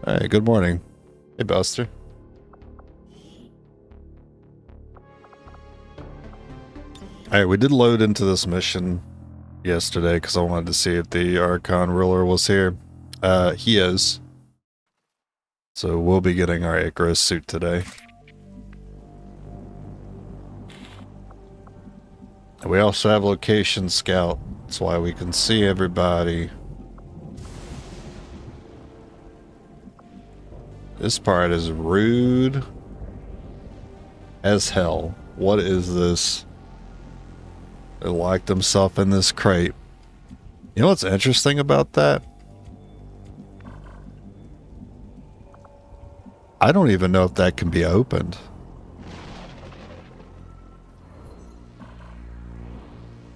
Hey, good morning. Hey, Buster. Alright, we did load into this mission yesterday because I wanted to see if the Archon ruler was here. He is. So we'll be getting our Icarus suit today. We also have location scout. That's why we can see everybody. This part is rude as hell. What is this? They locked himself in this crate. You know what's interesting about that? I don't even know if that can be opened.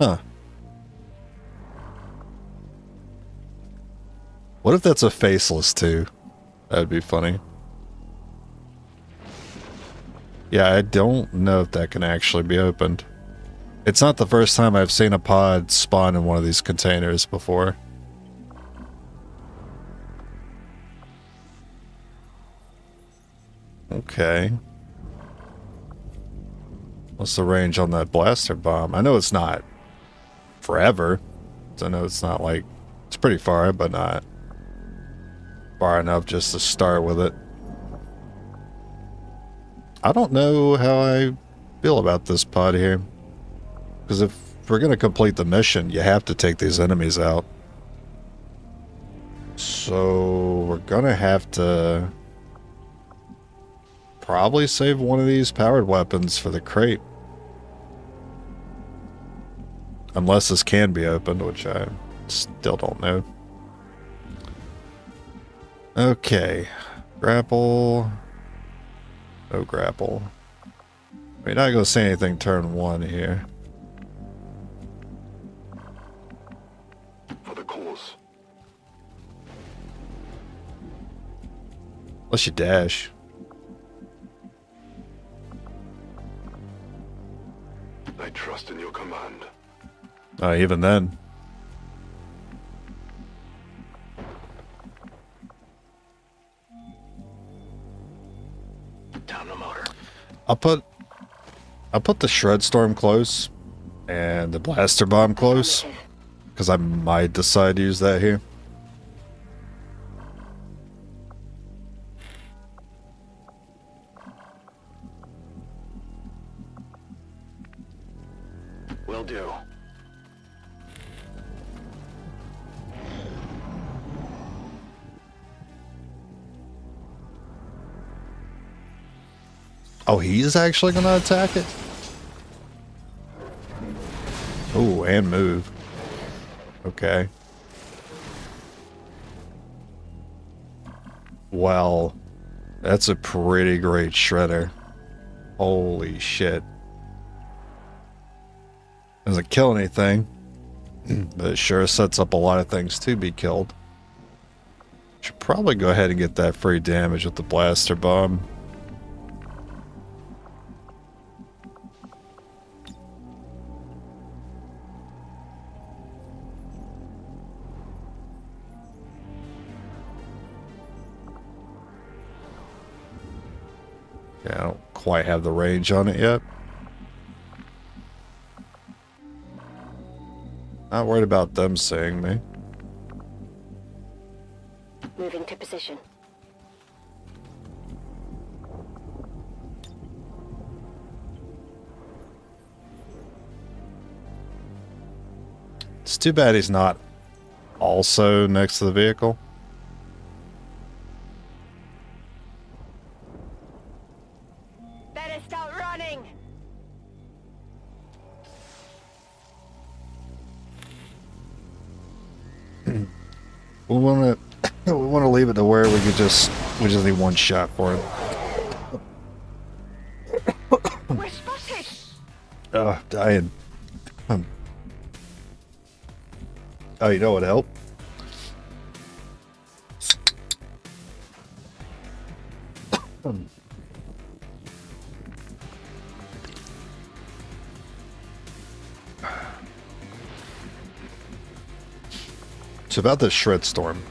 Huh. What if that's a faceless too? That'd be funny. Yeah, I don't know if that can actually be opened. It's not the first time I've seen a pod spawn in one of these containers before. Okay. What's the range on that blaster bomb? I know it's not forever. I know it's not like... It's pretty far, but not far enough just to start with it. I don't know how I feel about this pod here. Because if we're going to complete the mission, you have to take these enemies out. So we're going to have to probably save one of these powered weapons for the crate. Unless this can be opened, which I still don't know. Okay. Grapple. No grapple. We're not going to say anything turn one here. For the cause. Unless you dash. I trust in your command. Even then. Down the motor. I'll put the Shred Storm close and the Blaster Bomb close because I might decide to use that here. Will do. Oh, he's actually going to attack it? Oh, and move. Okay. Well, that's a pretty great shredder. Holy shit. Doesn't kill anything, but it sure sets up a lot of things to be killed. Should probably go ahead and get that free damage with the Blaster Bomb. Yeah, I don't quite have the range on it yet. Not worried about them seeing me. Moving to position. It's too bad he's not also next to the vehicle. Better start running. We want to leave it to where we just need one shot for it. We're spotted. Dying. Oh, you know what helped? It's about the Shred Storm.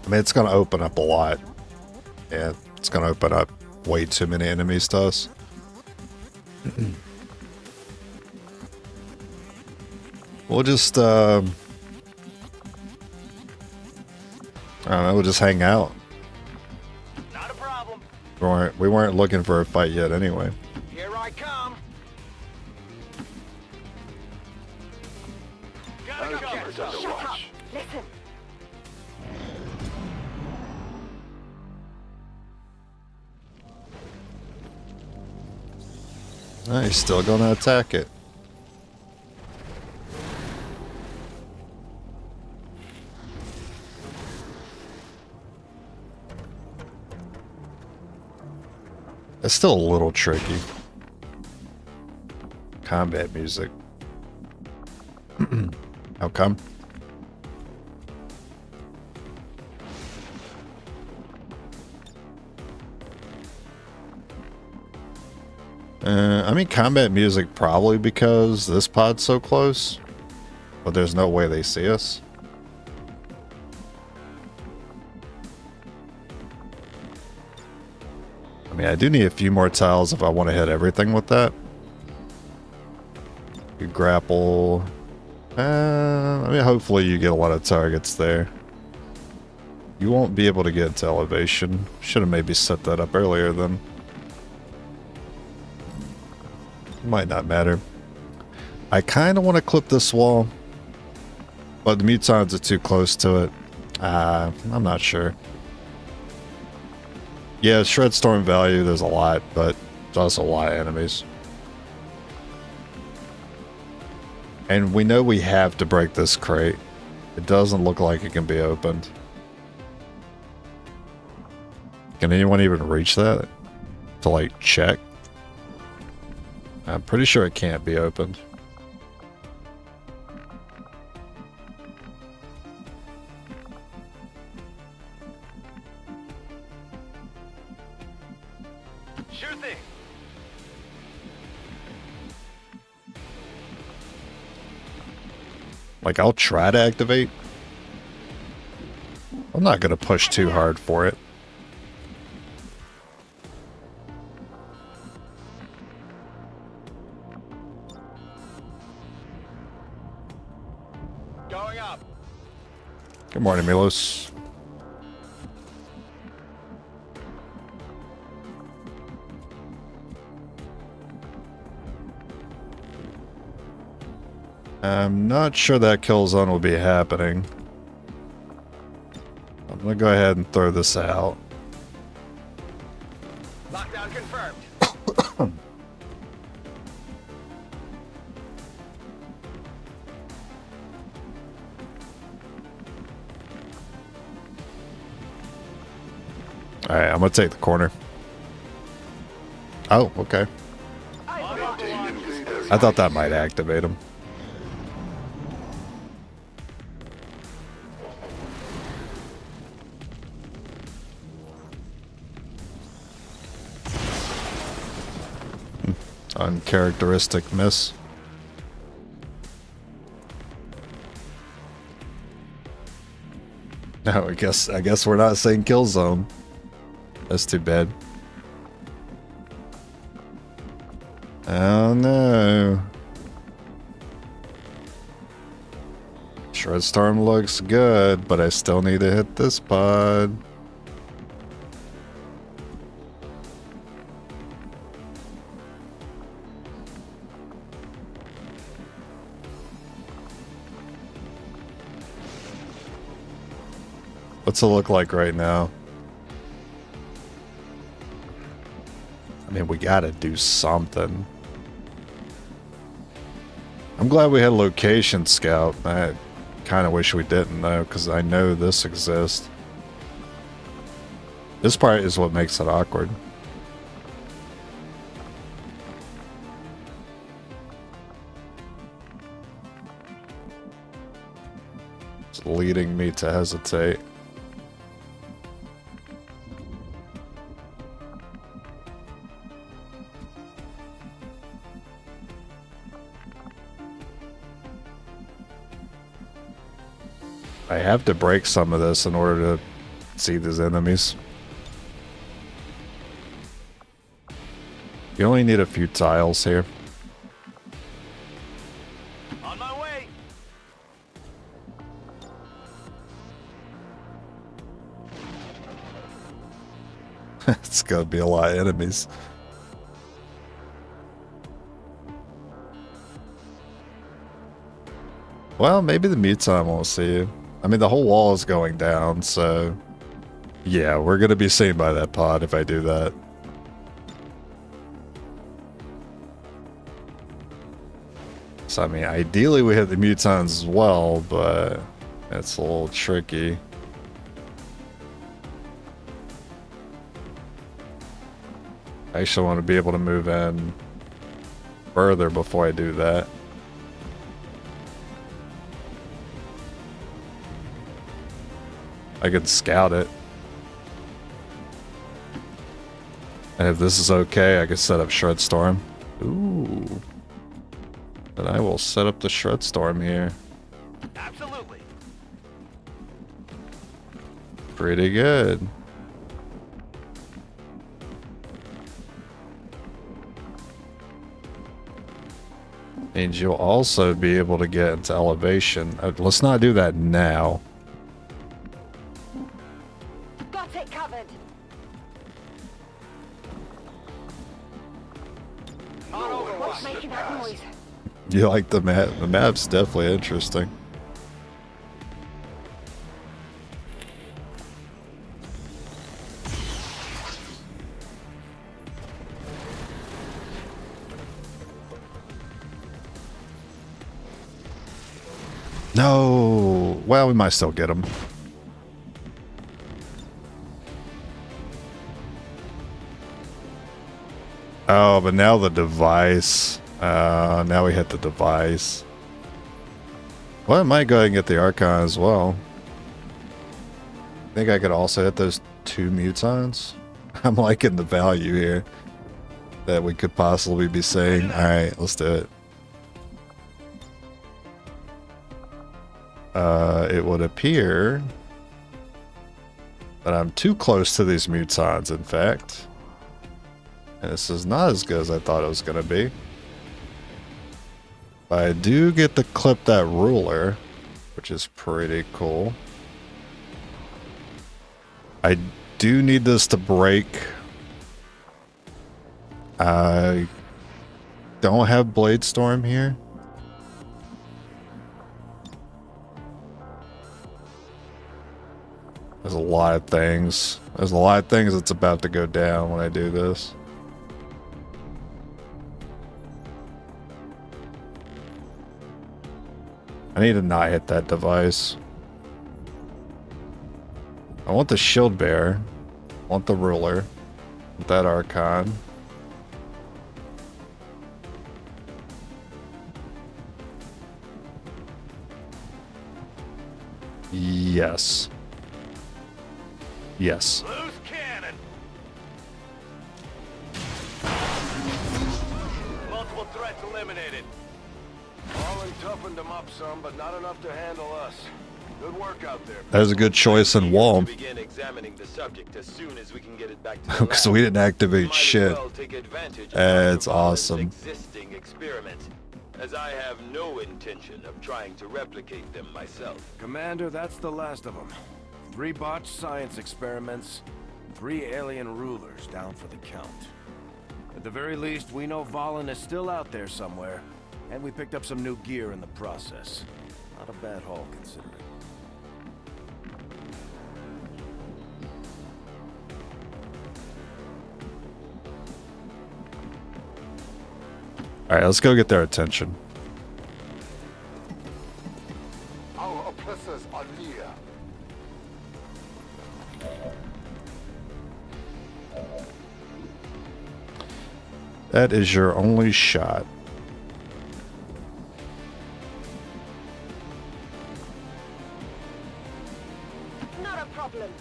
I mean, it's going to open up a lot. Yeah, it's going to open up way too many enemies to us. We'll just, I don't know, we'll just hang out. Not a problem. We weren't looking for a fight yet anyway. Here I come. Gotta go. Outnumbered under Shut up. watch. Listen. Oh, he's still going to attack it. It's still a little tricky. Combat music. How come? I mean, combat music probably because this pod's so close, but there's no way they see us. I mean, I do need a few more tiles if I want to hit everything with that. You grapple. I mean, hopefully you get a lot of targets there. You won't be able to get to elevation. Should have maybe set that up earlier then. Might not matter. I kind of want to clip this wall, but the mutons are too close to it. I'm not sure. Yeah, Shred Storm value, there's a lot, but there's also a lot of enemies. And we know we have to break this crate. It doesn't look like it can be opened. Can anyone even reach that? To, like, check? I'm pretty sure it can't be opened. Sure thing. Like, I'll try to activate. I'm not going to push too hard for it. Going up. Good morning, Milos. I'm not sure that kill zone will be happening. I'm gonna go ahead and throw this out. Lockdown confirmed. Alright, I'm gonna take the corner. Oh, okay. Maintain invaders. I thought that might activate him. Uncharacteristic miss. No, I guess we're not saying kill zone. That's too bad. Oh no. Shred Storm looks good, but I still need to hit this pod. What's it look like right now? I mean, we gotta do something. I'm glad we had location scout. I kind of wish we didn't though, because I know this exists. This part is what makes it awkward. It's leading me to hesitate. I have to break some of this in order to see these enemies. You only need a few tiles here. On my way. It's gonna be a lot of enemies. Well, maybe the muton won't see you. I mean, the whole wall is going down, so... Yeah, we're gonna be seen by that pod if I do that. So, I mean, ideally we hit the mutons as well, but... It's a little tricky. I actually want to be able to move in further before I do that. I could scout it. And if this is okay, I could set up Shred Storm. Ooh. Then I will set up the Shred Storm here. Absolutely. Pretty good. Means you'll also be able to get into elevation. Let's not do that now. Got it covered. On What's Overwatch. making that noise? You like the map? The map's definitely interesting. No. Well, we might still get him. Oh, but now the device. Now we hit the device. Well, I might go ahead and get the Archon as well. I think I could also hit those 2 mutons. I'm liking the value here that we could possibly be saying. Alright, let's do it. It would appear that I'm too close to these mutons, in fact. And this is not as good as I thought it was going to be. But I do get to clip that ruler, which is pretty cool. I do need this to break. I don't have Blade Storm here. There's a lot of things. There's a lot of things that's about to go down when I do this. I need to not hit that device. I want the shield bearer. I want the ruler. I want that Archon. Yes. Yes. Loose cannon. Multiple threats eliminated. Fallen toughened them up some, but not enough to handle us. Good work out there. That was a good choice in Wall. Begin examining the subject as soon as we can get it back to the Because lab. we didn't activate Might as shit. well take advantage of It's Dr. Vollin's awesome. Existing experiments, as I have no intention of trying to replicate them myself. Commander, that's the last of them. 3 botched science experiments, 3 alien rulers down for the count. At the very least, we know Volin is still out there somewhere, and we picked up some new gear in the process. Not a bad haul, considering. Alright, let's go get their attention. Our oppressors are near. That is your only shot. Not a problem.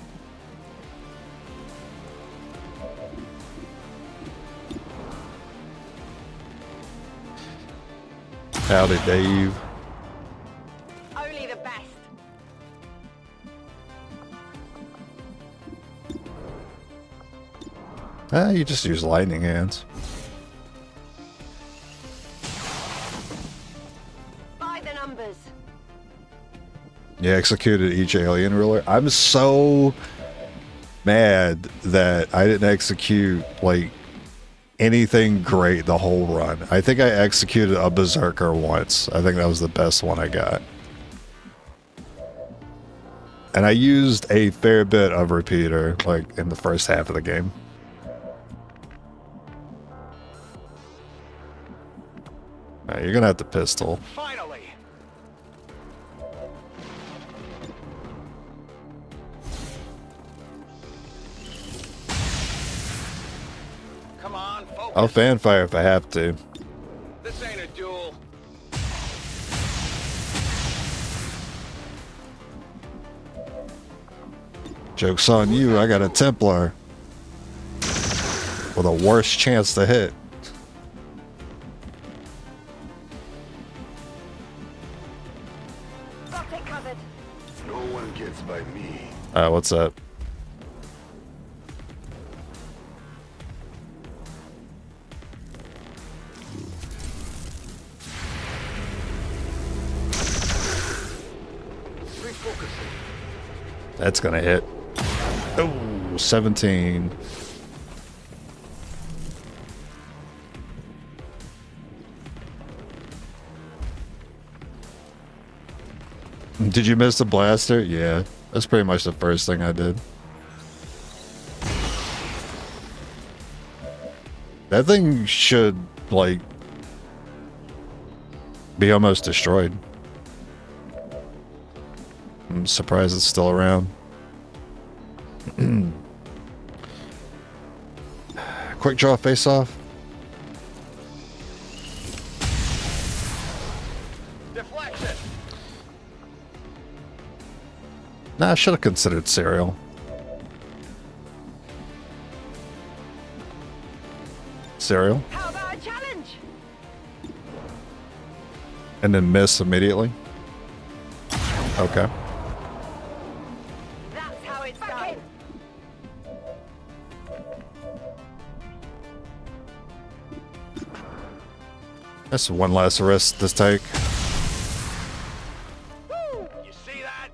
Howdy, Dave. Only the best. You just use lightning hands. By the numbers. You executed each alien ruler. I'm so mad that I didn't execute like anything great the whole run. I think I executed a berserker once. I think that was the best one I got. And I used a fair bit of repeater like in the first half of the game. Alright, you're gonna have to pistol. Finally. Come on, focus. I'll fanfire if I have to. This ain't a duel. Joke's on you, I got a Templar. With a worse chance to hit. Got it covered. No one gets by me. What's up? Refocusing. That's gonna hit. Oh, 17. Did you miss the blaster? Yeah, that's pretty much the first thing I did. That thing should, like, be almost destroyed. I'm surprised it's still around. Quick draw face off. Deflection. Nah, I should have considered cereal. Cereal? How about a challenge? And then miss immediately? Okay. That's how it's done. That's one less risk to take. You see that?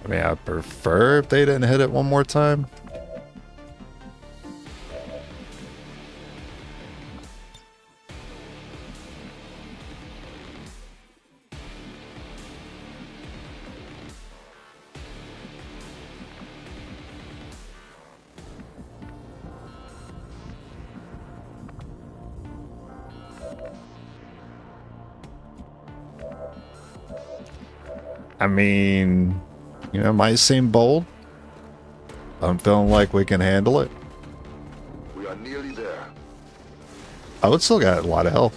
I mean, I prefer if they didn't hit it one more time. I mean, you know, it might seem bold. I'm feeling like we can handle it. We are nearly there. I would still got a lot of health.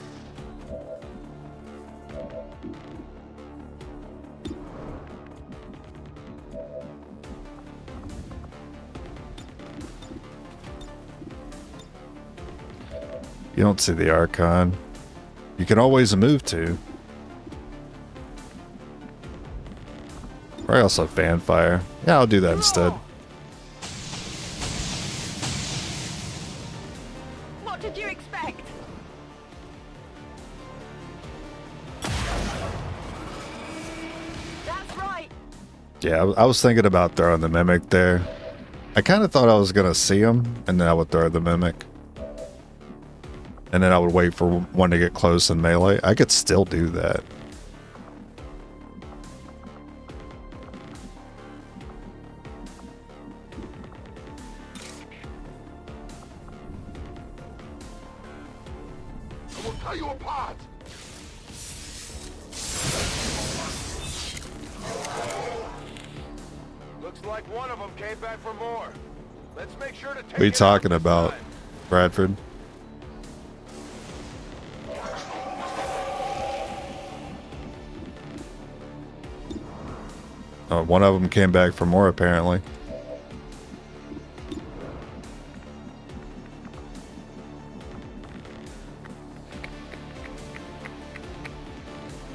You don't see the Archon. You can always move to. Or also fanfire. Yeah, I'll do that instead. What did you expect? That's right. Yeah, I was thinking about throwing the Mimic there. I kind of thought I was going to see him, and then I would throw the Mimic. And then I would wait for one to get close in melee. I could still do that. I will tear you apart. Looks like one of them came back for more. Let's make sure to take What are you it out talking this about, time. Bradford? Oh, one of them came back for more, apparently.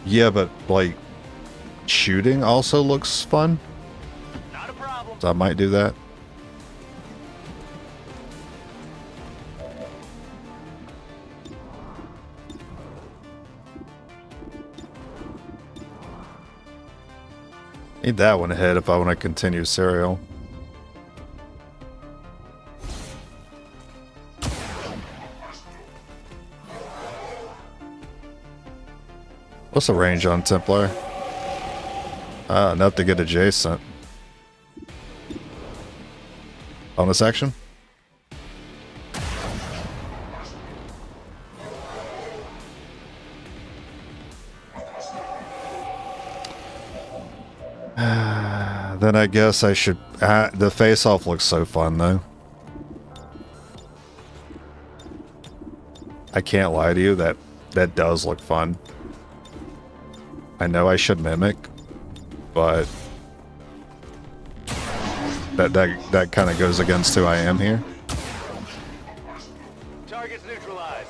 Yeah, but, like, shooting also looks fun. Not a problem. So I might do that. Need that one hit if I want to continue serial. What's the range on Templar? Enough to get adjacent. Bonus action? Then I guess I should... the face-off looks so fun, though. I can't lie to you, that does look fun. I know I should mimic, but... That kind of goes against who I am here. Target's neutralized.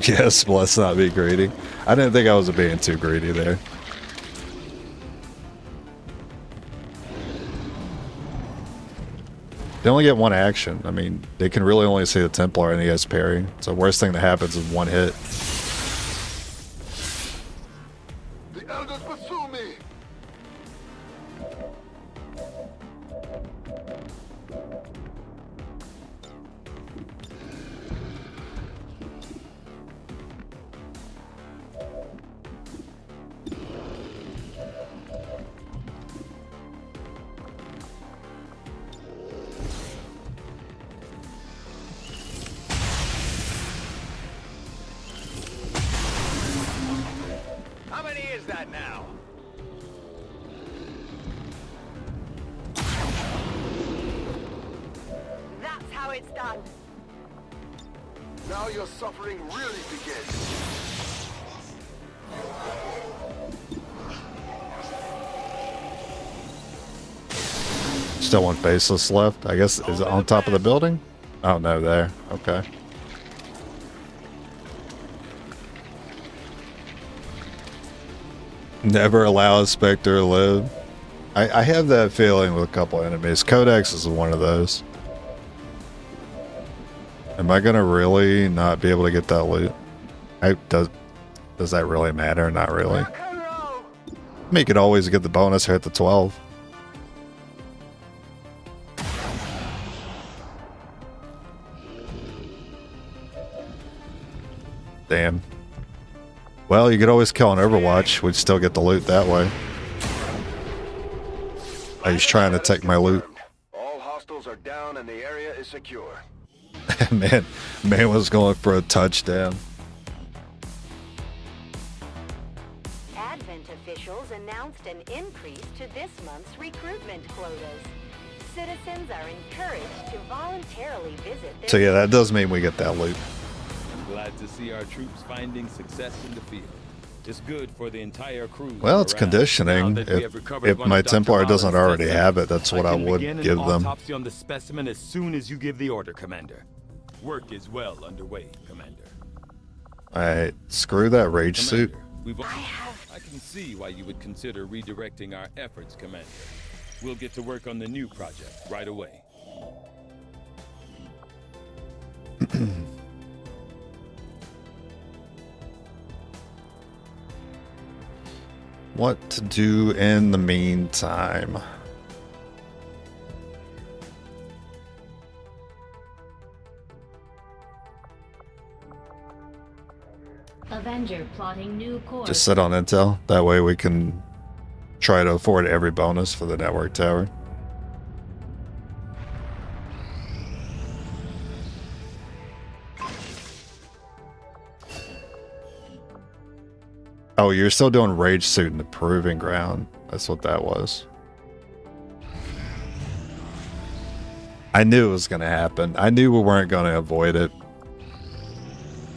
Yes, let's not be greedy. I didn't think I was being too greedy there. They only get one action. I mean, they can really only see the Templar and he has parry. So the worst thing that happens is one hit. The elders pursue me. How many is that now? That's how it's done. Now your suffering really begins. Still one faceless left. I guess, is it on top of the building? Oh no, there. Okay. Never allow a Spectre to live. I have that feeling with a couple enemies. Codex is one of those. Am I gonna really not be able to get that loot? Does that really matter? Not really. Rock and roll. I mean, you could always get the bonus or hit the 12. Damn. Well, you could always kill an Overwatch. We'd still get the loot that way. Oh, he's trying to take my loot. All hostiles are down and the area is secure. Man was going for a touchdown. Advent officials announced an increase to this month's recruitment quotas. Citizens are encouraged to voluntarily visit their... So yeah, that does mean we get that loot. Glad to see our troops finding success in the field. It's good for the entire crew. Well, it's conditioning. If my Templar doesn't already have it, that's what I would give them. Autopsy on the specimen as soon as you give the order, Commander. Work is well underway, Commander. Alright, screw that rage suit. I can see why you would consider redirecting our efforts, Commander. We'll get to work on the new project right away. What to do in the meantime? Avenger plotting new course. Just sit on intel. That way we can try to afford every bonus for the network tower. Oh, you're still doing rage suit in the proving ground. That's what that was. I knew it was going to happen. I knew we weren't going to avoid it.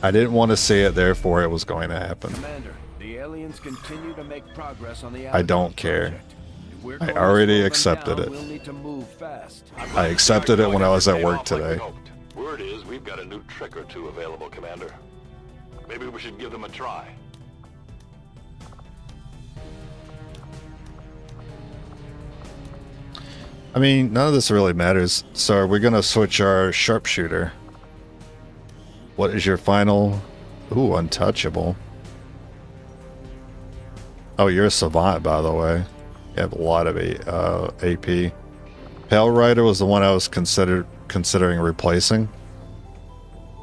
I didn't want to see it, therefore it was going to happen. Commander, the aliens continue to make progress on the I don't care. project. If we're I going to already slow them accepted down, it. We'll need to move fast. I accepted it when I was at work today. Word is we've got a new trick or two available, Commander. Maybe we should give them a try. I mean, none of this really matters. So are we going to switch our sharpshooter? What is your final? Ooh, untouchable. Oh, you're a savant, by the way. You have a lot of AP. Pale Rider was the one I was considering replacing.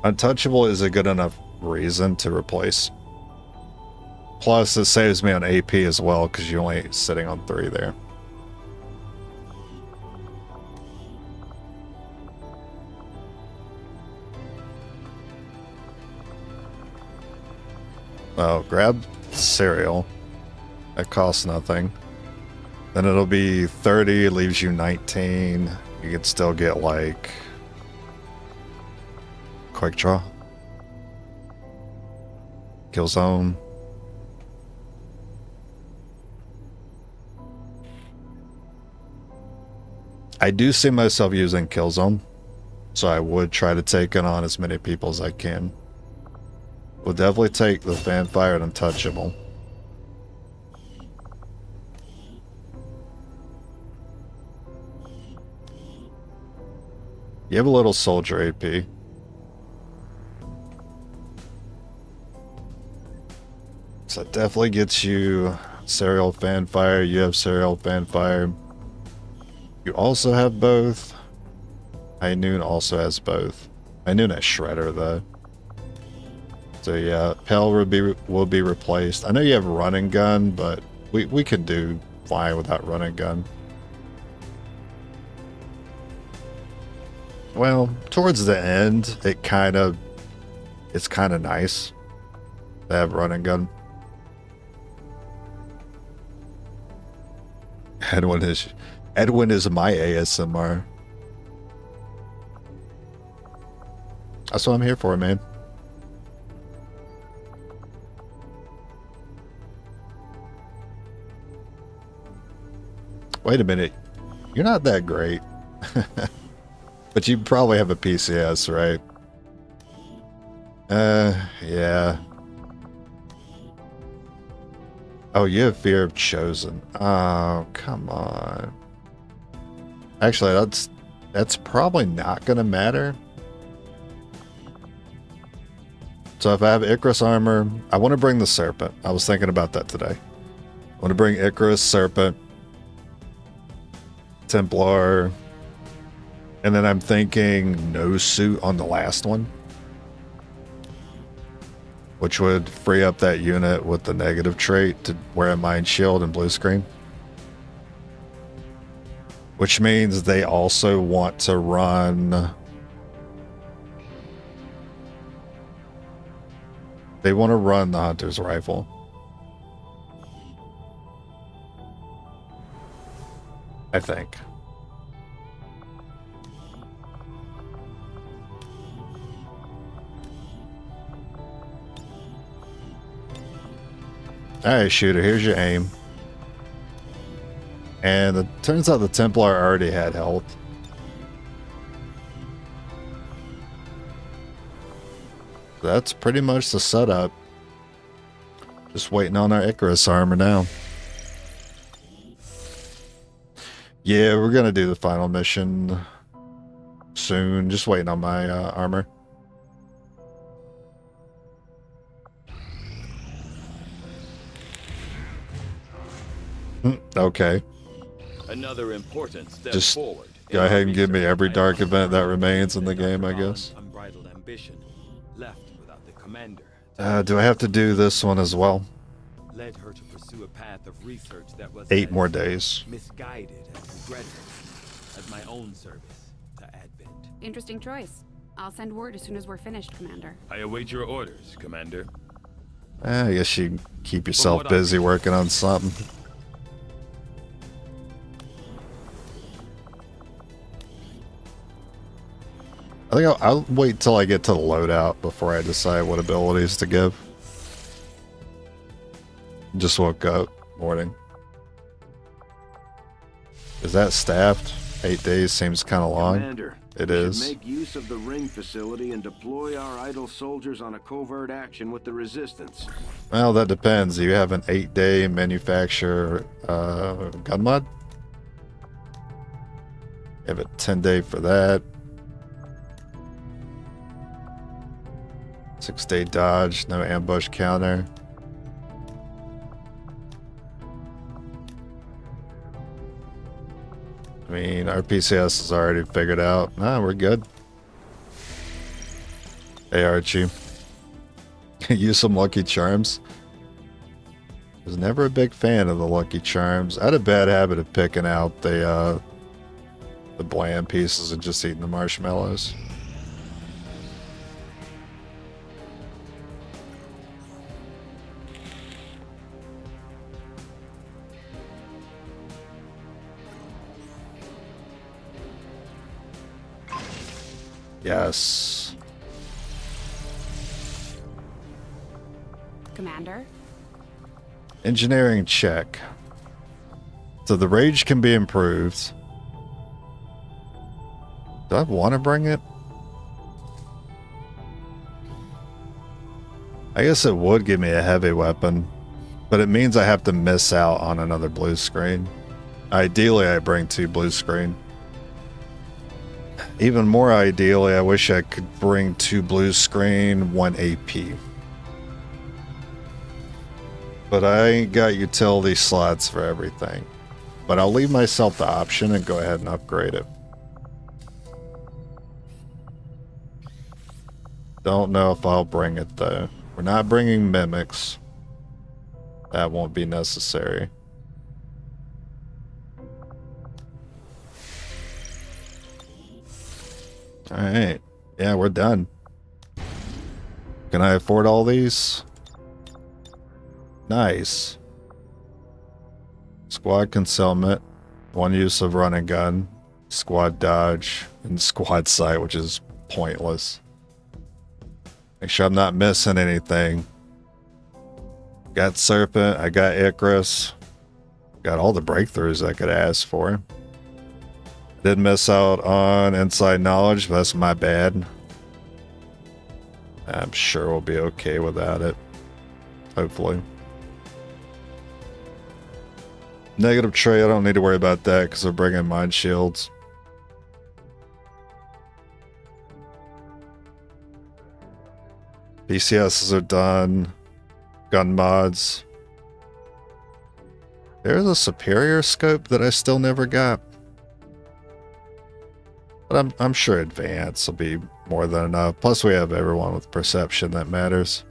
Untouchable is a good enough reason to replace. Plus, it saves me on AP as well, because you're only sitting on 3 there. Oh, grab cereal. That costs nothing. Then it'll be 30, leaves you 19. You can still get, like, quick draw. Kill zone. I do see myself using kill zone, so I would try to take it on as many people as I can. We'll definitely take the fanfire and untouchable. You have a little soldier AP. So that definitely gets you serial fanfire. You have serial fanfire. You also have both. High Noon also has both. High Noon has Shredder though. So yeah, Pell will be replaced. I know you have run and gun, but we can do fine without run and gun. Well, towards the end, it's kind of nice to have run and gun. Edwin is my ASMR. That's what I'm here for, man. Wait a minute. You're not that great. But you probably have a PCS, right? Yeah. Oh, you have fear of chosen. Oh, come on. Actually, that's probably not gonna matter. So if I have Icarus armor, I want to bring the Serpent. I was thinking about that today. I want to bring Icarus, Serpent, Templar, and then I'm thinking no suit on the last one, which would free up that unit with the negative trait to wear a mind shield and blue screen. Which means they also want to run... They want to run the Hunter's Rifle. I think. Alright, shooter, here's your aim. And it turns out the Templar already had health. That's pretty much the setup. Just waiting on our Icarus armor now. Yeah, we're gonna do the final mission soon. Just waiting on my armor. Okay. Another important step Just forward. go ahead and give me every dark event that remains in the game, I guess. Unbridled ambition left without the commander. Do I have to do this one as well? Led her to pursue a path of research that was 8 more days. misguided and regretful as my own service to Advent. Interesting choice. I'll send word as soon as we're finished, Commander. I await your orders, Commander. I guess you keep yourself busy working on something. I think I'll wait till I get to the loadout before I decide what abilities to give. Just woke up. Morning. Is that staffed? 8 days seems kind of long. Commander, It we is. should make use of the ring facility and deploy our idle soldiers on a covert action with the resistance. Well, that depends. You have an 8-day manufacture gun mod? You have a 10-day for that. 6-day dodge, no ambush counter. I mean, our PCS is already figured out. Nah, we're good. Hey, Archie. Use some Lucky Charms. Was never a big fan of the Lucky Charms. I had a bad habit of picking out the bland pieces and just eating the marshmallows. Yes. Commander? Engineering check. So the rage can be improved. Do I want to bring it? I guess it would give me a heavy weapon, but it means I have to miss out on another blue screen. Ideally, I bring 2 blue screen. Even more ideally, I wish I could bring 2 blue screen, 1 AP. But I ain't got utility slots for everything. But I'll leave myself the option and go ahead and upgrade it. Don't know if I'll bring it though. We're not bringing mimics. That won't be necessary. Alright. Yeah, we're done. Can I afford all these? Nice. Squad concealment. 1 use of run and gun. Squad dodge. And squad sight, which is pointless. Make sure I'm not missing anything. Got Serpent. I got Icarus. Got all the breakthroughs I could ask for. Did miss out on inside knowledge, but that's my bad. I'm sure we'll be okay without it. Hopefully. Negative trait, I don't need to worry about that because we're bringing mind shields. PCSs are done. Gun mods. There's a superior scope that I still never got. But I'm sure advance will be more than enough. Plus we have everyone with perception that matters.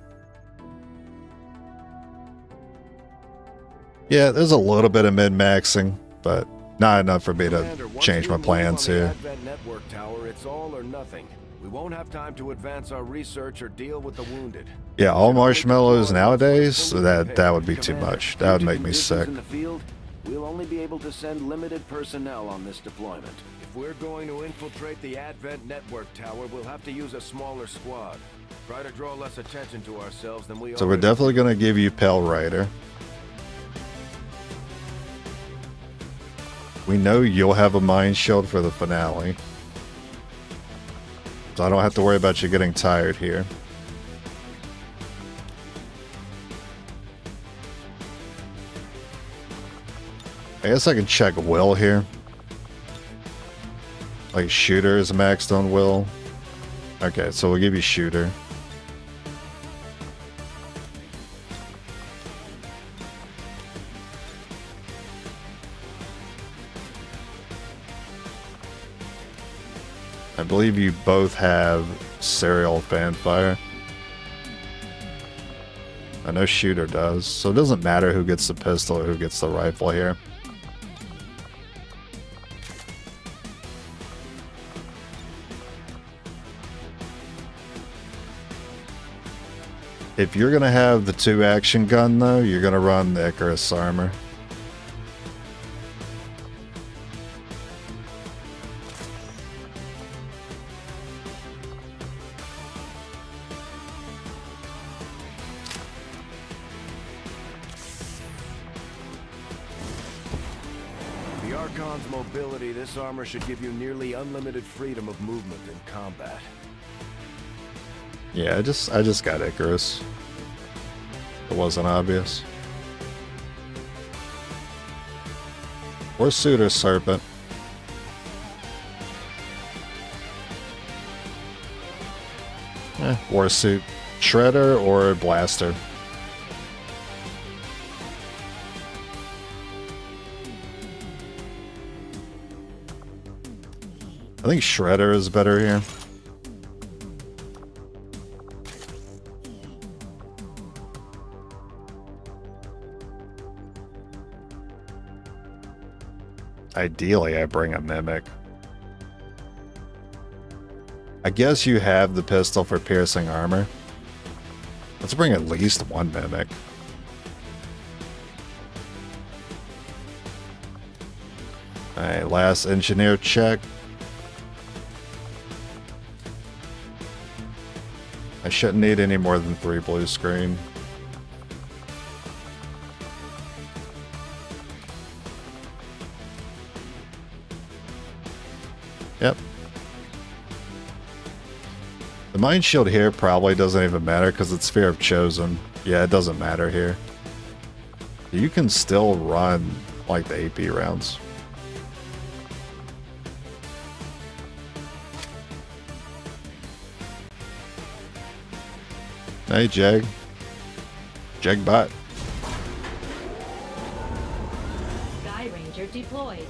Yeah, there's a little bit of min-maxing, but not enough for me to change my plans here. Advent network tower, it's all or nothing. We won't have time to advance our research or deal with the wounded. Yeah, all marshmallows nowadays, that would be too much. That would make me sick. In the field, we'll only be able to send limited personnel on this deployment. If we're going to infiltrate the Advent network tower, we'll have to use a smaller squad. Try to draw less attention to ourselves than we are. So we're definitely going to give you Pale Rider. We know you'll have a mind shield for the finale. So I don't have to worry about you getting tired here. I guess I can check Will here. Like Shooter is maxed on Will. Okay, so we'll give you Shooter. I believe you both have serial fanfire. I know Shooter does, so it doesn't matter who gets the pistol or who gets the rifle here. If you're going to have the 2 action gun though, you're going to run the Icarus armor. The Archon's mobility, this armor should give you nearly unlimited freedom of movement in combat. Yeah, I just got Icarus. It wasn't obvious. Or Suit or Serpent. War Suit. Shredder or Blaster? I think Shredder is better here. Ideally, I bring a Mimic. I guess you have the pistol for piercing armor. Let's bring at least one Mimic. Alright, last engineer check. I shouldn't need any more than 3 blue screen. Yep. The Mind Shield here probably doesn't even matter because it's Sphere of Chosen. Yeah, it doesn't matter here. You can still run like the AP rounds. Hey, Jag. Jagbot. Sky Ranger deployed.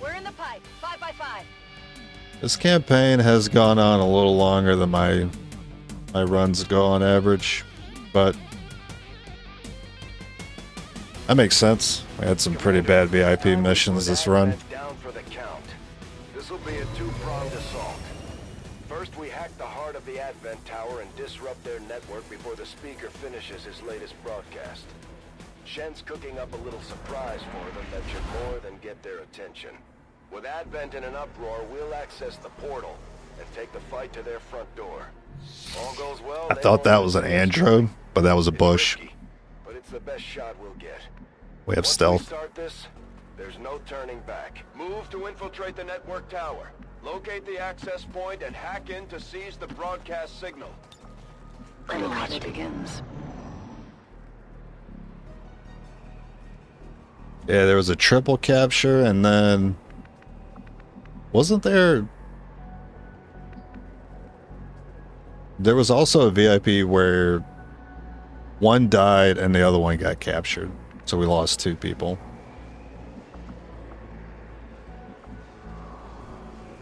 We're in the pipe. 5x5. This campaign has gone on a little longer than my runs go on average, but that makes sense. We had some pretty bad VIP missions this run. Down for the count. This will be a two-pronged assault. First, we hack the heart of the Advent Tower and disrupt their network before the speaker finishes his latest broadcast. Shen's cooking up a little surprise for them that should more than get their attention. With Advent in an uproar, we'll access the portal and take the fight to their front door. All goes well. I thought that was an android, but that was a bush. Risky, but it's the best shot we'll get. We have Once stealth. we start this, there's no turning back. Move to infiltrate the network tower. Locate the access point and hack in to seize the broadcast signal. And the match begins. Yeah, there was a triple capture, and then wasn't there? There was also a VIP where one died and the other one got captured, so we lost 2 people.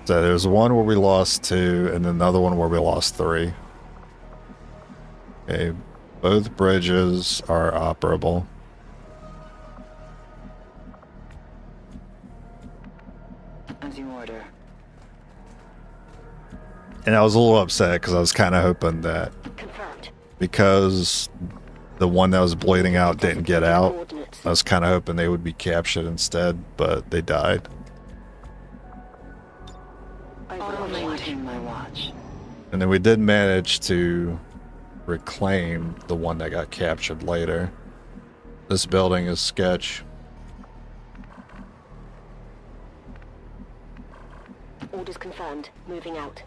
So there's one where we lost 2, and another one where we lost 3. Okay, both bridges are operable. As you order. And I was a little upset because I was kind of hoping that Confirmed. because the one that was bleeding out didn't get out, I was kind of hoping they would be captured instead, but they died. I will maintain my watch. And then we did manage to reclaim the one that got captured later. This building is sketch. Orders confirmed. Moving out.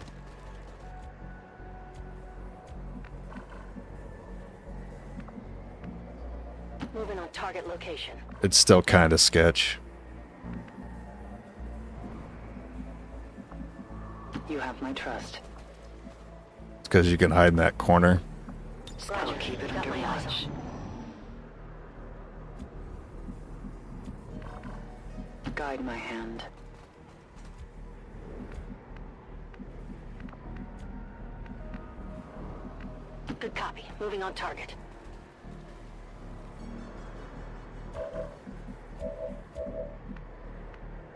Moving on target location. It's still kind of sketch. You have my trust. It's because you can hide in that corner. I'll keep it under watch. Guide my hand. Good copy. Moving on target.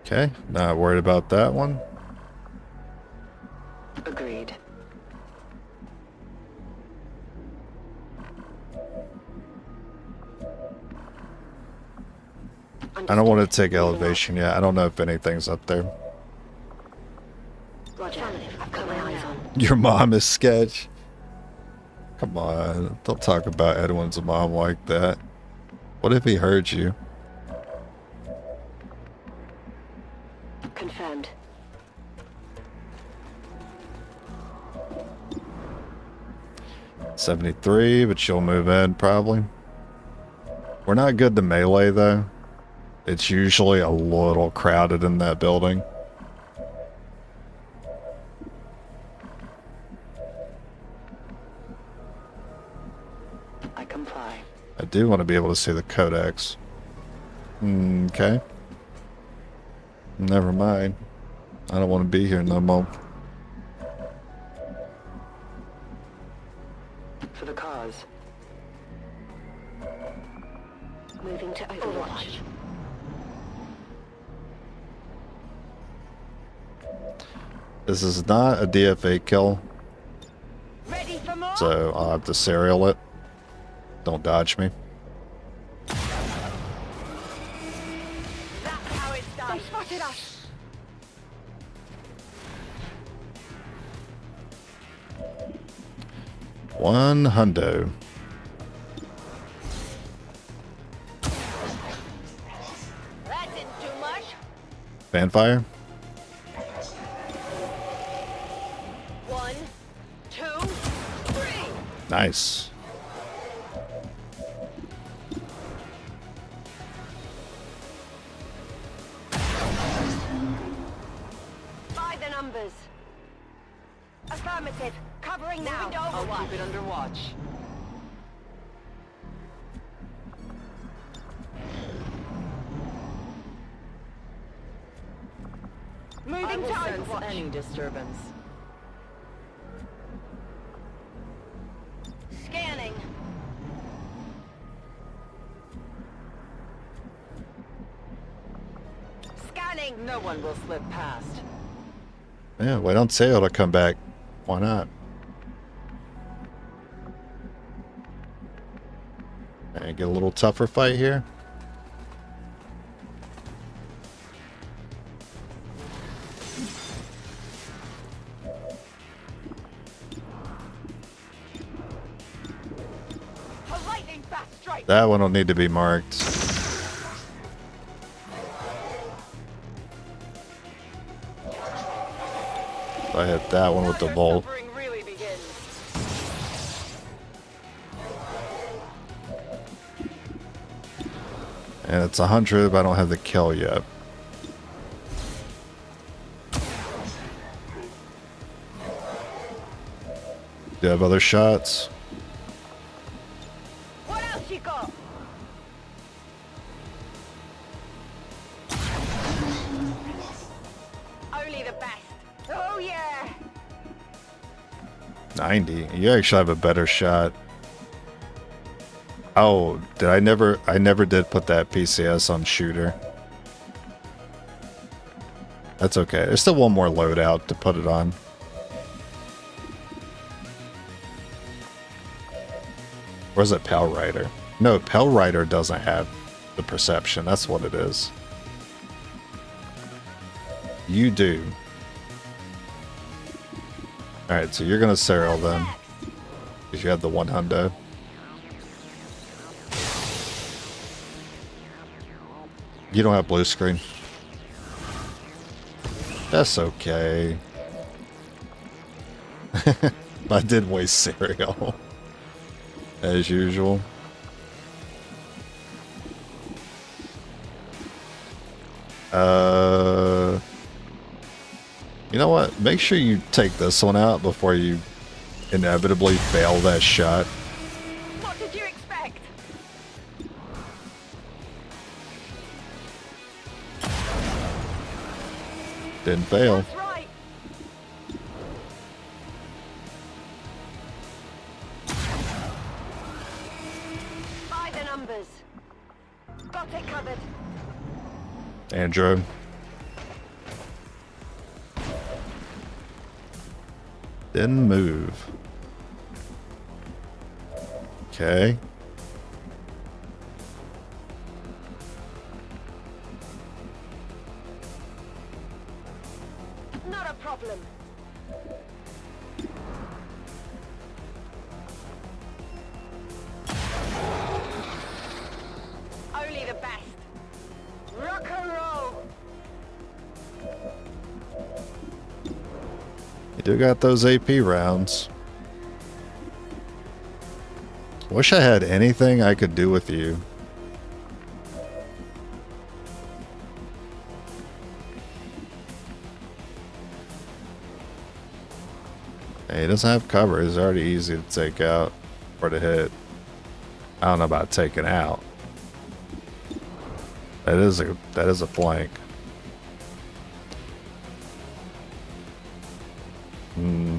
Okay, not worried about that one. Agreed. I don't want to take elevation yet. I don't know if anything's up there. Roger. I've got my eyes on. Your mom is sketch. Come on, don't talk about Edwin's mom like that. What if he heard you? Confirmed. .73, but she'll move in probably. We're not good to melee though. It's usually a little crowded in that building. I do want to be able to see the codex. Okay. Never mind. I don't want to be here no more. For the cause. Moving to Overwatch. This is not a DFA kill, Ready for more? so I'll have to serial it. Don't dodge me. That's how it's done. They spotted us. One hundo. That didn't do much. Fanfire. 1, 2, 3. Nice. By the numbers. Affirmative. Covering now. I'll keep it under watch. Moving to Overwatch. Any disturbance. Scanning. Scanning. No one will slip past. Yeah, why don't Sail to come back? Why not? And get a little tougher fight here. A lightning fast strike. That one will need to be marked. I hit that one with the bolt. Suffering really begins. And it's 100, but I don't have the kill yet. Do you have other shots? What else you got? Only the best. Oh yeah. 90. You actually have a better shot. Oh, did I never did put that PCS on shooter. That's okay. There's still one more loadout to put it on. Or is it Pell Rider? No, Pell Rider doesn't have the perception. That's what it is. You do. Alright, so you're gonna serial then. Because you have the 100. You don't have blue screen. That's okay. I did waste cereal. As usual. You know what? Make sure you take this one out before you inevitably fail that shot. What did you expect? Didn't fail. That's right. By the numbers. Got it covered. Andrew. Then move. Okay. Not a problem. Only the best. Rock and roll. You do got those AP rounds. Wish I had anything I could do with you. Hey, he doesn't have cover. It's already easy to take out or to hit. I don't know about taking out. That is a flank. Hmm.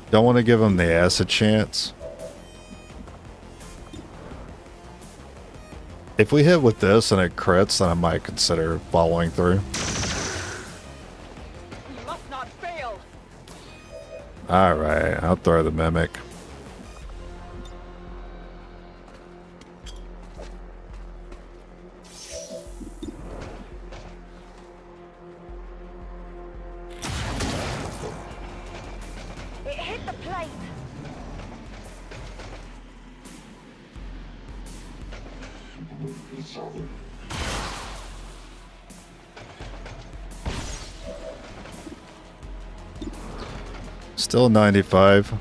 Don't want to give him the acid chance. If we hit with this and it crits, then I might consider following through. You must not fail. Alright, I'll throw the mimic. It hit the plate. Still 95.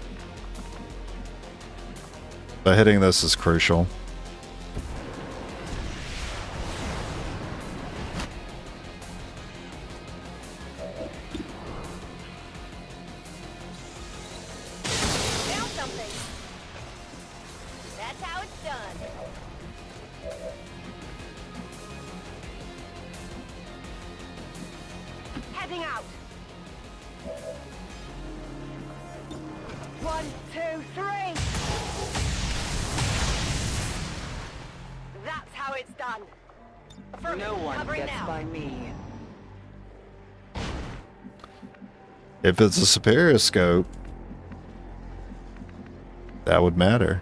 But hitting this is crucial. Found something. That's how it's done. Heading out. 1, 2, 3. That's how it's done. No one Covering gets now. by me. If it's a superior scope, that would matter.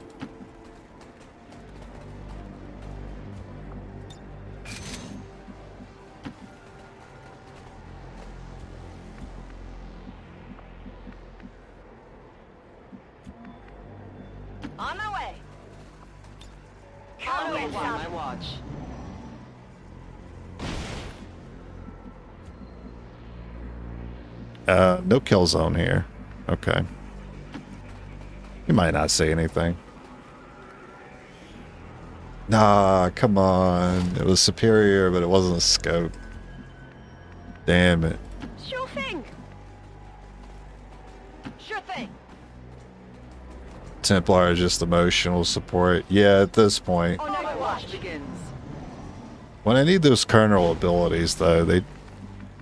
On my way. On Come in, my son. watch. No kill zone here. Okay. You might not say anything. Nah, come on. It was superior, but it wasn't a scope. Damn it. Sure thing. Sure thing. Templar is just emotional support. Yeah, at this point. On my watch. Watch begins. When I need those kernel abilities, though, they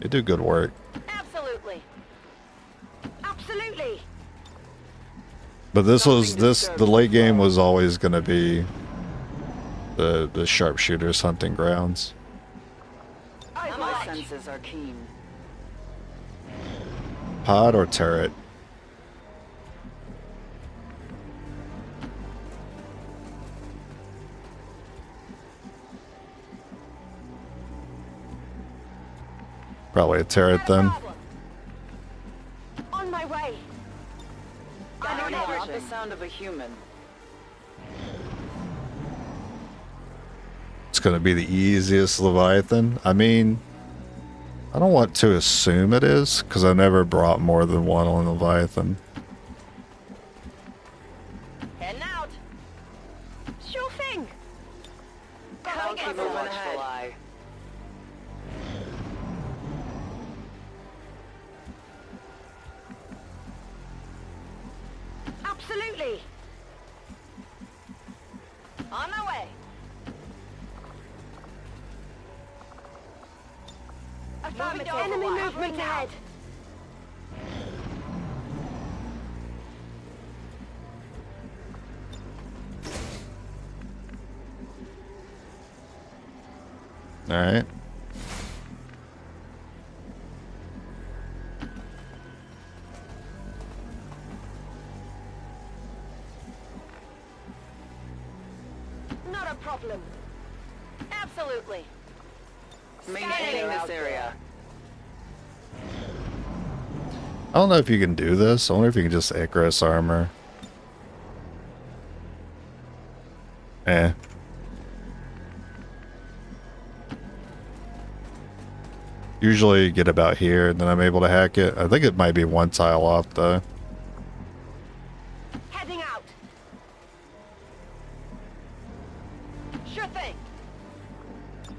do good work. Absolutely. Absolutely. But the late game was always going to be the sharpshooters hunting grounds. My senses are keen. Pod or turret? Probably a turret then. On my way. I I'm not on the sound of a human. It's going to be the easiest Leviathan. I mean, I don't want to assume it is, because I never brought more than one on Leviathan. Heading out. Sure thing. I'll Going keep a in. watchful eye. Absolutely. On my way. Affirmative. Enemy movement ahead. All right. Not a problem. Absolutely. Maintaining this area. I don't know if you can do this. I wonder if you can just Icarus armor. Eh. Usually get about here and then I'm able to hack it. I think it might be one tile off though. Heading out. Sure thing.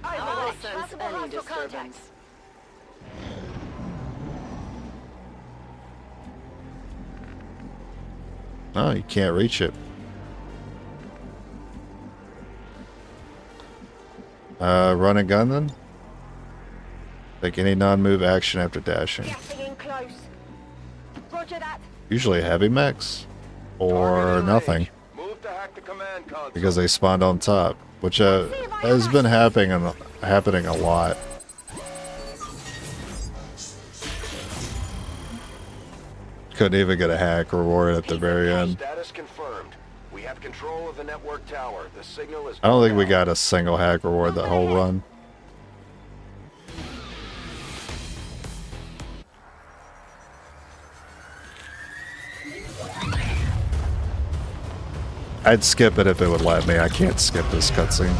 I will Overwatch. sense Possible any hostile disturbance. contact. No, you can't reach it. Run and gun then? Take any non-move action after dashing. Getting in close. Roger that. Usually heavy mechs. Or nothing. Move to hack the command console. Because they spawned on top. Which has been happening a lot. Couldn't even get a hack reward at the very end. Status confirmed. We have control of the network tower. The signal is. I don't think we got a single hack reward that whole run. I'd skip it if it would let me. I can't skip this cutscene.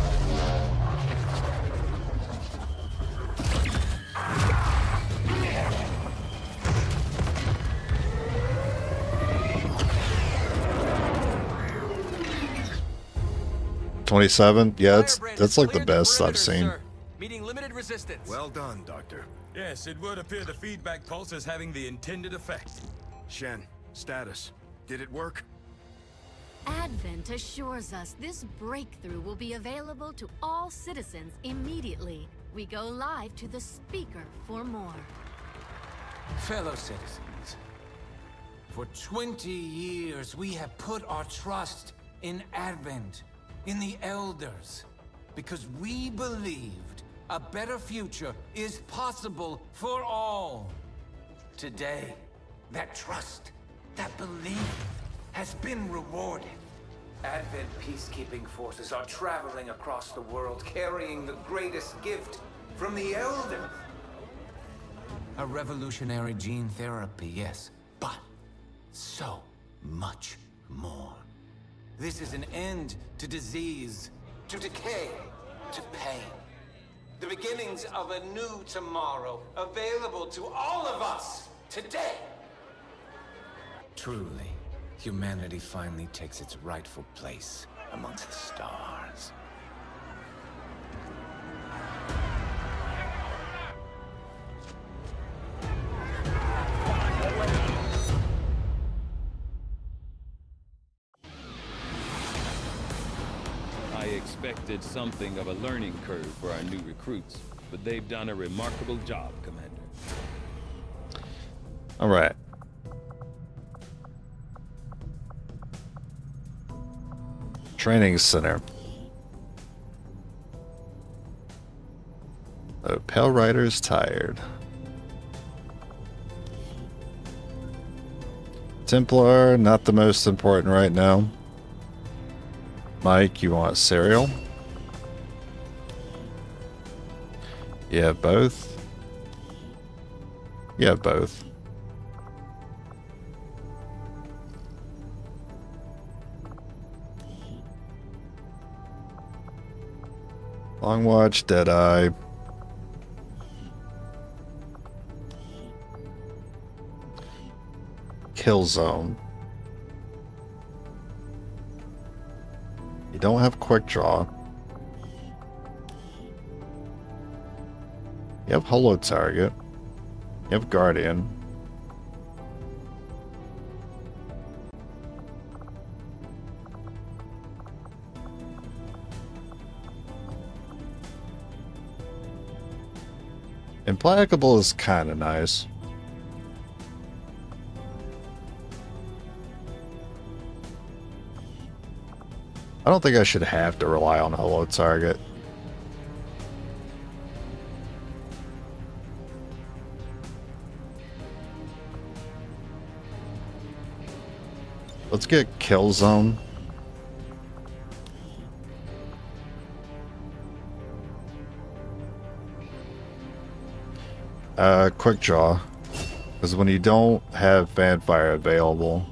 $27? Yeah, that's like the best I've seen. Meeting limited resistance. Well done, Doctor. Yes, it would appear the feedback pulse is having the intended effect. Shen, status. Did it work? Advent assures us this breakthrough will be available to all citizens immediately. We go live to the speaker for more. Fellow citizens, for 20 years we have put our trust in Advent, in the Elders, because we believed a better future is possible for all. Today, that trust, that belief, has been rewarded. Advent peacekeeping forces are traveling across the world, carrying the greatest gift from the Elders. A revolutionary gene therapy, yes, but so much more. This is an end to disease, to decay, to pain. The beginnings of a new tomorrow, available to all of us today. Truly, humanity finally takes its rightful place amongst the stars. I expected something of a learning curve for our new recruits, but they've done a remarkable job, Commander. All right. Training center. Oh, Pale Rider's tired. Templar, not the most important right now. Mike, you want cereal? You have both? You have both. Long Watch, Deadeye. Kill Zone. You don't have Quick Draw. You have Holo Target. You have Guardian. Implacable is kind of nice. I don't think I should have to rely on Holo Target. Let's get Kill Zone. Quick Draw. Because when you don't have Fanfire available,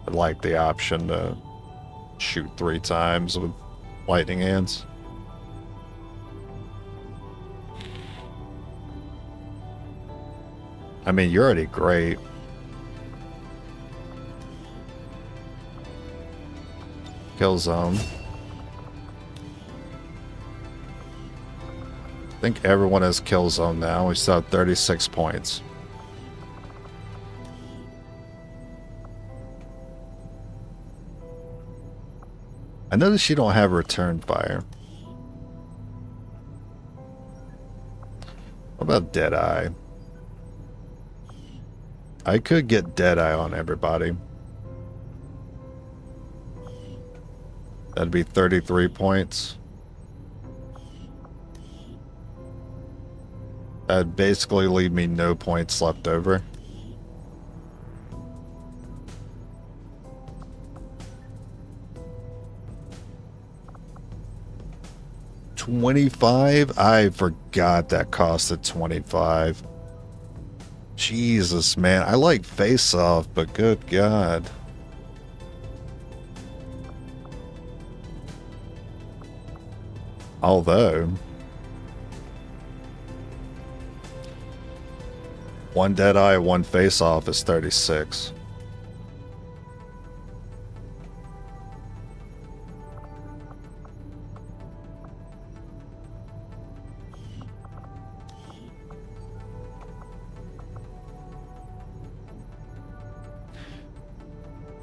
I like the option to shoot 3 times with lightning hands. I mean, you're already great. Kill Zone. I think everyone has Kill Zone now. We still have 36 points. I noticed you don't have return fire. What about Deadeye? I could get Deadeye on everybody. That'd be 33 points. That'd basically leave me no points left over. $25? I forgot that costed $25. Jesus, man. I like Face Off, but good God. Although, one Deadeye, one Face Off is 36.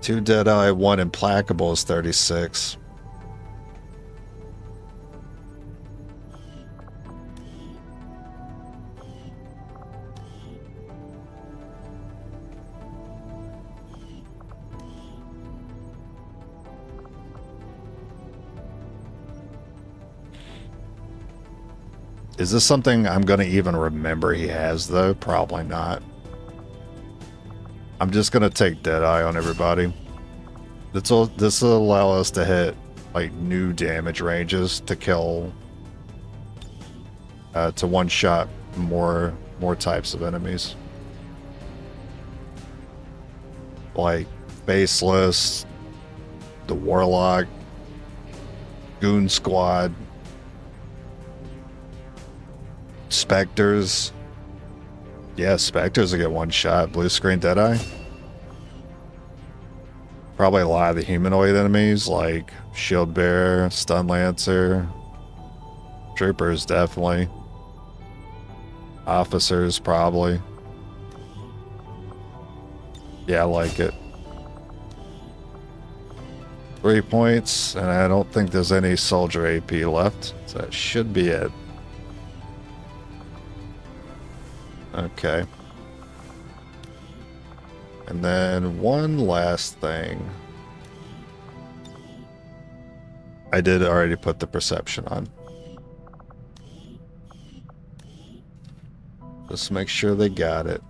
Two Deadeye, one Implacable is 36. Is this something I'm going to even remember he has, though? Probably not. I'm just going to take Deadeye on everybody. This will allow us to hit, like, new damage ranges to kill, to one-shot more types of enemies. Like, Faceless, the Warlock, Goon Squad, Spectres. Yeah, Spectres will get one shot. Blue screen Deadeye. Probably a lot of the humanoid enemies like Shield Bearer, Stun Lancer, Troopers definitely. Officers probably. Yeah, I like it. 3 points, and I don't think there's any soldier AP left, so that should be it. Okay. And then one last thing. I did already put the perception on. Just make sure they got it.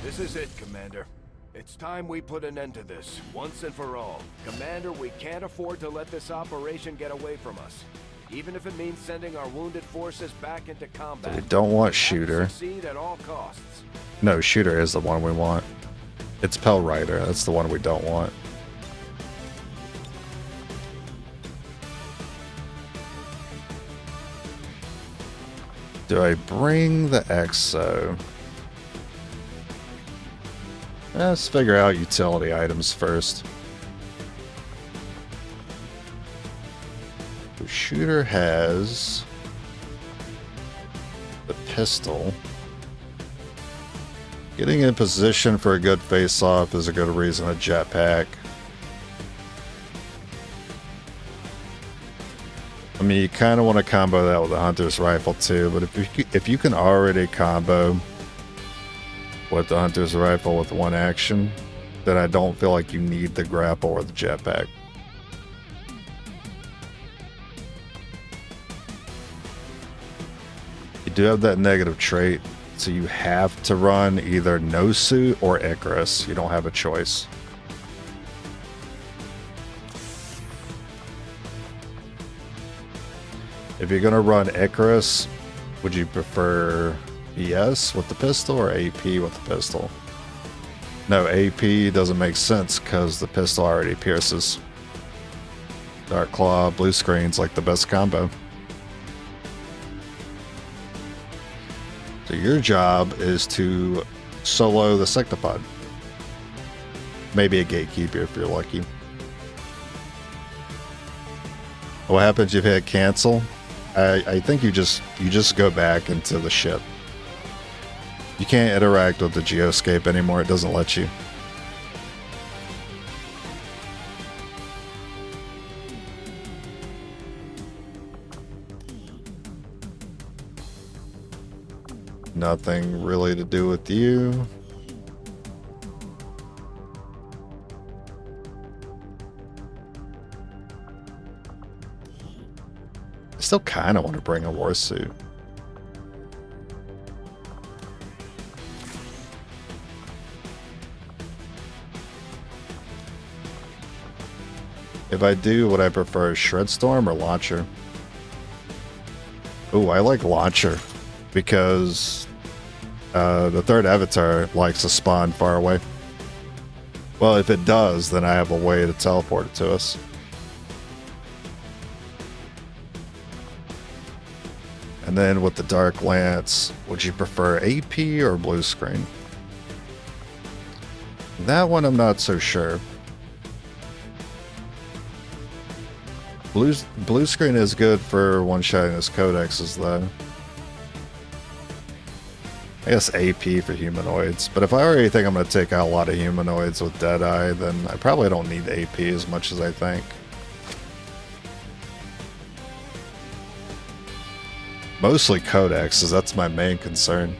This is it, Commander. It's time we put an end to this, once and for all. Commander, we can't afford to let this operation get away from us. Even if it means sending our wounded forces back into combat. So we don't want Shooter. Succeed at all costs. No, Shooter is the one we want. It's Pell Rider. That's the one we don't want. Do I bring the EXO? Let's figure out utility items first. The Shooter has the pistol. Getting in position for a good face-off is a good reason. A jetpack. I mean, you kind of want to combo that with a hunter's rifle too, but if you can already combo with the hunter's rifle with one action, then I don't feel like you need the grapple or the jetpack. You do have that negative trait, so you have to run either no suit or Icarus. You don't have a choice. If you're gonna run Icarus, would you prefer ES with the pistol or AP with the pistol? No, AP doesn't make sense because the pistol already pierces. Dark Claw, blue screen's like the best combo. So your job is to solo the Sectopod. Maybe a Gatekeeper if you're lucky. What happens if you hit cancel? I think you just go back into the ship. You can't interact with the geoscape anymore. It doesn't let you. Nothing really to do with you. I still kind of want to bring a warsuit. If I do, would I prefer Shredstorm or Launcher? Oh, I like Launcher because the third avatar likes to spawn far away. Well, if it does, then I have a way to teleport it to us. And then with the Dark Lance, would you prefer AP or blue screen? That one I'm not so sure. Blue screen is good for one-shotting his codexes, though. I guess AP for humanoids, but if I already think I'm going to take out a lot of humanoids with Deadeye, then I probably don't need AP as much as I think. Mostly codexes, that's my main concern.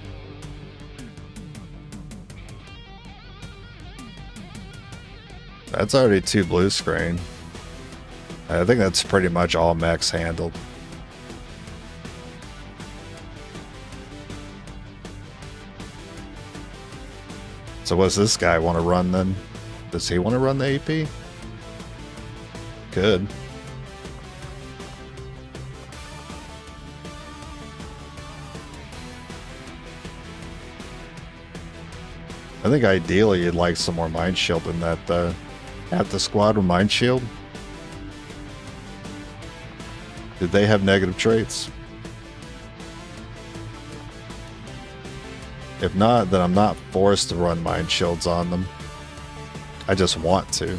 That's already 2 blue screen. I think that's pretty much all mechs handled. So what's this guy want to run then? Does he want to run the AP? Good. I think ideally you'd like some more Mind Shield than that, half the squad with Mind Shield. Did they have negative traits? If not, then I'm not forced to run Mind Shields on them. I just want to.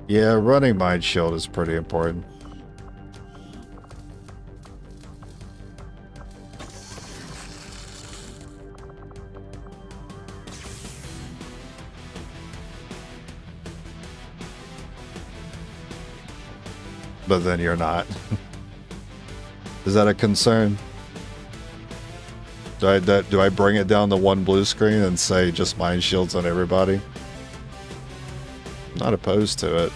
Yeah, running Mind Shield is pretty important. But then you're not. Is that a concern? Do I bring it down to 1 blue screen and say just Mind Shields on everybody? Not opposed to it.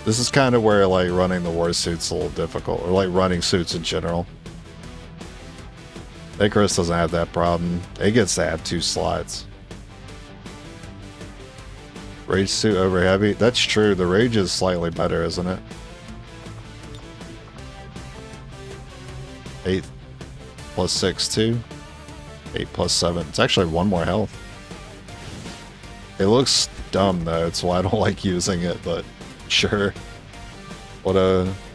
This is kind of where like running the war suit's a little difficult, or like running suits in general. Icarus doesn't have that problem. It gets to have 2 slots. Rage suit over heavy. That's true. The rage is slightly better, isn't it? 8 plus 6, 2. 8 plus 7. It's actually 1 more health. It looks dumb though, it's why I don't like using it, but sure. What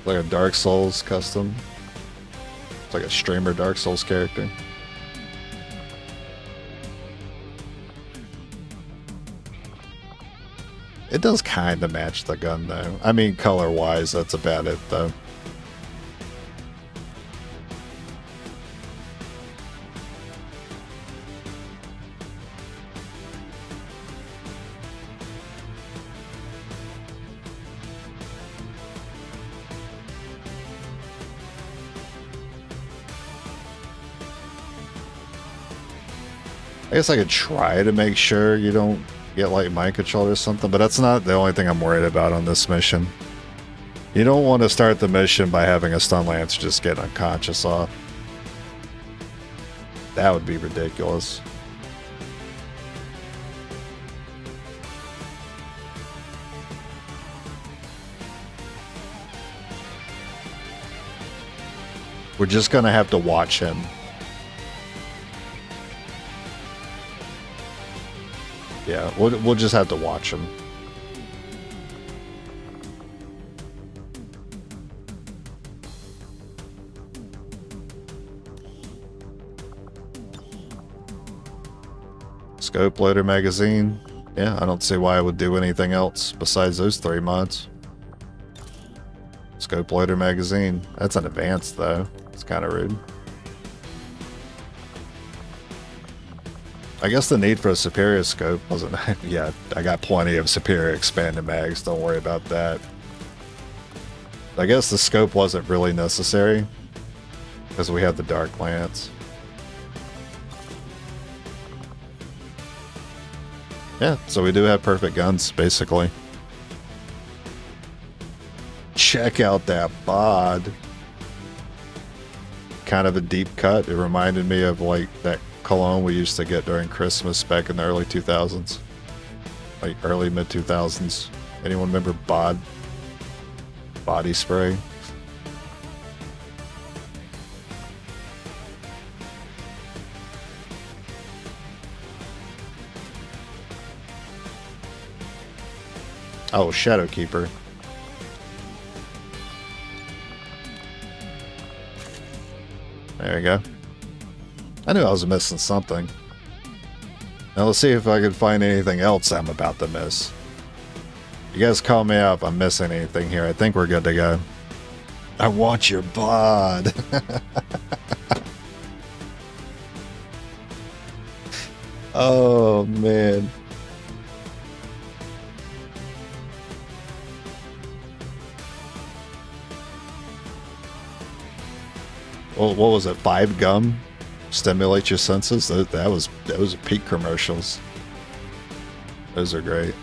like a Dark Souls custom. It's like a streamer Dark Souls character. It does kind of match the gun though. I mean, color wise, that's about it though. I guess I could try to make sure you don't get like mind control or something, but that's not the only thing I'm worried about on this mission. You don't want to start the mission by having a stun lance just get unconscious off. That would be ridiculous. We're just gonna have to watch him. Yeah, we'll just have to watch him. Scope loader magazine. Yeah, I don't see why I would do anything else besides those 3 mods. Scope loader magazine. That's an advanced though. It's kind of rude. I guess the need for a superior scope wasn't... Yeah, I got plenty of superior expanded mags. Don't worry about that. I guess the scope wasn't really necessary because we have the dark lance. Yeah, so we do have perfect guns, basically. Check out that bod. Kind of a deep cut. It reminded me of like that cologne we used to get during Christmas back in the early 2000s. Like early mid 2000s. Anyone remember bod? Body spray? Oh, Shadowkeeper. There you go. I knew I was missing something. Now let's see if I can find anything else I'm about to miss. You guys call me out if I'm missing anything here. I think we're good to go. I want your bod. Oh, man. Well, what was it? 5 gum? Stimulate your senses? That was peak commercials. Those are great.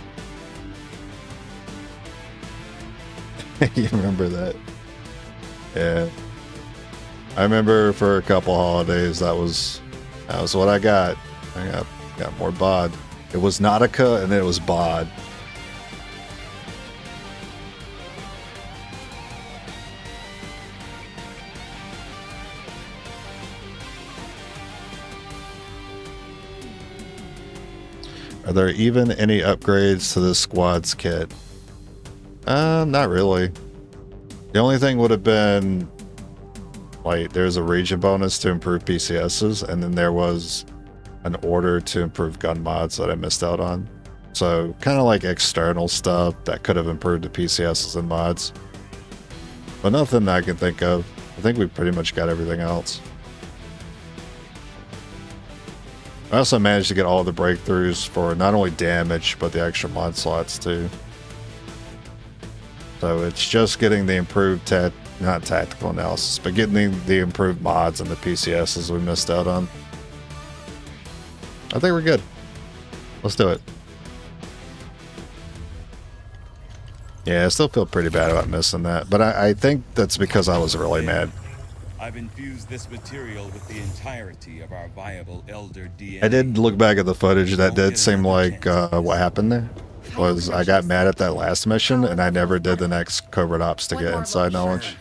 You remember that? Yeah. I remember for a couple holidays that was what I got. I got more bod. It was Nautica and then it was bod. Are there even any upgrades to this squad's kit? Not really. The only thing would have been, like, there's a region bonus to improve PCSs, and then there was an order to improve gun mods that I missed out on. So, kind of like external stuff that could have improved the PCSs and mods. But nothing I can think of. I think we pretty much got everything else. I also managed to get all the breakthroughs for not only damage, but the extra mod slots too. So it's just getting the improved not tactical analysis, but getting the improved mods and the PCSs we missed out on. I think we're good. Let's do it. Yeah, I still feel pretty bad about missing that, but I think that's because I was really mad. I've infused this material with the entirety of our viable elder DNA. I did look back at the footage. That did seem like what happened there. Was I got mad at that last mission and I never did the next covert ops to get inside knowledge.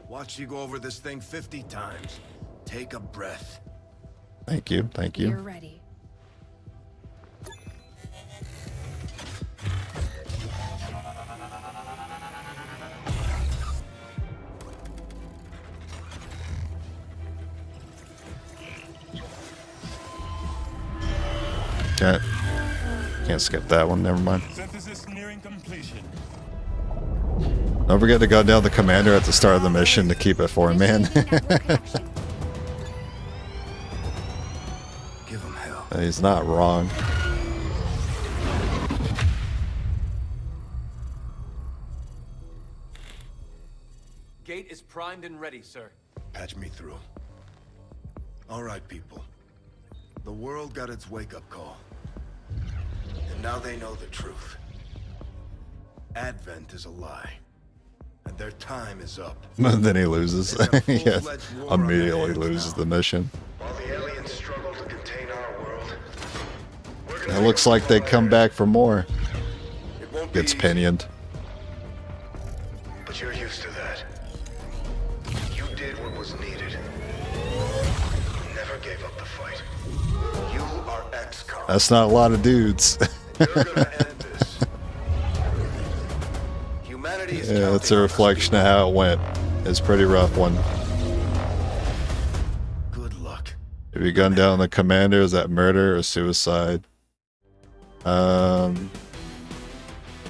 Watch you go over this thing 50 times. Take a breath. Thank you, thank you. You're ready. Can't skip that one, never mind. Synthesis nearing completion. Don't forget to gun down the commander at the start of the mission to keep it for him, man. Give him hell. He's not wrong. Gate is primed and ready, sir. Patch me through. All right, people. The world got its wake-up call. And now they know the truth. Advent is a lie. And their time is up. Then he loses. Yeah, immediately loses the mission. While the aliens struggle to contain our world, It looks like they come back for more. it won't be Gets easy, pinioned. but you're used to that. You did what was needed. Never gave up the fight. You are XCOM. That's not a lot of dudes. You're gonna end this. Humanity is Yeah, it's counting a on reflection of how it went. It's a pretty rough one. Good luck. If you gun down the commander, is that murder or suicide?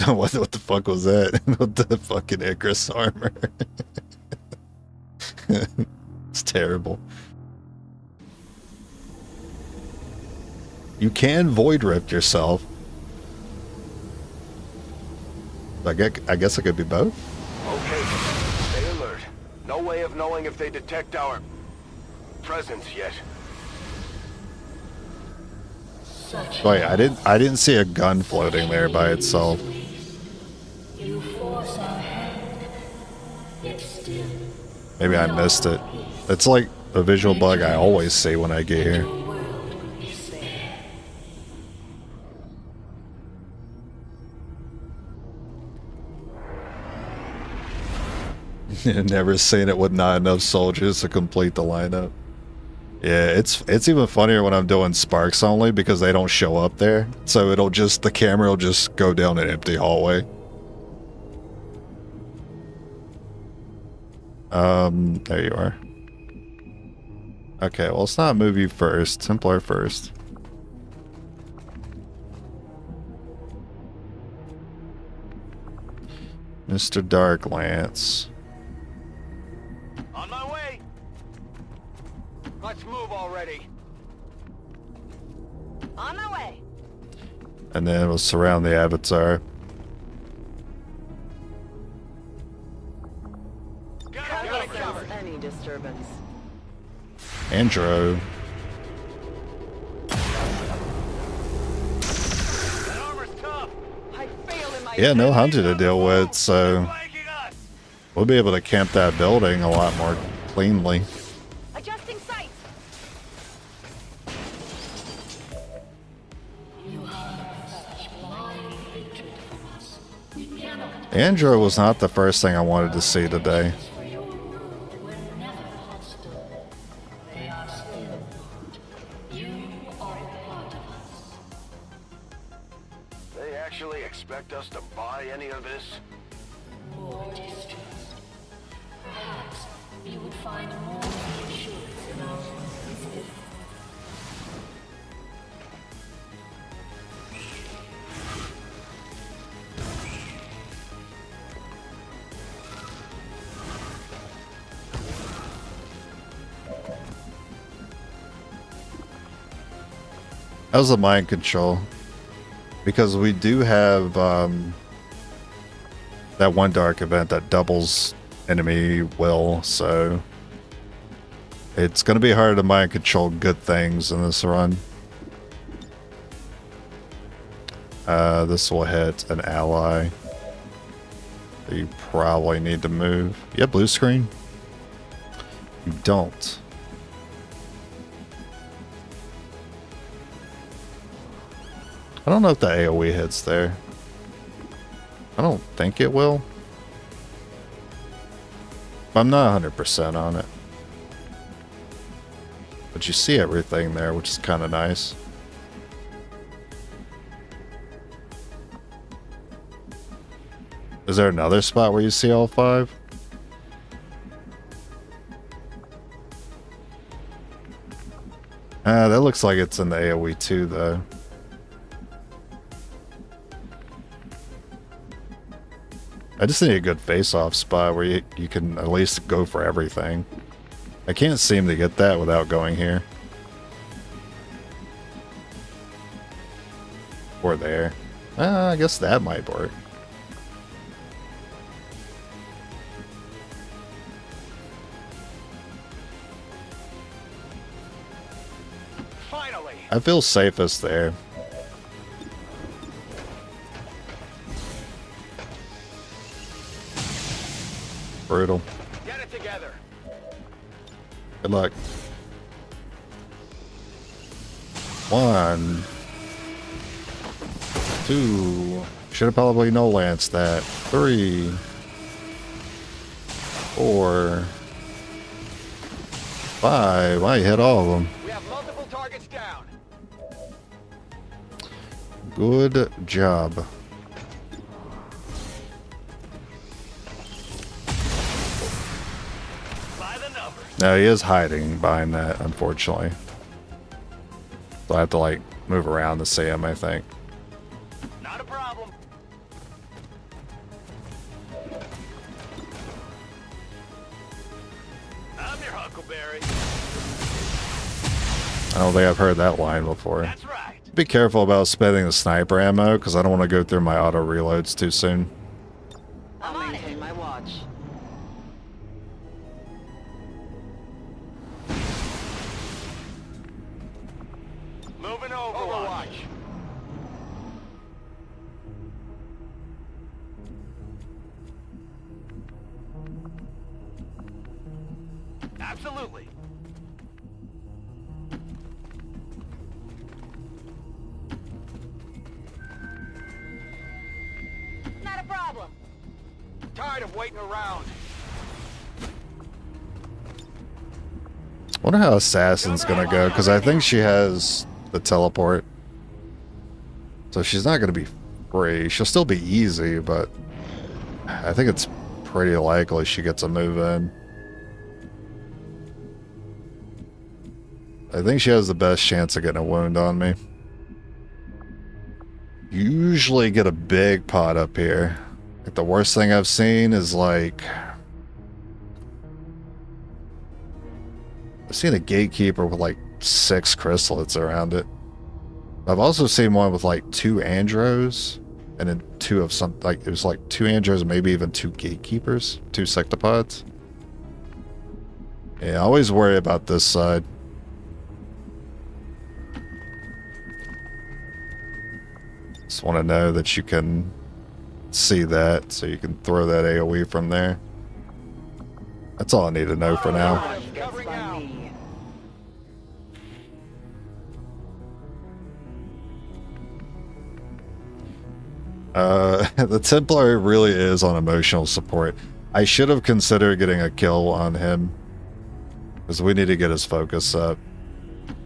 What the fuck was that? With the fucking Icarus armor. It's terrible. You can void rip yourself. I guess it could be both. Okay, stay alert. No way of knowing if they detect our presence yet. Wait, I didn't see a gun floating there by itself. Maybe I missed it. It's like a visual bug I always see when I get here. Never seen it with not enough soldiers to complete the lineup. Yeah, it's even funnier when I'm doing sparks only because they don't show up there. So the camera will just go down an empty hallway. There you are. Okay, well, let's not move you first. Templar first. Mr. Darklance. On my way. Let's move already. On my way. And then we'll surround the Avatar. Any disturbance. Andro. Yeah, no hunter to deal with, so we'll be able to camp that building a lot more cleanly. Adjusting sights. Andro was not the first thing I wanted to see today. They actually expect us to buy any of this? More distrust. Perhaps you would find more reassurance in our visit. How's the mind control? Because we do have that one dark event that doubles enemy will, so it's going to be hard to mind control good things in this run. This will hit an ally. You probably need to move. You have blue screen? You don't. I don't know if the AoE hits there. I don't think it will. I'm not 100% on it. But you see everything there, which is kind of nice. Is there another spot where you see all 5? That looks like it's in the AoE too, though. I just need a good face-off spot where you can at least go for everything. I can't seem to get that without going here. Or there. I guess that might work. Finally. I feel safest there. Brutal. Get it together. Good luck. 1, 2. Should have probably no-lanced that. 3, 4, 5. I hit all of them. We have multiple targets down. Good job. No, he is hiding behind that, unfortunately. So I have to, like, move around to see him, I think. Huckleberry. I don't think I've heard that line before. That's right. Be careful about spending the sniper ammo, because I don't want to go through my auto reloads too soon. I'll maintain my watch. Moving Overwatch. Absolutely. Not a problem. Tired of waiting around. I wonder how Assassin's gonna go, because I think she has the teleport. So she's not gonna be free. She'll still be easy, but I think it's pretty likely she gets a move in. I think she has the best chance of getting a wound on me. Usually get a big pot up here. Like the worst thing I've seen is like... I've seen a gatekeeper with like 6 chrysalids around it. I've also seen one with like 2 andros, and then 2 of some, like it was like 2 andros, maybe even 2 gatekeepers, 2 sectopods. Yeah, I always worry about this side. Just want to know that you can see that, so you can throw that AoE from there. That's all I need to know for now. The Templar really is on emotional support. I should have considered getting a kill on him, because we need to get his focus up.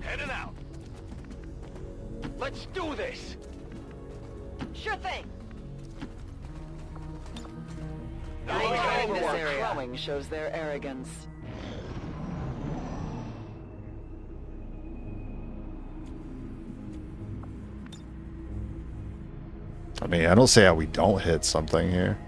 Heading out. Let's do this. Sure thing. Maintaining this area shows their arrogance. I mean, I don't see how we don't hit something here.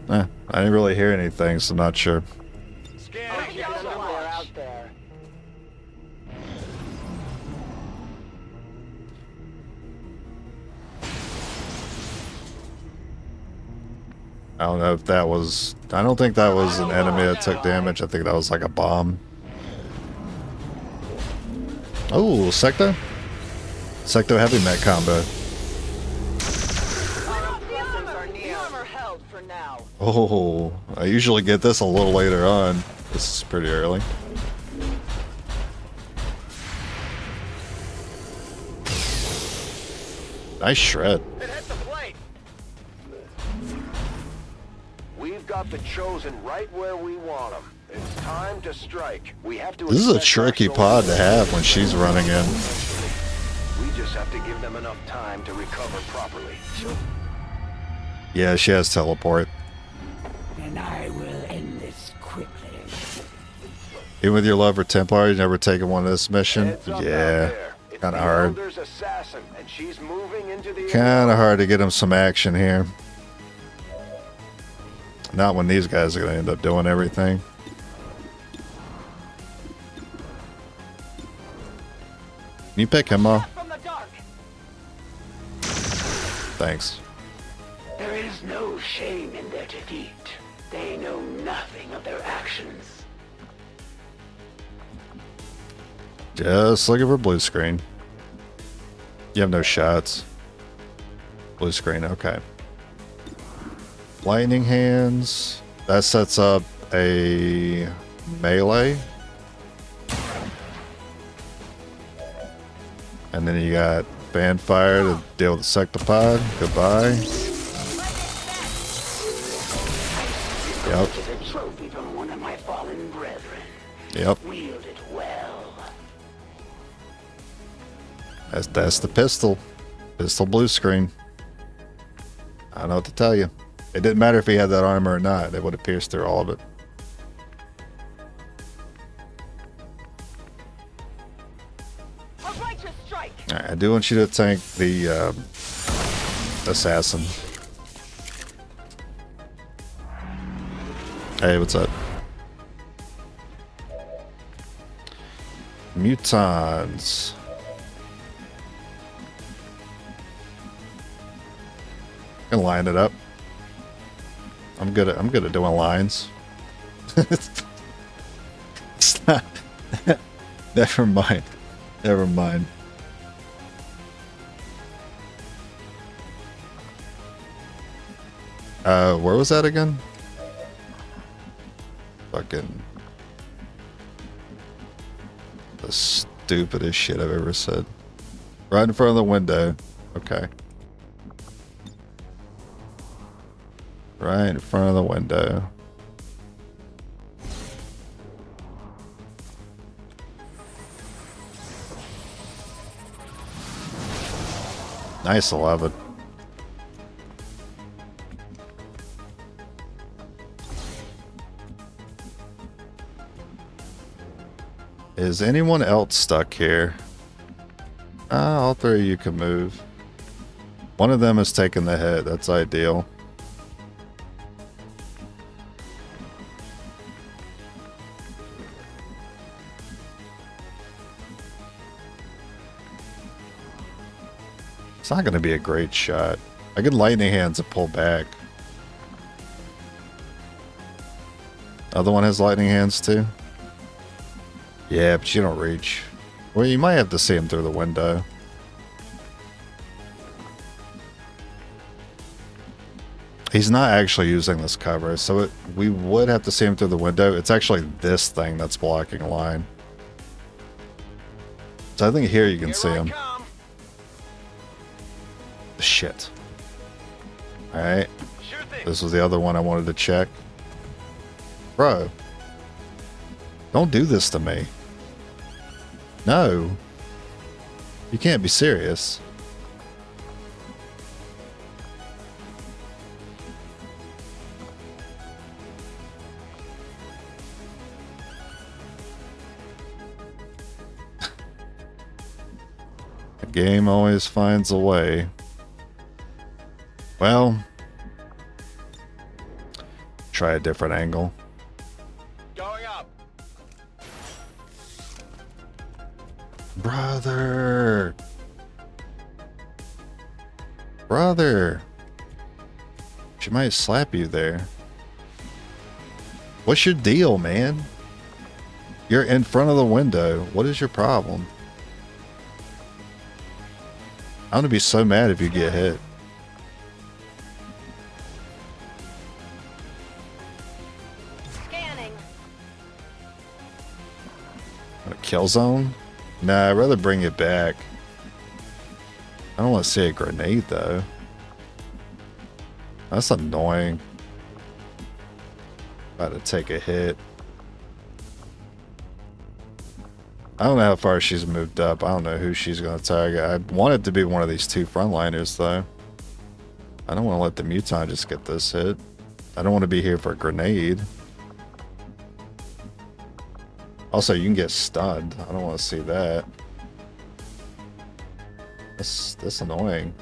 I didn't really hear anything, so I'm not sure. They're out there. I don't know if that was... I don't think that was an enemy that took damage. I think that was like a bomb. Oh, Secto? Secto heavy mech combo. Oh, I usually get this a little later on. This is pretty early. Nice shred. It hit the plate. We've got the Chosen right where we want them. It's time to strike. We have to. This is a tricky pod to have when she's running in. We just have to give them enough time to recover properly. Yeah, she has teleport. And I will end this quickly. Even with your love for Templar, you never taken one of this mission? Yeah, kind of hard. Kind of hard to get him some action here. Not when these guys are going to end up doing everything. Can you pick him up? Thanks. There is no shame in their defeat. They know nothing of their actions. Just looking for blue screen. You have no shots. Blue screen, okay. Lightning hands. That sets up a melee. And then you got fan fire to deal with the sectopod. Goodbye. Yep. A trophy from one of my fallen brethren. Yep. Wield it well. That's the pistol. Pistol blue screen. I don't know what to tell you. It didn't matter if he had that armor or not. They would have pierced through all of it. Alright, I do want you to tank the assassin. Hey, what's up? Mutons. I can line it up. I'm good at doing lines. It's not. Never mind. Never mind. Where was that again? Fucking the stupidest shit I've ever said. Right in front of the window. Okay. Right in front of the window. Nice 11. Is anyone else stuck here? All three of you can move. One of them is taking the hit. That's ideal. It's not going to be a great shot. I get lightning hands and pull back. Other one has lightning hands too. Yeah, but you don't reach. Well, you might have to see him through the window. He's not actually using this cover, so we would have to see him through the window. It's actually this thing that's blocking a line. So I think here you can see him. Shit. Alright. This was the other one I wanted to check. Bro. Don't do this to me. No. You can't be serious. The game always finds a way. Well, try a different angle. Going up. Brother. Brother. She might slap you there. What's your deal, man? You're in front of the window. What is your problem? I'm gonna be so mad if you get hit. Kill zone? Nah, I'd rather bring it back. I don't want to see a grenade though. That's annoying. About to take a hit. I don't know how far she's moved up. I don't know who she's going to target. I want it to be one of these two frontliners though. I don't want to let the Muton just get this hit. I don't want to be here for a grenade. Also, you can get stunned. I don't want to see that. That's annoying.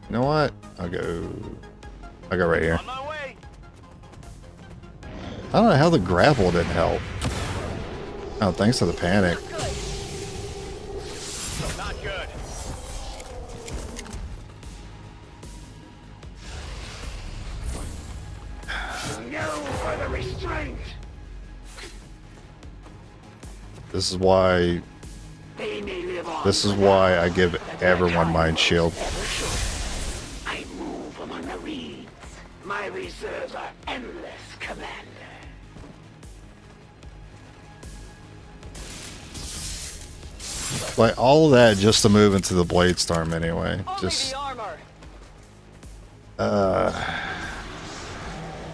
You know what? I'll go right here. I don't know how the grapple didn't help. Oh, thanks to the panic. Not good. No further restraint. This is why I give everyone Mind Shield. I move among the reeds. My reserves are endless, Commander. Like all of that just to move into the Blade Storm anyway. Just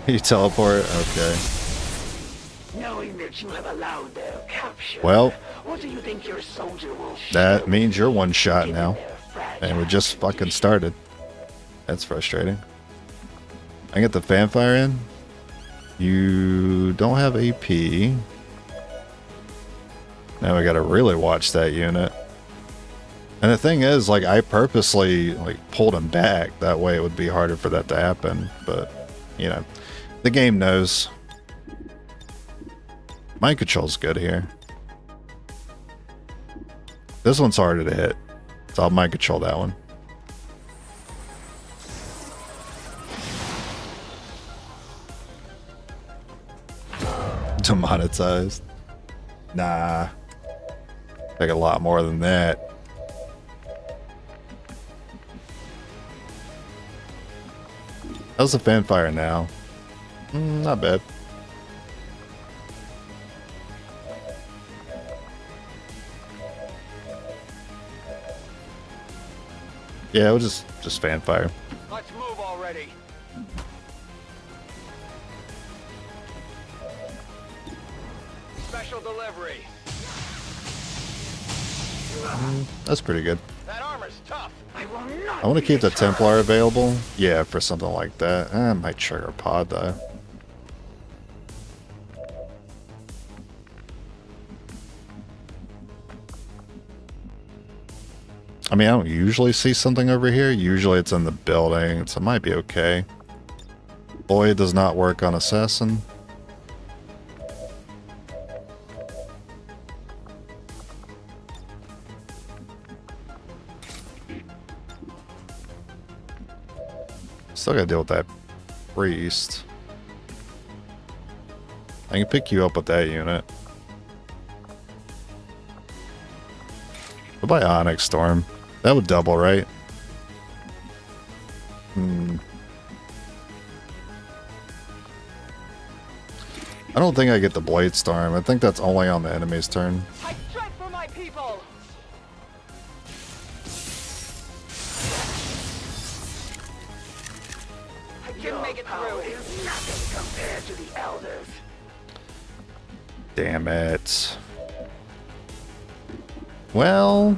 you teleport? Okay. Knowing that you have allowed their capture, Well, what do you think your soldier will that means you're one shot now. And we just fucking started. That's frustrating. I get the fanfire in. You don't have AP. Now we gotta really watch that unit. And the thing is, like, I purposely like pulled him back. That way it would be harder for that to happen. But, you know, the game knows. Mind control's good here. This one's harder to hit. So I'll mind control that one. Demonetized. Nah. Take a lot more than that. How's the fanfire now? Not bad. Yeah, we'll just fanfire. Let's move already. Special delivery. That's pretty good. That armor's tough. I will not. I want to keep the Templar available. Yeah, for something like that. I might trigger a pod though. I mean, I don't usually see something over here. Usually it's in the building, so it might be okay. Boy, does not work on Assassin. Still gotta deal with that priest. I can pick you up with that unit. What about Onyx Storm? That would double, right? I don't think I get the Blade Storm. I think that's only on the enemy's turn. I strike for my people. I can make it through. Is nothing compared to the elders. Damn it. Well,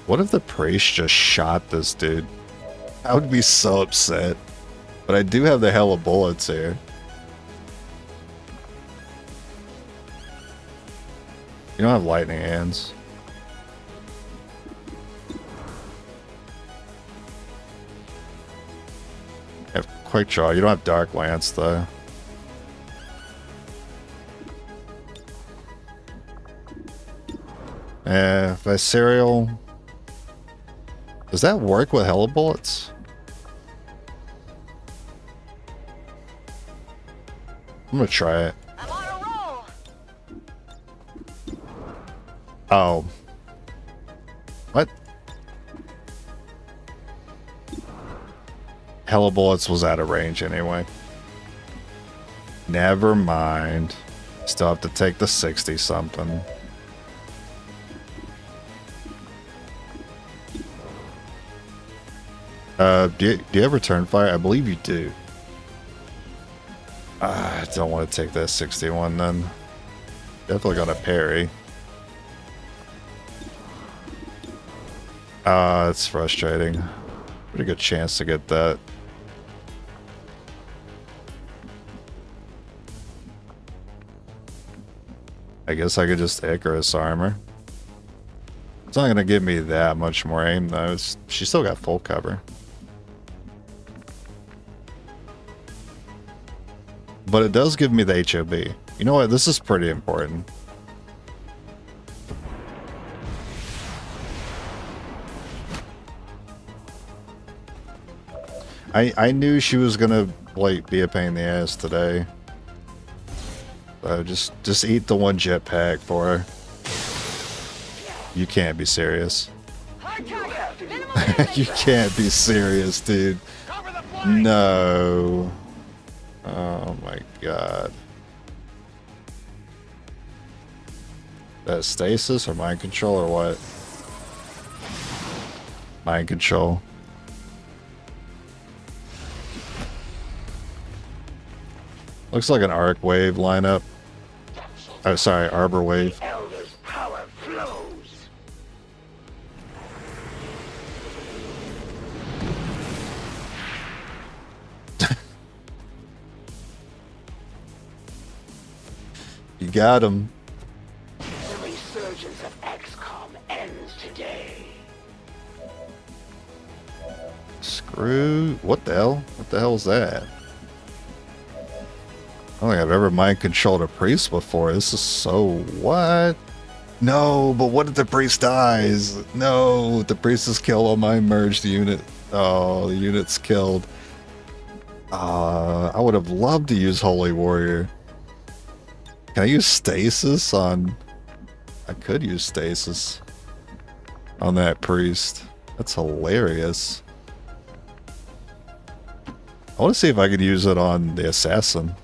what if the priest just shot this dude? I would be so upset. But I do have the hell of bullets here. You don't have lightning hands. You have Quick Draw. You don't have Dark Lance though. Visceral. Does that work with Hella Bullets? I'm gonna try it. I'm on a roll. Oh. What? Hella Bullets was out of range anyway. Never mind. Still have to take the 60 something. Do you have return fire? I believe you do. I don't want to take that 61 then. Definitely got a parry. It's frustrating. Pretty good chance to get that. I guess I could just Icarus armor. It's not going to give me that much more aim though. She still got full cover. But it does give me the HOB. You know what? This is pretty important. I knew she was gonna like be a pain in the ass today. So just eat the one jetpack for her. You can't be serious. You can't be serious, dude. No. Oh my god. That stasis or mind control or what? Mind control. Looks like an arc wave lineup. Oh, sorry, arbor wave. The elders' power flows. You got him. The resurgence of XCOM ends today. Screw. What the hell? What the hell is that? I don't think I've ever mind controlled a priest before. This is so what? No, but what if the priest dies? No, the priest is killed on my merged unit. Oh, the unit's killed. I would have loved to use Holy Warrior. Can I use stasis on... I could use stasis on that priest. That's hilarious. I want to see if I could use it on the assassin.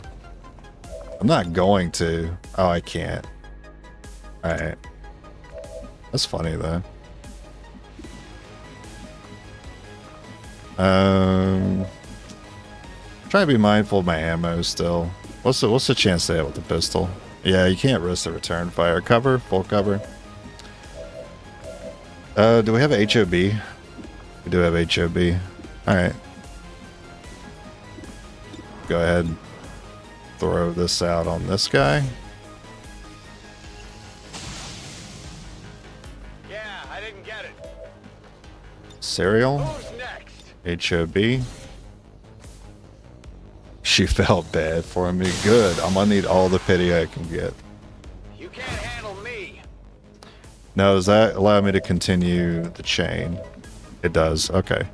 I'm not going to. Oh, I can't. Alright. That's funny though. Try to be mindful of my ammo still. What's the chance they have with the pistol? Yeah, you can't risk the return fire. Cover, full cover. Do we have a HOB? We do have HOB. Alright. Go ahead and throw this out on this guy. Yeah, I didn't get it. Cereal. Who's next? HOB. She felt bad for me. Good. I'm gonna need all the pity I can get. You can't handle me. Now, does that allow me to continue the chain? It does. Okay.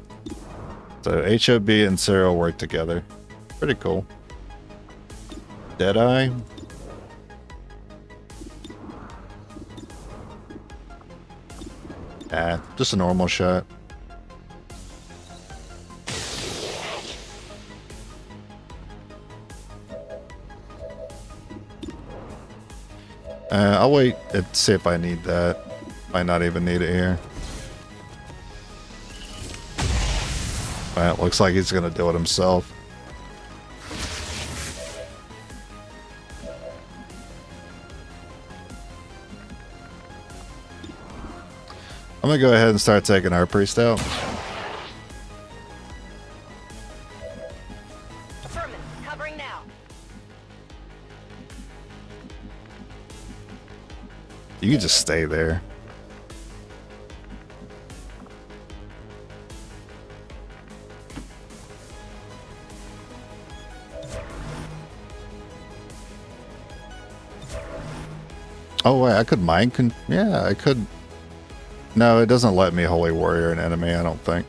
So HOB and Cereal work together. Pretty cool. Deadeye. Ah, just a normal shot. I'll wait and see if I need that. Might not even need it here. Well, it looks like he's gonna do it himself. I'm gonna go ahead and start taking our priest out. Affirmative. Covering now. You can just stay there. Oh wait, I could yeah, I could. No, it doesn't let me Holy Warrior an enemy, I don't think.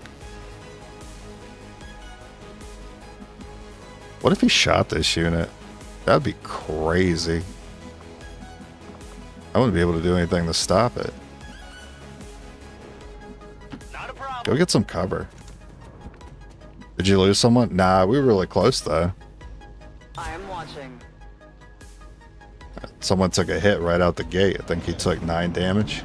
What if he shot this unit? That'd be crazy. I wouldn't be able to do anything to stop it. Not a problem. Go get some cover. Did you lose someone? Nah, we were really close though. I am watching. Someone took a hit right out the gate. I think he took 9 damage.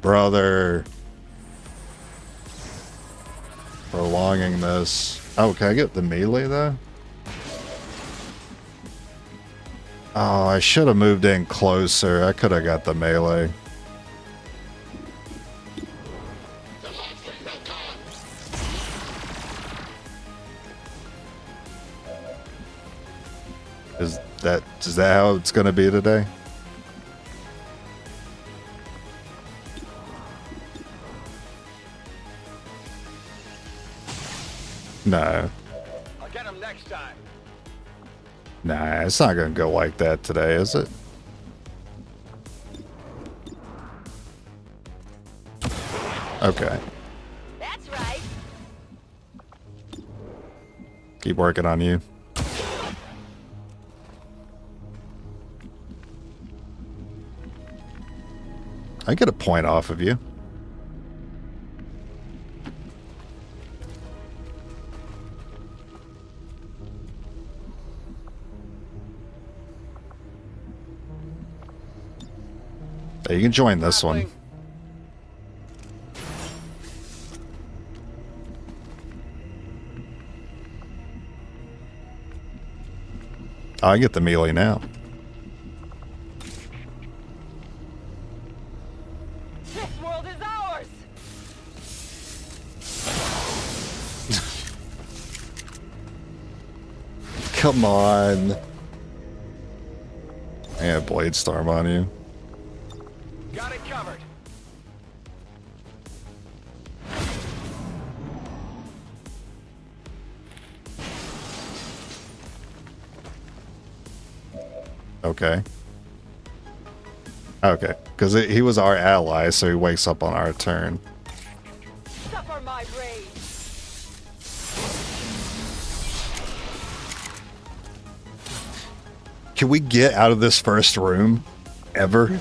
Brother. Prolonging this. Oh, can I get the melee though? Oh, I should have moved in closer. I could have got the melee. Is that how it's gonna be today? No. I'll get him next time. Nah, it's not gonna go like that today, is it? Okay. That's right. Keep working on you. I get a point off of you. Hey, you can join this one. Oh, I get the melee now. This world is ours. Come on. I got Blade Storm on you. Got it covered. Okay. Okay, because he was our ally, so he wakes up on our turn. Suffer my rage. Can we get out of this first room? Ever?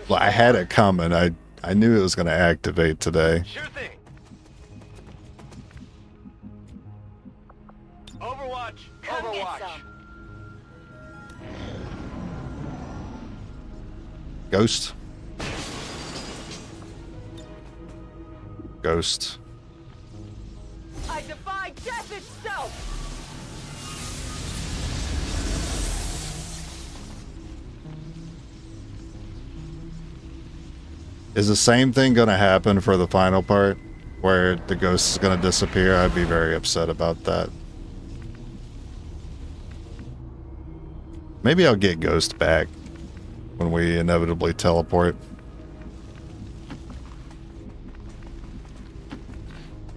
Well, I had it coming. I knew it was going to activate today. Sure thing. Overwatch. Come get Overwatch. some. Ghost. Ghost. I defy death itself. Is the same thing going to happen for the final part? Where the ghost is going to disappear? I'd be very upset about that. Maybe I'll get Ghost back when we inevitably teleport.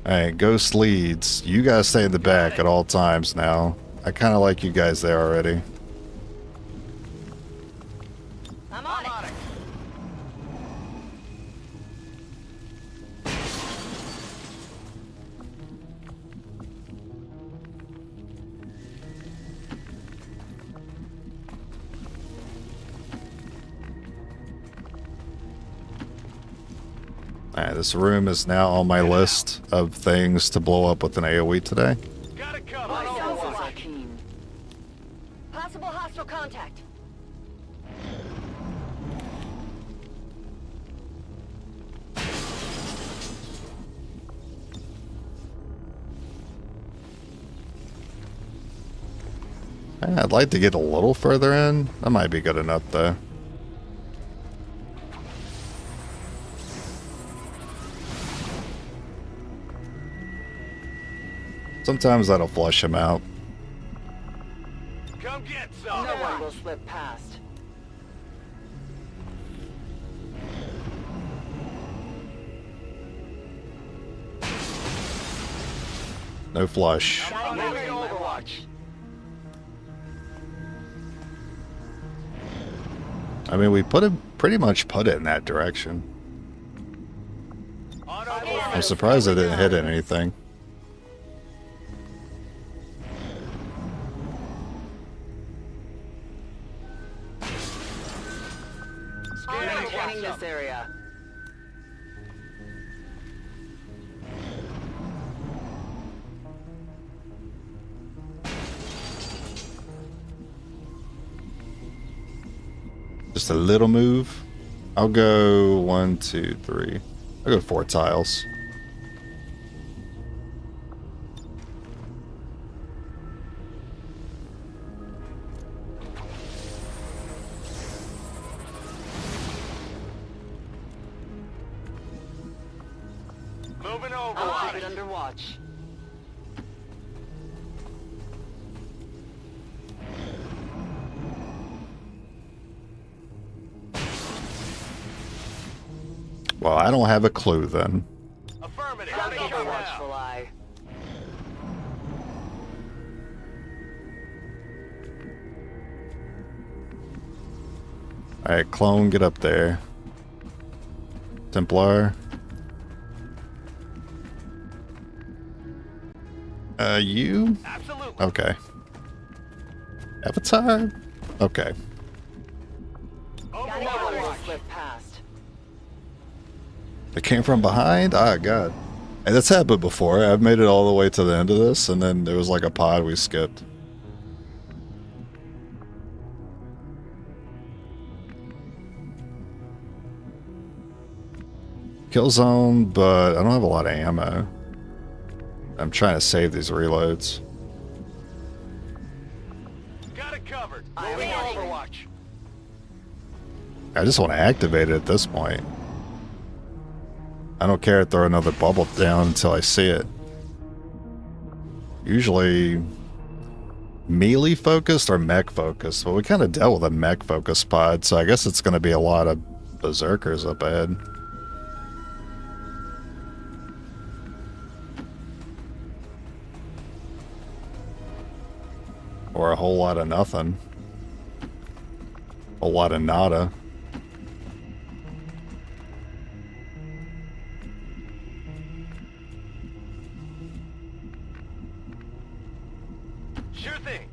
Alright, Ghost leads. You guys stay in the back at all times now. I kind of like you guys there already. I'm on it. Alright, this room is now on my list of things to blow up with an AoE today. Got it covered. My senses are Overwatch. keen. Possible hostile contact. I'd like to get a little further in. That might be good enough though. Sometimes that'll flush him out. Come get some. No one will slip past. No flush. Moving Overwatch. I mean, we pretty much put it in that direction. I'm surprised I didn't hit anything. Maintaining this area. Just a little move. I'll go 1, 2, 3. I'll go 4 tiles. Moving I'll Overwatch. keep it under watch. Well, I don't have a clue then. Affirmative. I'll Coming keep a now. watchful eye. Alright, clone, get up there. Templar. You? Absolutely. Okay. Avatar? Okay. No one will Overwatch. slip past. It came from behind? Ah, God. Hey, that's happened before. I've made it all the way to the end of this, and then there was like a pod we skipped. Kill zone, but I don't have a lot of ammo. I'm trying to save these reloads. Got it covered. I Moving am ready. Overwatch. I just want to activate it at this point. I don't care to throw another bubble down until I see it. Usually melee focused or mech focused. Well, we kind of dealt with a mech focused pod, so I guess it's going to be a lot of berserkers up ahead. Or a whole lot of nothing. A lot of nada. Sure thing.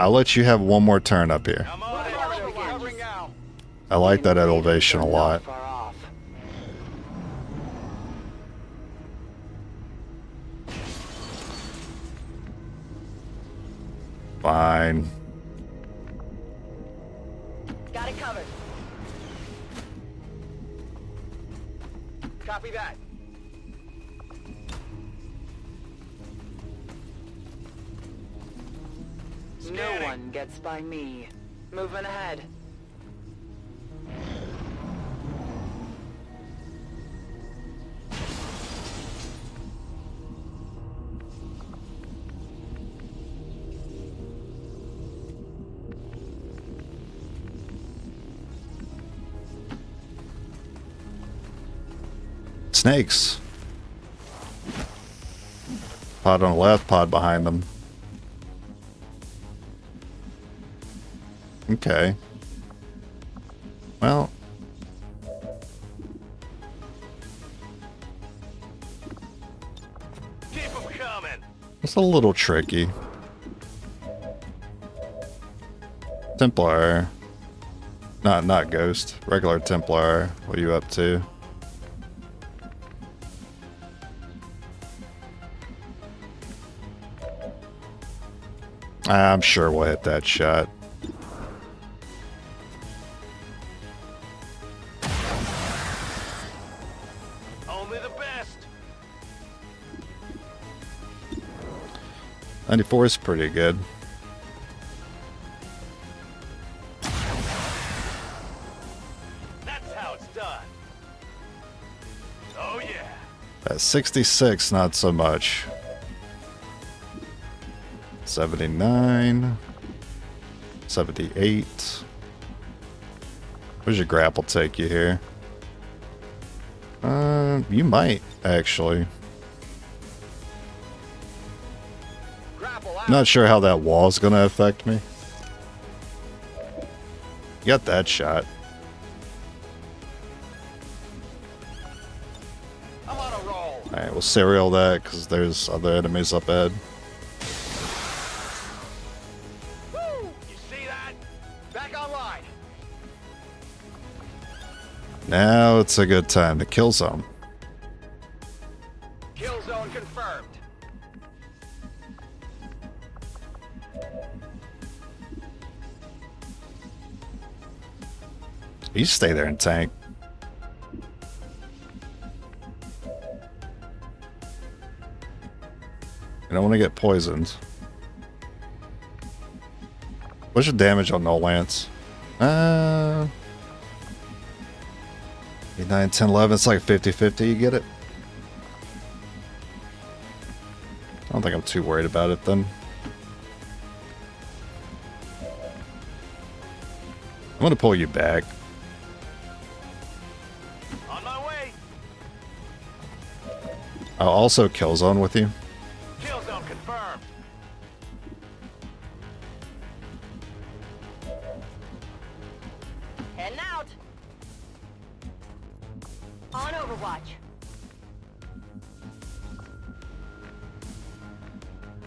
I'll let you have one more turn up here. I'm on it. Covering now. I like that elevation a lot. Far off. Fine. Got it covered. Copy that. No one gets by me. Moving ahead. Snakes. Pod on the left, pod behind them. Okay. Well. Keep 'em coming. It's a little tricky. Templar. Not Ghost. Regular Templar. What are you up to? I'm sure we'll hit that shot. Only the best. 94 is pretty good. That's how it's done. Oh yeah. At 66, not so much. 79. 78. Where's your grapple take you here? You might, actually. Not sure how that wall's gonna affect me. You got that shot. I'm on a roll. Alright, we'll serial that because there's other enemies up ahead. Woo! You see that? Back online. Now it's a good time to kill some. Kill zone confirmed. You stay there and tank. I don't want to get poisoned. What's your damage on No Lance? 8, 9, 10, 11. It's like 50-50. You get it? I don't think I'm too worried about it then. I'm going to pull you back. On my way. I'll also kill zone with you. Kill zone confirmed. Heading out. On Overwatch.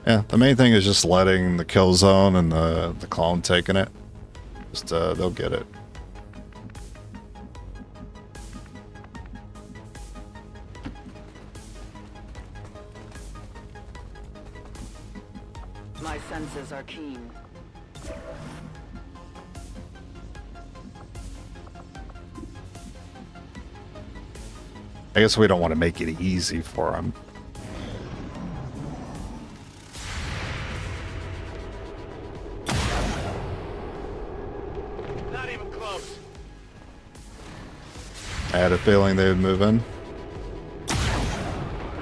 Yeah, the main thing is just letting the kill zone and the clone taking it. Just they'll get it. My senses are keen. I guess we don't want to make it easy for them. I had a feeling they would move in.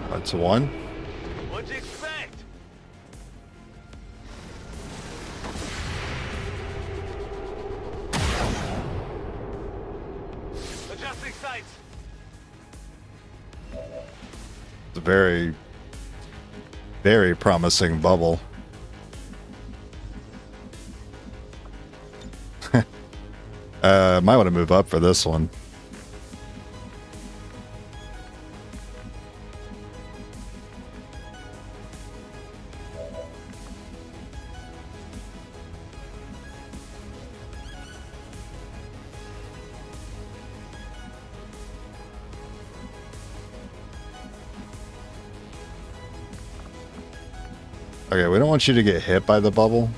That's one. What'd you expect? Adjusting sights. It's a very, very promising bubble. Might want to move up for this one. Okay, we don't want you to get hit by the bubble.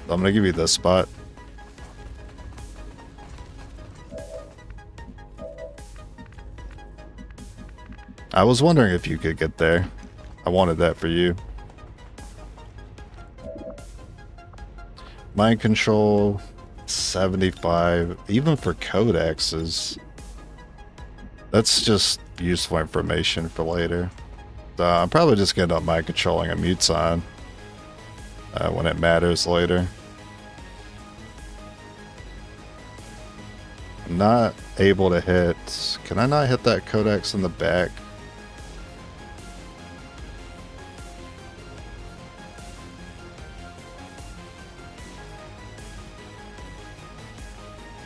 So I'm going to give you this spot. I was wondering if you could get there. I wanted that for you. Mind control, 75. Even for codexes. That's just useful information for later. So I'm probably just going to end up mind controlling a Muton when it matters later. I'm not able to hit. Can I not hit that codex in the back?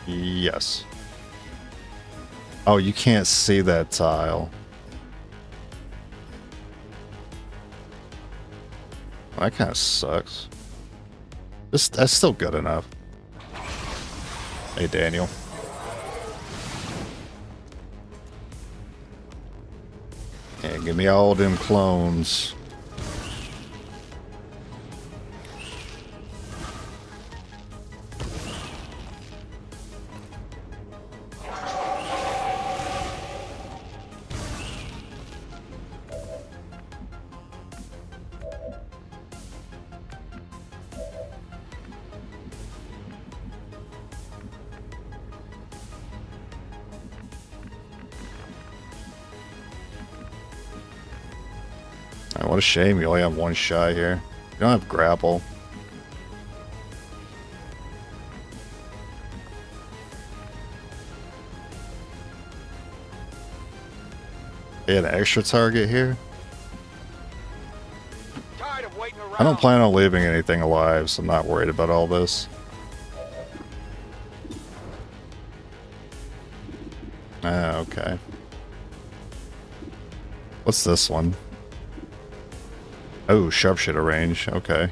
Yes. Oh, you can't see that tile. That kind of sucks. That's still good enough. Hey, Daniel. And give me all them clones. What a shame you only have one shot here. You don't have grapple. You had an extra target here? Tired of waiting around. I don't plan on leaving anything alive, so I'm not worried about all this. Ah, okay. What's this one? Oh, sharpshooter range. Okay.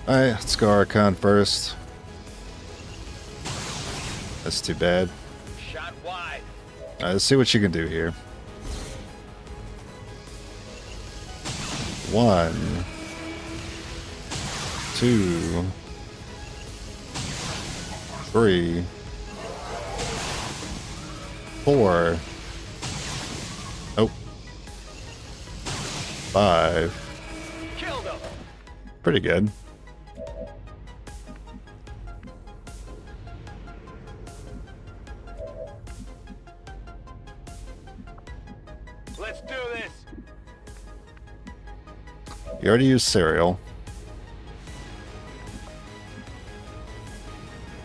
Alright, let's go Archon first. That's too bad. Shot wide. Alright, let's see what you can do here. 1, 2, 3, 4. Oh. 5. Killed him. Pretty good. Let's do this. You already used cereal.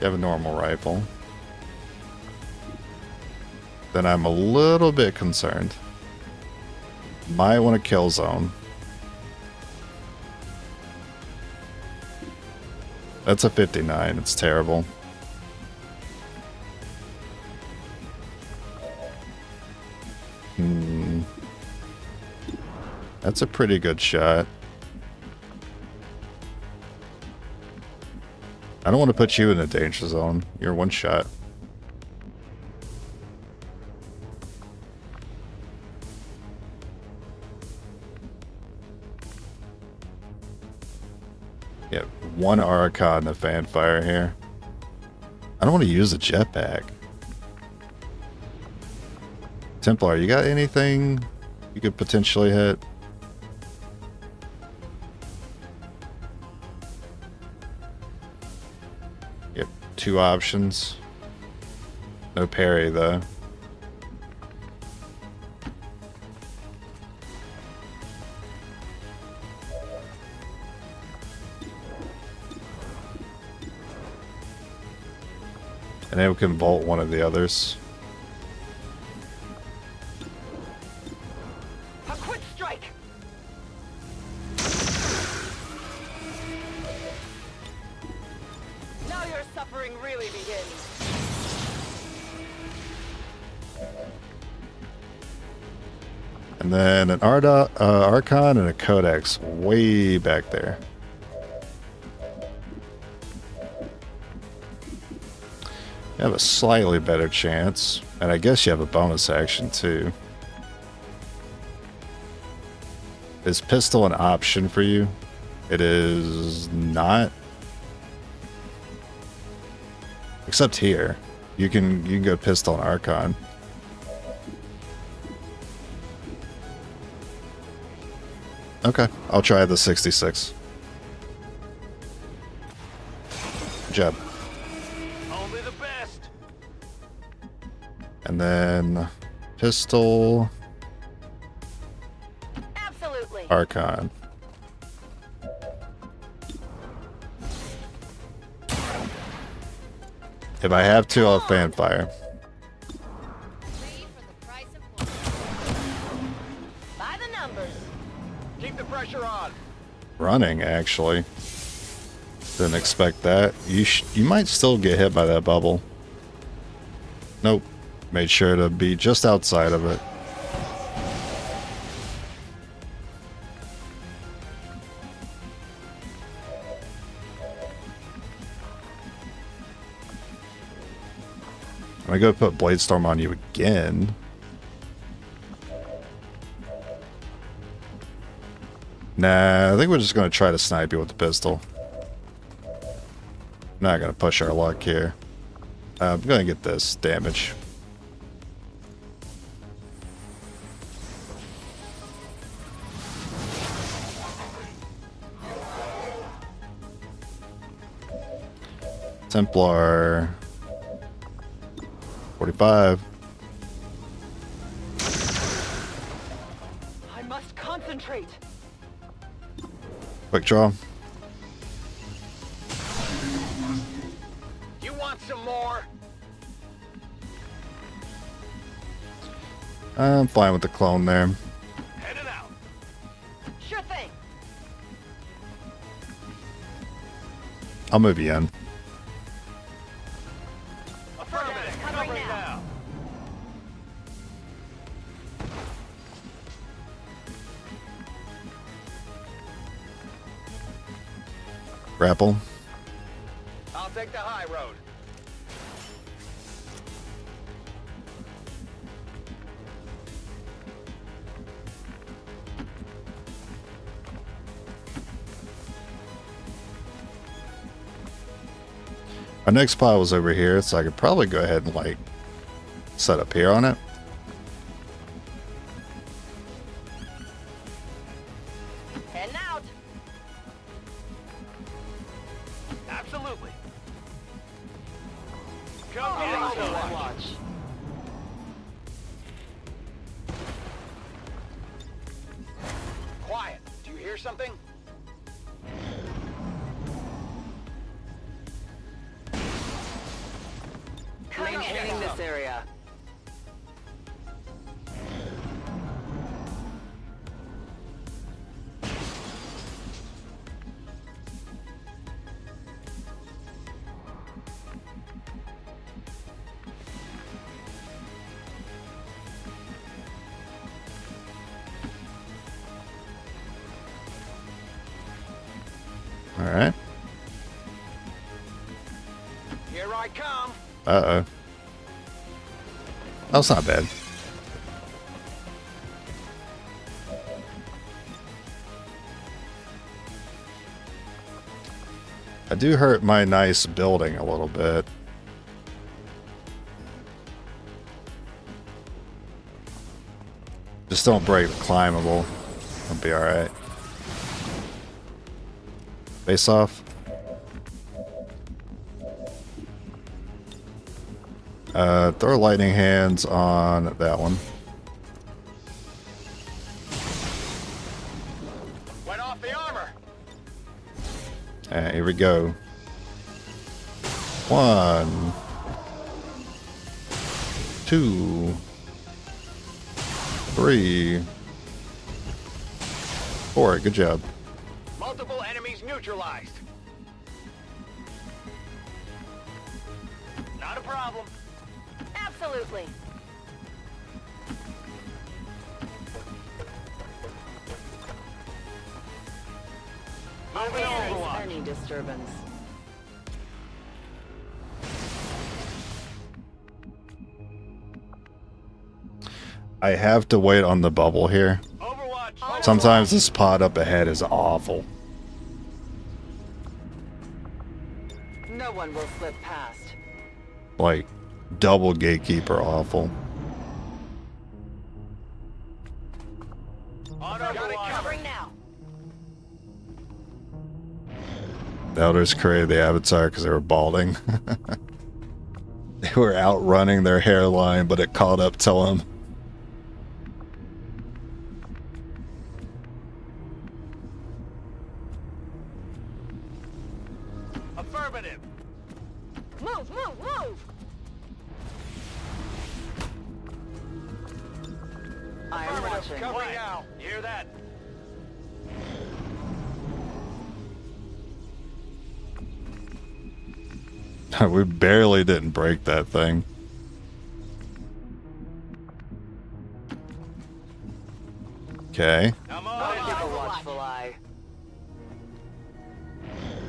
You have a normal rifle. Then I'm a little bit concerned. Might want to kill zone. That's a 59. It's terrible. That's a pretty good shot. I don't want to put you in a danger zone. You're one shot. Yeah, one Archon in the fanfire here. I don't want to use a jetpack. Templar, you got anything you could potentially hit? 2 options. No parry though. And then we can vault one of the others. A quick strike. Now your suffering really begins. And then an Archon and a Codex way back there. You have a slightly better chance, and I guess you have a bonus action too. Is pistol an option for you? It is not. Except here. You can go pistol and Archon. Okay, I'll try the 66. Good job. Only the best. And then pistol, Absolutely. Archon. If I have to, I'll fan fire. By the numbers. Keep the pressure on. Running, actually. Didn't expect that. You might still get hit by that bubble. Nope. Made sure to be just outside of it. I'm gonna go put Blade Storm on you again. Nah, I think we're just gonna try to snipe you with the pistol. Not gonna push our luck here. I'm gonna get this damage. Templar 45. I must concentrate. Quick draw. You want some more? I'm fine with the clone there. Headed out. Sure thing. I'll move you in. Affirmative. Covering now. Grapple. I'll take the high road. Our next pile was over here, so I could probably go ahead and like set up here on it. Heading out. Absolutely. Come Oh, get Overwatch. Quiet. Do you hear something? Maintaining this area. All right. Here I come. Uh-oh. That's not bad. I do hurt my nice building a little bit. Just don't break the climbable. I'll be alright. Face off. Throw lightning hands on that one. Went off the armor. And here we go. 1, 2, 3, 4. Good job. Multiple enemies neutralized. Not a problem. Absolutely. Moving Overwatch. Any disturbance. I have to wait on the bubble here. Overwatch. Sometimes this pod up ahead is awful. No one will slip past. Like, double gatekeeper awful. On Overwatch. Covering now. The Elders created the Avatar because they were balding. They were outrunning their hairline, but it caught up to them. Affirmative. Move, move, move! I am watching. Covering now. You hear that? We barely didn't break that thing. Okay. I'm on it. Keep a watchful eye.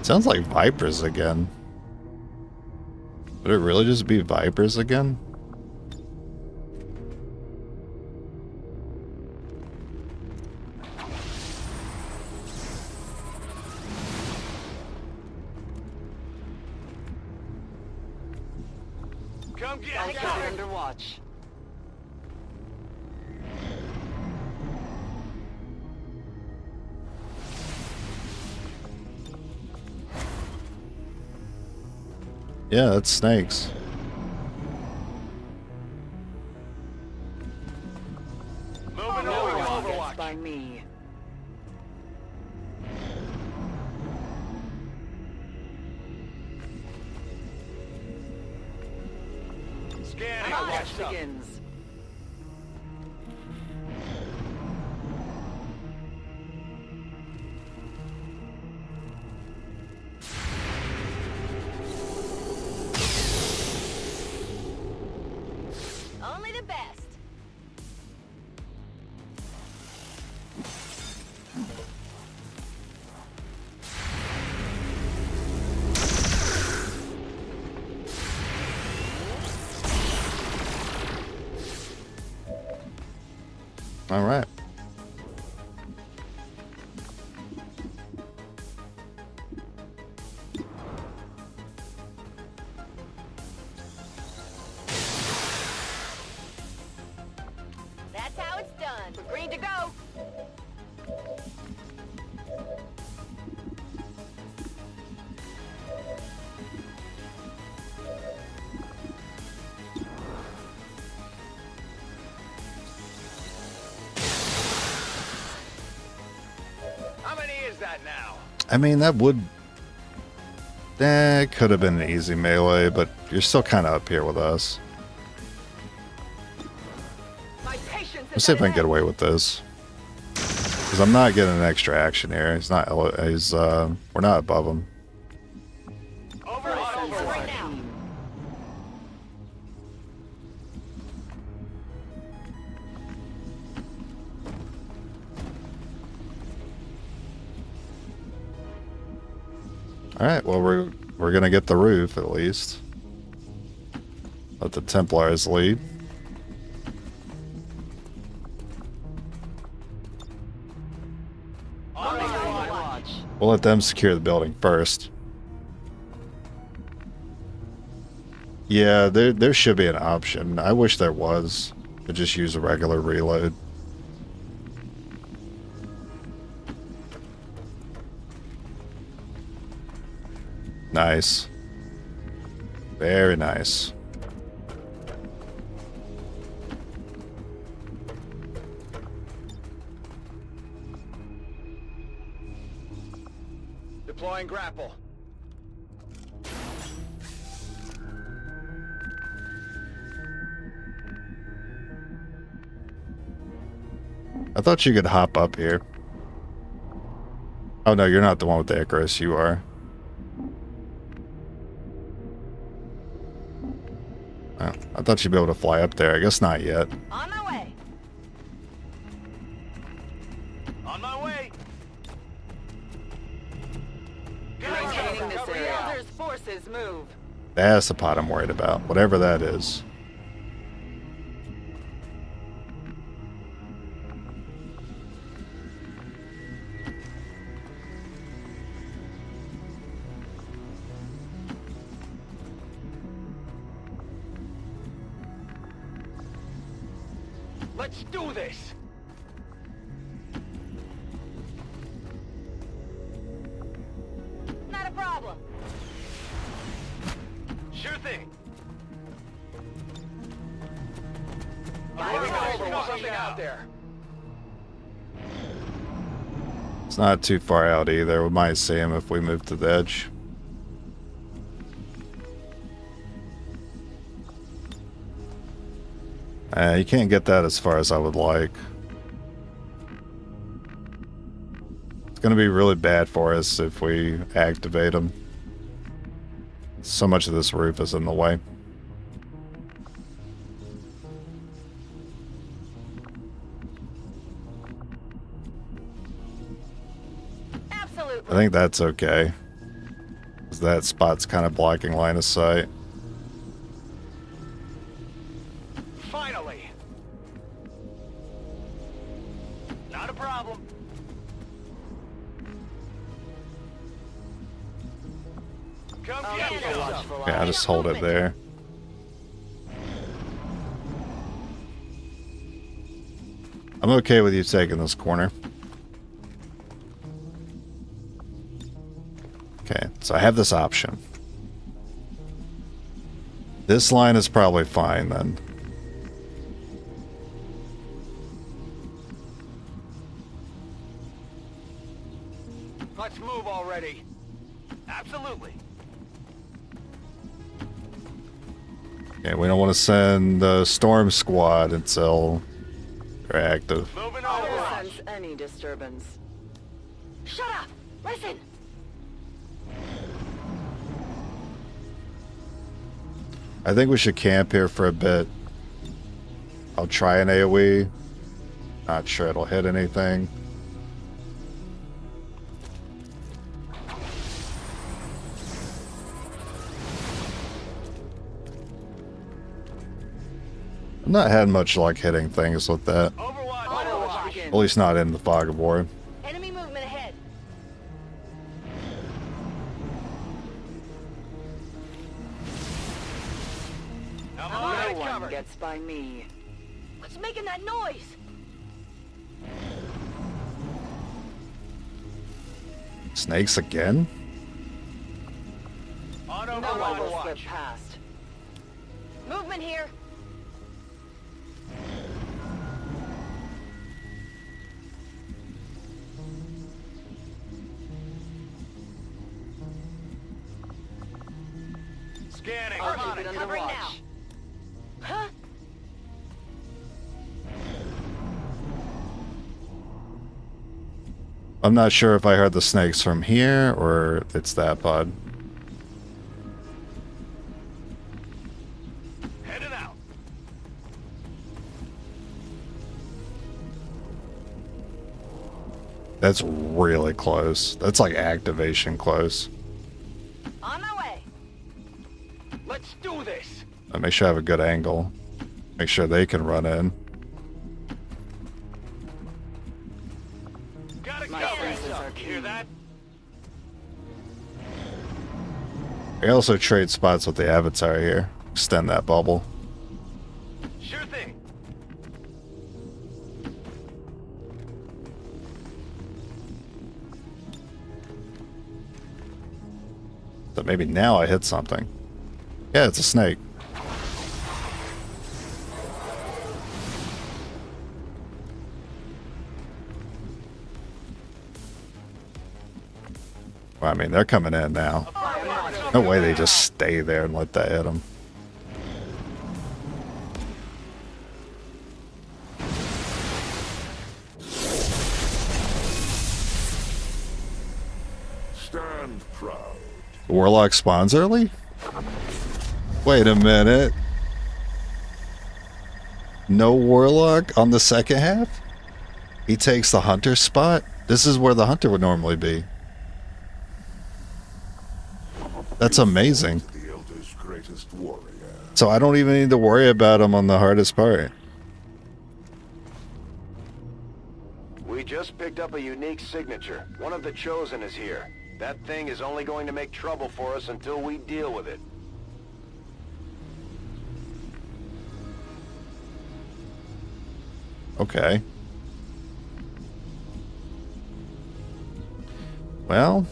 Sounds like Vipers again. Would it really just be Vipers again? Come get I'll me. keep it under watch. Yeah, that's snakes. Moving No over to one gets Overwatch. by me. Scanning. My Watch watch up. begins. Only the best. All right. That's how it's done. We're green to go. How many is that now? I mean, that would... It could have been an easy melee, but you're still kind of up here with us. My patience Let's is see if I at can get away with this. Because I'm not getting an extra action here. He's not... we're not above him. Overwatch. right now. All right, well, we're gonna get the roof at least. Let the Templars lead. Watch. We'll let them secure the building first. Yeah, there should be an option. I wish there was. To just use a regular reload. Nice. Very nice. Deploying grapple. I thought you could hop up here. Oh no, you're not the one with the Icarus, you are. Oh, I thought you'd be able to fly up there. I guess not yet. On my way. On my way. Maintaining this area. Elders' forces move. That's the pot I'm worried about. Whatever that is. Let's do this. Not a problem. Sure thing. Something out there. It's not too far out either. We might see him if we move to the edge. You can't get that as far as I would like. It's going to be really bad for us if we activate them. So much of this roof is in the way. Absolutely. I think that's okay. 'Cause that spot's kind of blocking line of sight. Finally. Not a problem. Come get me. Yeah, I'll just hold it there. I'm okay with you taking this corner. Okay, so I have this option. This line is probably fine then. Let's move already. Absolutely. Okay, we don't want to send the Storm Squad until they're active. Moving I over. don't sense any disturbance. Shut up. Listen. I think we should camp here for a bit. I'll try an AoE. Not sure it'll hit anything. I've not had much luck hitting things with that. Overwatch. Begin. At least not in the Fog of War. Enemy movement ahead. I'm No already one covered. gets by me. What's making that noise? Snakes again? On No one will Overwatch. slip past. Movement here. Scanning. I'll I'm on keep it. it under Covering watch. now. Huh? I'm not sure if I heard the snakes from here or it's that pod. Heading out. That's really close. That's like activation close. On my way. Let's do this. I make sure I have a good angle. Make sure they can run in. Gotta My go. senses are Hear keen. that? I also trade spots with the Avatar here. Extend that bubble. Sure thing. So maybe now I hit something. Yeah, it's a snake. Well, I mean, they're coming in now. No way they just stay there and let that hit them. Stand proud. Warlock spawns early? Wait a minute. No Warlock on the second half? He takes the Hunter spot? This is where the Hunter would normally be. That's amazing. The Elder's greatest warrior. So I don't even need to worry about him on the hardest part. We just picked up a unique signature. One of the Chosen is here. That thing is only going to make trouble for us until we deal with it. Okay. Well,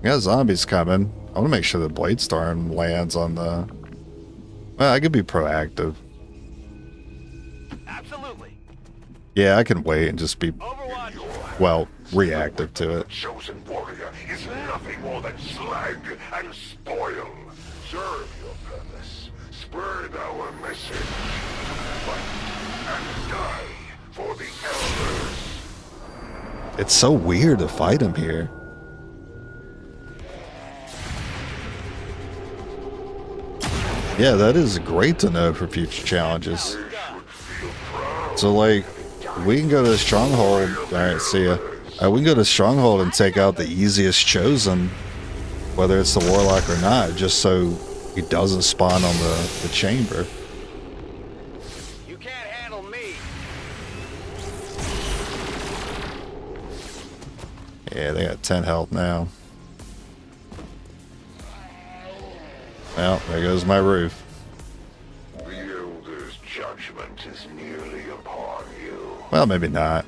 we got zombies coming. I want to make sure the Blade Storm lands on the... Well, I could be proactive. Absolutely. Yeah, I can wait and just be, Overwatch. well, reactive to it. Chosen warrior is nothing more than slag and spoil. Serve your purpose. Spread our message. Fight and die for the Elders. It's so weird to fight him here. Yeah, that is great to know for future challenges. So, like, we can go to Stronghold. Alright, see ya. We can go to Stronghold and take out the easiest Chosen, whether it's the Warlock or not, just so he doesn't spawn on the chamber. You can't handle me. Yeah, they got 10 health now. Well, there goes my roof. The Elder's judgment is nearly upon you. Well, maybe not.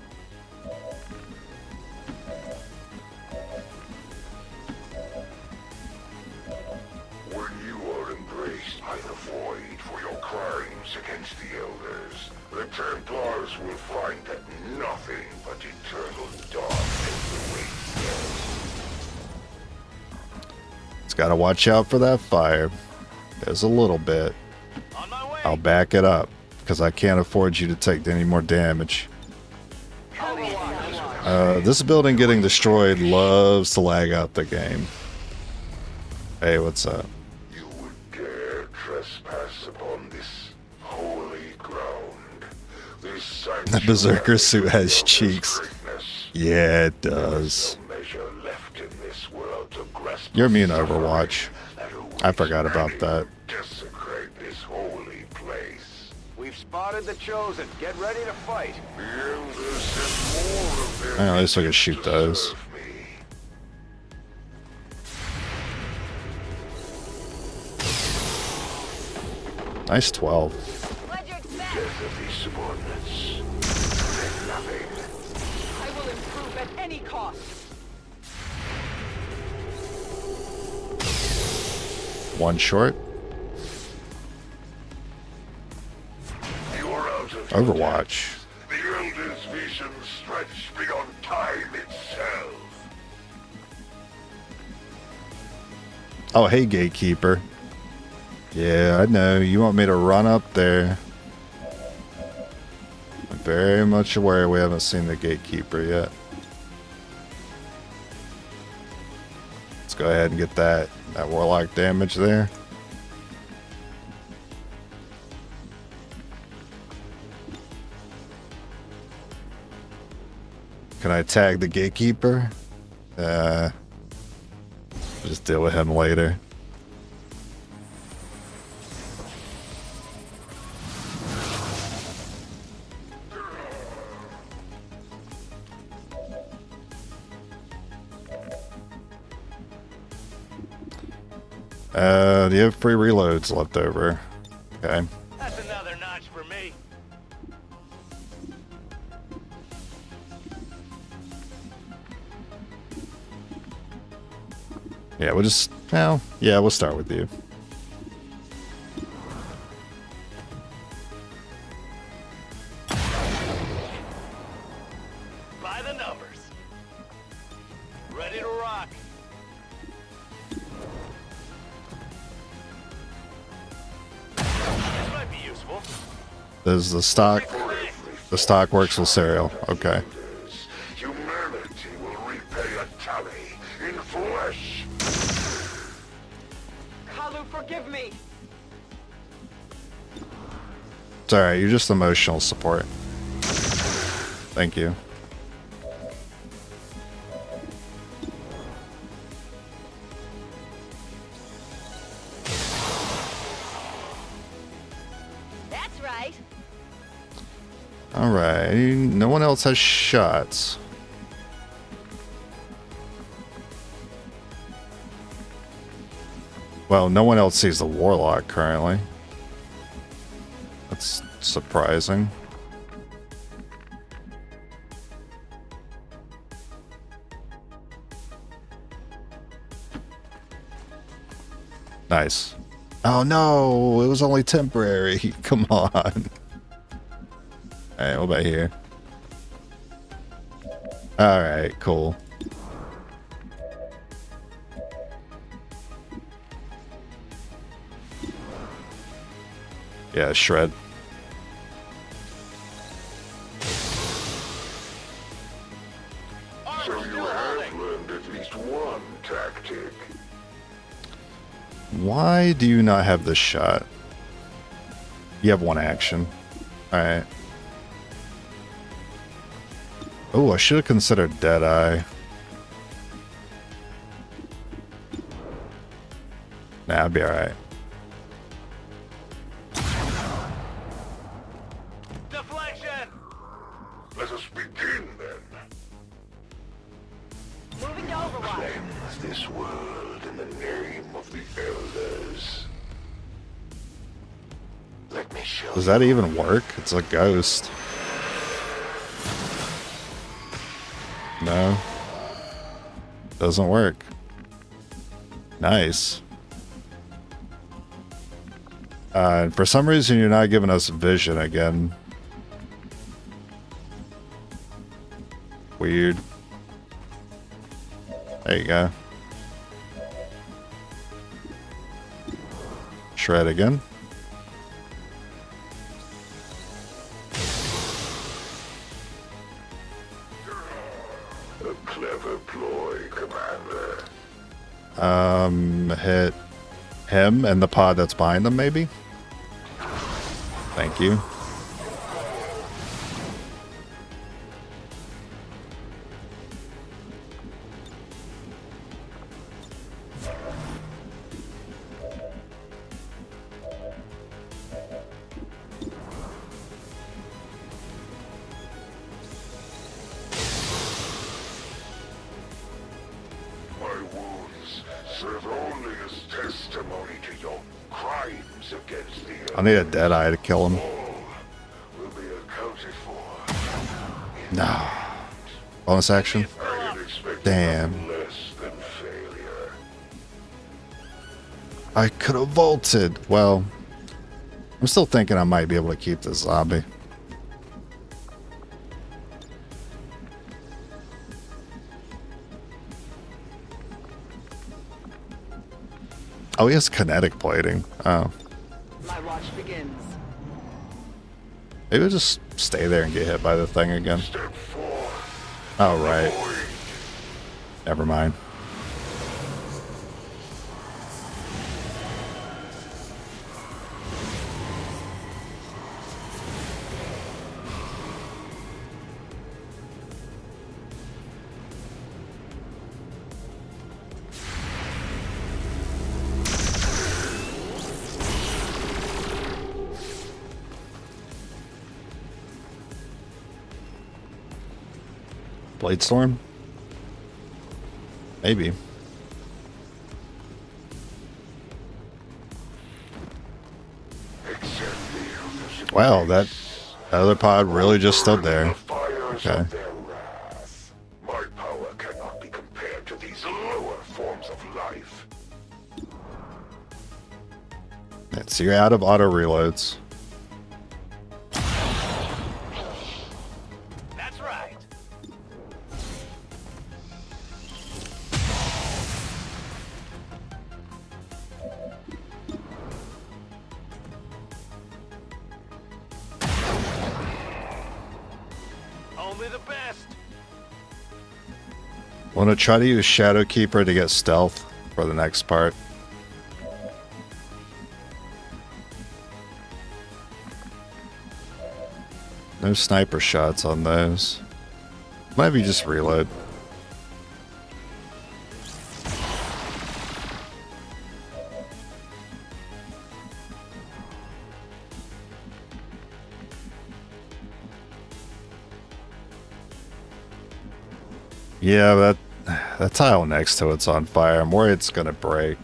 When you are embraced by the Void for your crimes against the Elders, the Templars will find that nothing but eternal darkness awaits them. It's got to watch out for that fire. There's a little bit. On my way. I'll back it up, because I can't afford you to take any more damage. This building getting destroyed loves to lag out the game. Hey, what's up? You would dare trespass upon this holy ground. This The Berserker suit has cheeks. greatness. Yeah, it does. Measure left in this world to grasp You're immune to the Overwatch. that awaits I forgot about many. that. Desecrate this holy place. We've spotted the Chosen. Get ready to fight. The Elders send more of their At least I can minions shoot to those. serve me. Nice 12. Death of these subordinates. Then nothing. I will improve at any cost. One short. You are out of Overwatch. The Elder's vision stretched beyond time itself. Oh, hey, Gatekeeper. Yeah, I know. You want me to run up there. I'm very much aware we haven't seen the Gatekeeper yet. Let's go ahead and get that Warlock damage there. Can I tag the Gatekeeper? Just deal with him later. Do you have free reloads left over? Okay. That's another notch for me. Yeah, we'll just, well, yeah, we'll start with you. By the numbers. Ready to rock. Does the stock works with cereal? Okay. Humanity will repay a tally in flesh. Kalu, forgive me. It's alright, you're just emotional support. Thank you. That's right. Alright, no one else has shots. Well, no one else sees the Warlock currently. That's surprising. Nice. Oh no, it was only temporary. Come on. Alright, what about here? Alright, cool. Yeah, shred. So you have learned at least one tactic. Why do you not have this shot? You have one action. Alright. Oh, I should have considered Deadeye. Nah, I'd be alright. Deflection! Let us begin then. Moving to Overwatch. Cleanse this world in the name of the Elders. Let me show Does that even work? It's a ghost. No. Doesn't work. Nice. And for some reason, you're not giving us vision again. Weird. There you go. Shred again. a clever ploy, Commander. Hit him and the pod that's behind them, maybe? Thank you. My wounds serve only as testimony to your crimes against the I need a Deadeye to kill him. will be accounted for. No. Bonus action? I had expected Damn. nothing less than failure. I could have vaulted. Well, I'm still thinking I might be able to keep this zombie. Oh, he has kinetic plating. Oh. My watch begins. Maybe we'll just stay there and get hit by the thing again. Oh, right. Never mind. Bladestorm? Maybe. Wow, that other pod really just stood there. Okay. My power cannot be compared to these lower forms of life. So you're out of auto reloads. That's right. Only the best. Want to try to use Shadow Keeper to get stealth for the next part. No sniper shots on those. Might be just reload. Yeah, that tile next to it's on fire. I'm worried it's gonna break.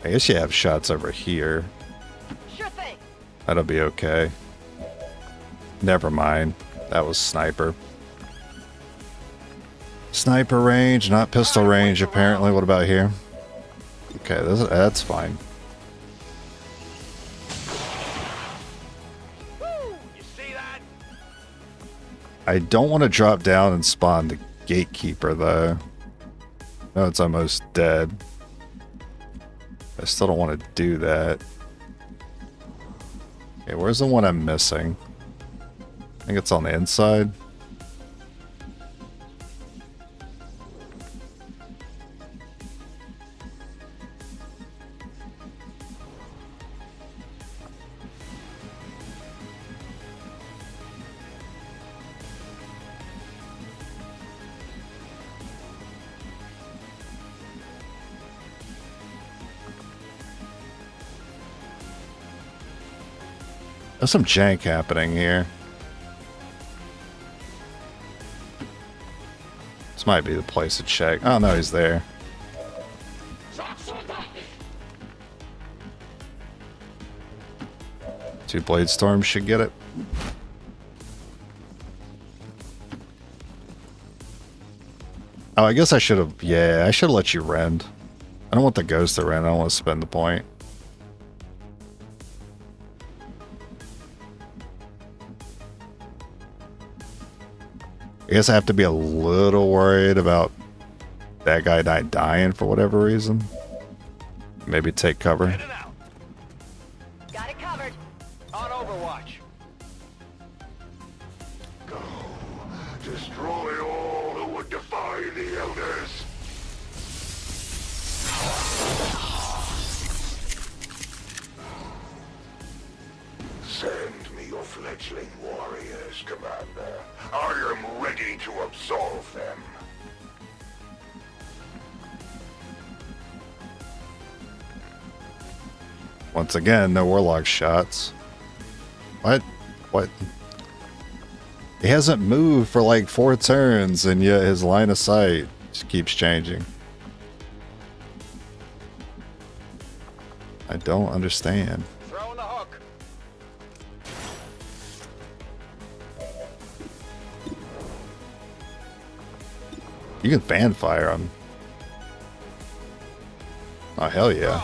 I guess you have shots over here. Sure thing. That'll be okay. Never mind. That was sniper. Sniper range, not pistol range, apparently. What about here? Okay, that's fine. I don't want to drop down and spawn the gatekeeper, though. No, it's almost dead. I still don't want to do that. Okay, where's the one I'm missing? I think it's on the inside. There's some jank happening here. This might be the place to check. Oh no, he's there. Two blade storms should get it. Oh, I guess I should have. Yeah, I should have let you rend. I don't want the ghost to rend. I don't want to spend the point. I guess I have to be a little worried about that guy not dying for whatever reason. Maybe take cover. Got it covered. On Overwatch. Go. Destroy all who would defy the Elders. Send me your fledgling warriors, Commander. I am ready to absolve them. Once again, no warlock shots. What? What? He hasn't moved for like 4 turns, and yet his line of sight just keeps changing. I don't understand. Throwing the hook. You can fan fire him. Oh, hell yeah.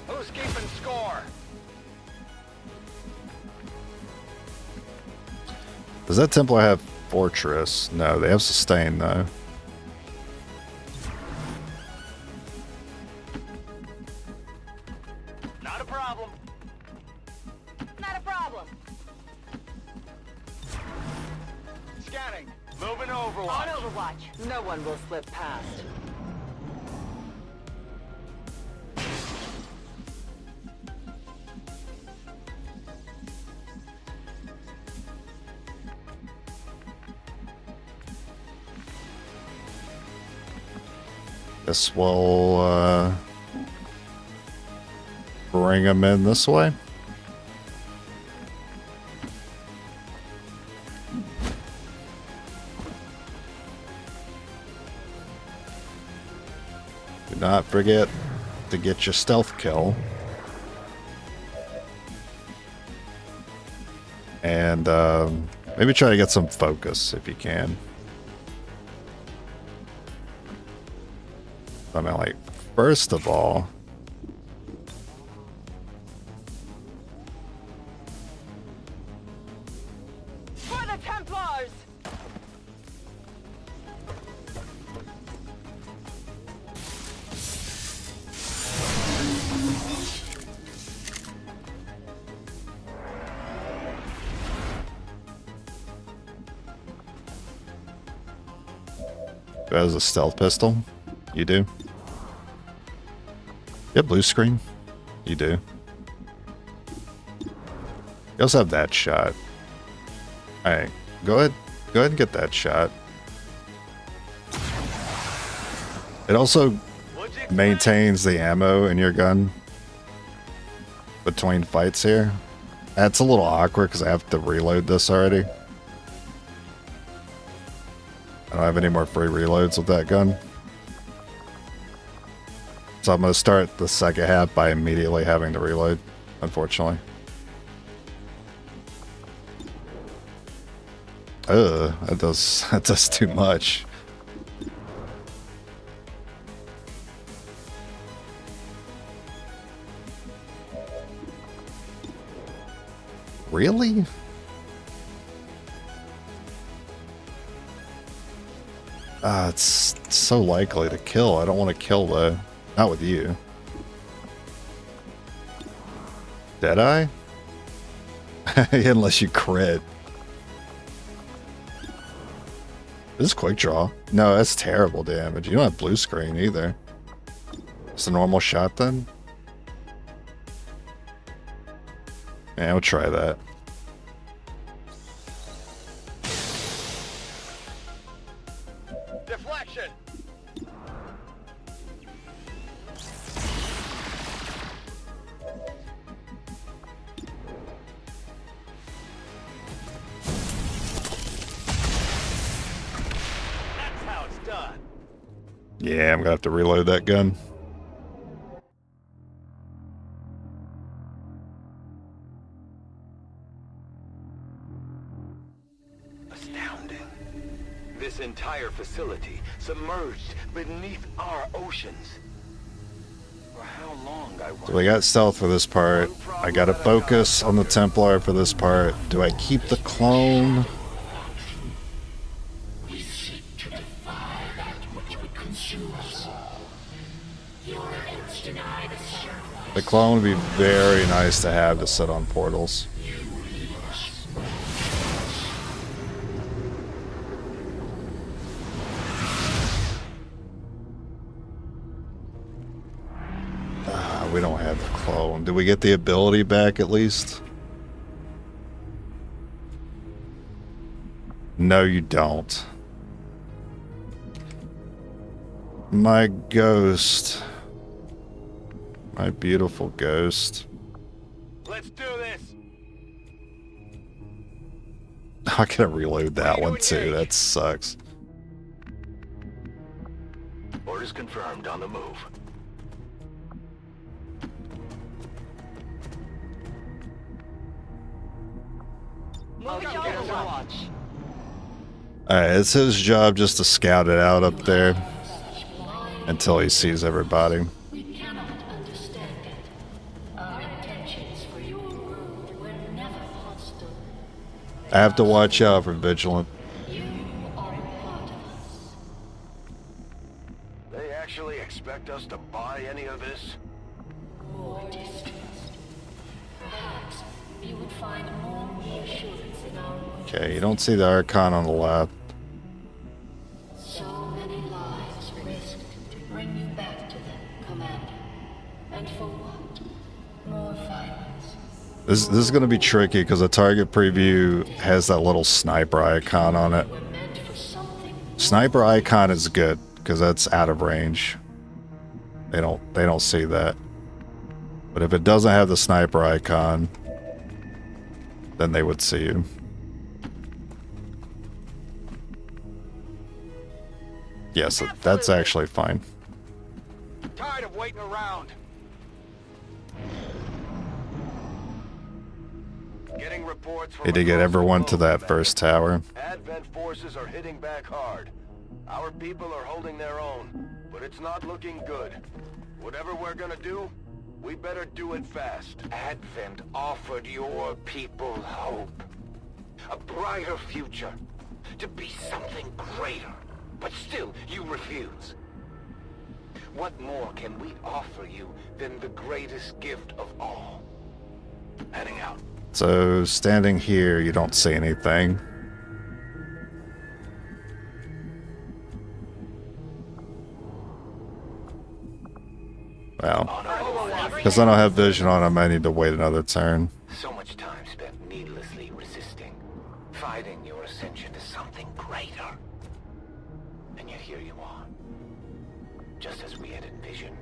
Who's keeping score? Does that Templar have Fortress? No, they have Sustain, though. Not a problem. Not a problem. Scanning. Moving to Overwatch. On Overwatch. No one will slip past. Guess we'll bring him in this way. Do not forget to get your stealth kill. And maybe try to get some focus if you can. I mean, like, first of all, For the Templars! has a stealth pistol? You do? Yep, blue screen. You do. You also have that shot. Alright, go ahead and get that shot. It also maintains the ammo in your gun between fights here. That's a little awkward because I have to reload this already. I don't have any more free reloads with that gun. So I'm going to start the second half by immediately having to reload, unfortunately. Ugh, that does too much. Really? It's so likely to kill. I don't want to kill though. Not with you. Deadeye? Unless you crit. This is quick draw. No, that's terrible damage. You don't have blue screen either. It's a normal shot then? Yeah, we'll try that. Deflection. That's how it's done. Yeah, I'm gonna have to reload that gun. This entire facility submerged beneath our oceans. For how long, I wonder? So we got stealth for this part. I gotta focus on the Templar for this part. Do I keep the clone? We seek to defy that which would consume us. Your efforts deny the sacrifice. The clone would be very nice to have to sit on portals. We don't have the clone. Do we get the ability back at least? No, you don't. My ghost. My beautiful ghost. Let's do this. I gotta reload that one too. That sucks. Orders confirmed. On the move. Overwatch. Alright, it's his job just to scout it out up there until he sees everybody. We cannot understand it. Our intentions for your world were never hostile. I have to watch out for Vigilant. You are a part of us. They actually expect us to buy any of this? More distrust. Perhaps you would find more reassurance in our world. Okay, you don't see the Archon on the left. So many lives risked to bring you back to them, Commander. And for what? More violence. This is going to be tricky because the target preview has that little sniper icon on it. Sniper icon is good because that's out of range. They don't see that. But if it doesn't have the sniper icon, then they would see you. Yes, that's actually fine. Tired of waiting around. Getting reports from Need to get everyone to that first tower. Advent forces are hitting back hard. Our people are holding their own, but it's not looking good. Whatever we're gonna do, we better do it fast. Advent offered your people hope. A brighter future. To be something greater. But still, you refuse. What more can we offer you than the greatest gift of all? Heading out. So, standing here, you don't see anything. Wow. Because I don't have vision on him, I need to wait another turn. So much time spent needlessly resisting, fighting your ascension to something greater. And yet here you are, just as we had envisioned.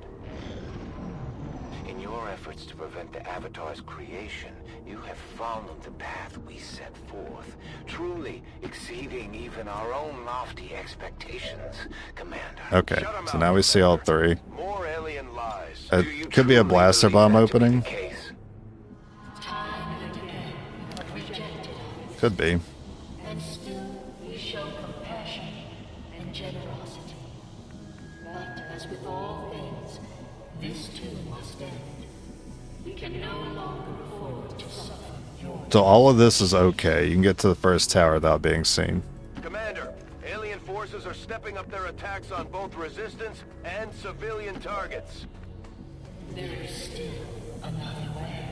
In your efforts to prevent the Avatar's creation, you have followed the path we set forth, truly exceeding even our own lofty expectations, Commander. Okay, so now we see all three. More alien lies. It could be a blaster bomb opening. Could be. And still we show compassion and generosity. But as with all things, this too must end. We can no longer afford to suffer your... So all of this is okay. You can get to the first tower without being seen. Commander, alien forces are stepping up their attacks on both resistance and civilian targets. There is still another way.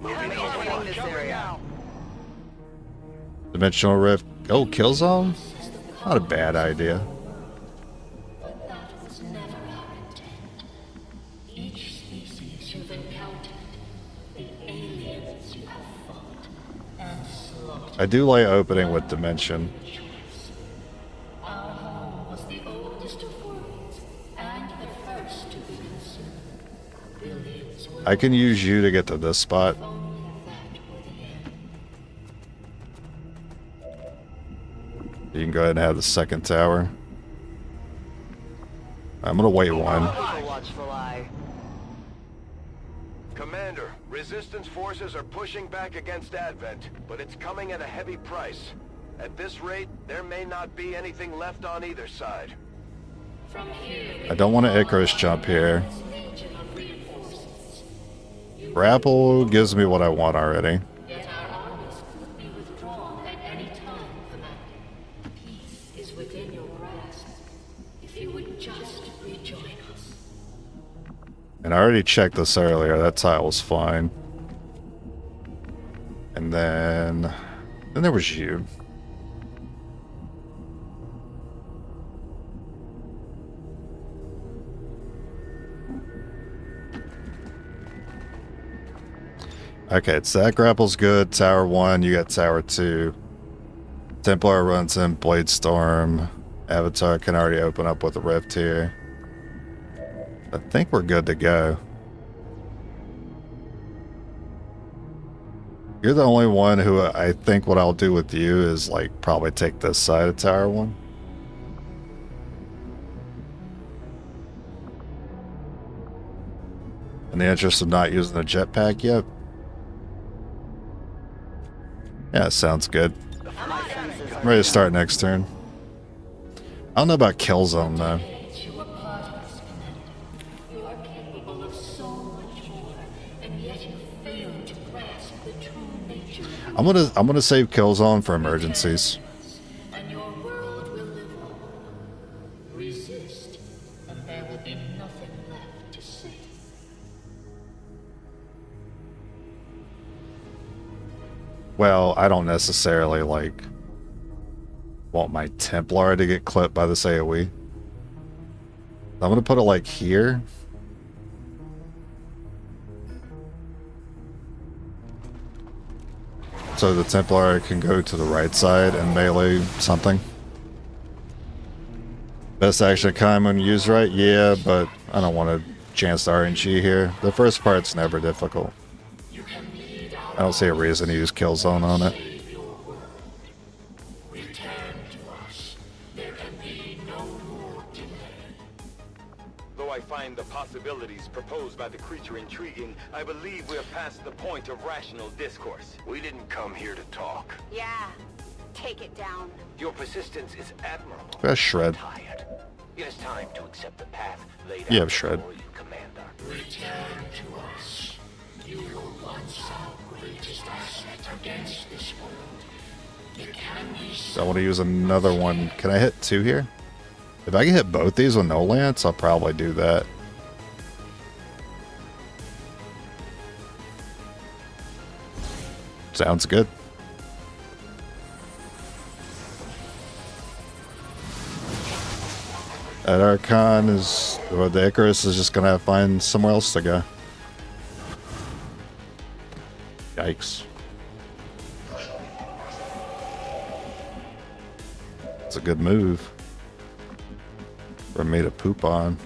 Moving this area. Dimensional rift. Oh, kill zone? Not a bad idea. But that was never our intent. Each species you've encountered, the aliens you have fought and slaughtered. I do like opening with dimension. Our home was the oldest of worlds and the first to be consumed. Billions were I can use you to get to this spot. You can go ahead and have the second tower. I'm gonna wait one. Watchful eye. Commander, resistance forces are pushing back against Advent, but it's coming at a heavy price. At this rate, there may not be anything left on either side. I don't want to Icarus jump here. Grapple gives me what I want already. Yet our armies could be withdrawn at any time, Commander. Peace is within your grasp. If you would just rejoin us. And I already checked this earlier. That tile was fine. And then there was you. Okay, so that grapple's good. Tower 1, you got Tower 2. Templar runs in Blade Storm. Avatar can already open up with a rift here. I think we're good to go. You're the only one who I think what I'll do with you is like probably take this side of Tower 1. In the interest of not using the jetpack yet. Yeah, sounds good. I'm ready to start next turn. I don't know about kill zone though. You were part of us, Commander. You are capable of so much more, and yet you fail to grasp the true nature. I'm gonna save kill zone for emergencies. And your world will live on. Resist, and there will be nothing left to save. Well, I don't necessarily like want my Templar to get clipped by this AoE. I'm gonna put it like here. So the Templar can go to the right side and melee something. Best action time when used right? Yeah, but I don't want to chance the RNG here. The first part's never difficult. I don't see a reason to use kill zone on it. Though I find the possibilities proposed by the creature intriguing, I believe we're past the point of rational discourse. We didn't come here to talk. Yeah, take it down. Your persistence is admirable. That's Shred. Tired. It is time to accept the path laid You out have Shred. before you, Commander. Return to us. You were once our greatest asset against this world. It can be So I want to use another one. Can I hit 2 here? If I can hit both these with no lance, I'll probably do that. Sounds good. That Archon is, or the Icarus is just gonna find somewhere else to go. Yikes. It's a good move for me to poop on.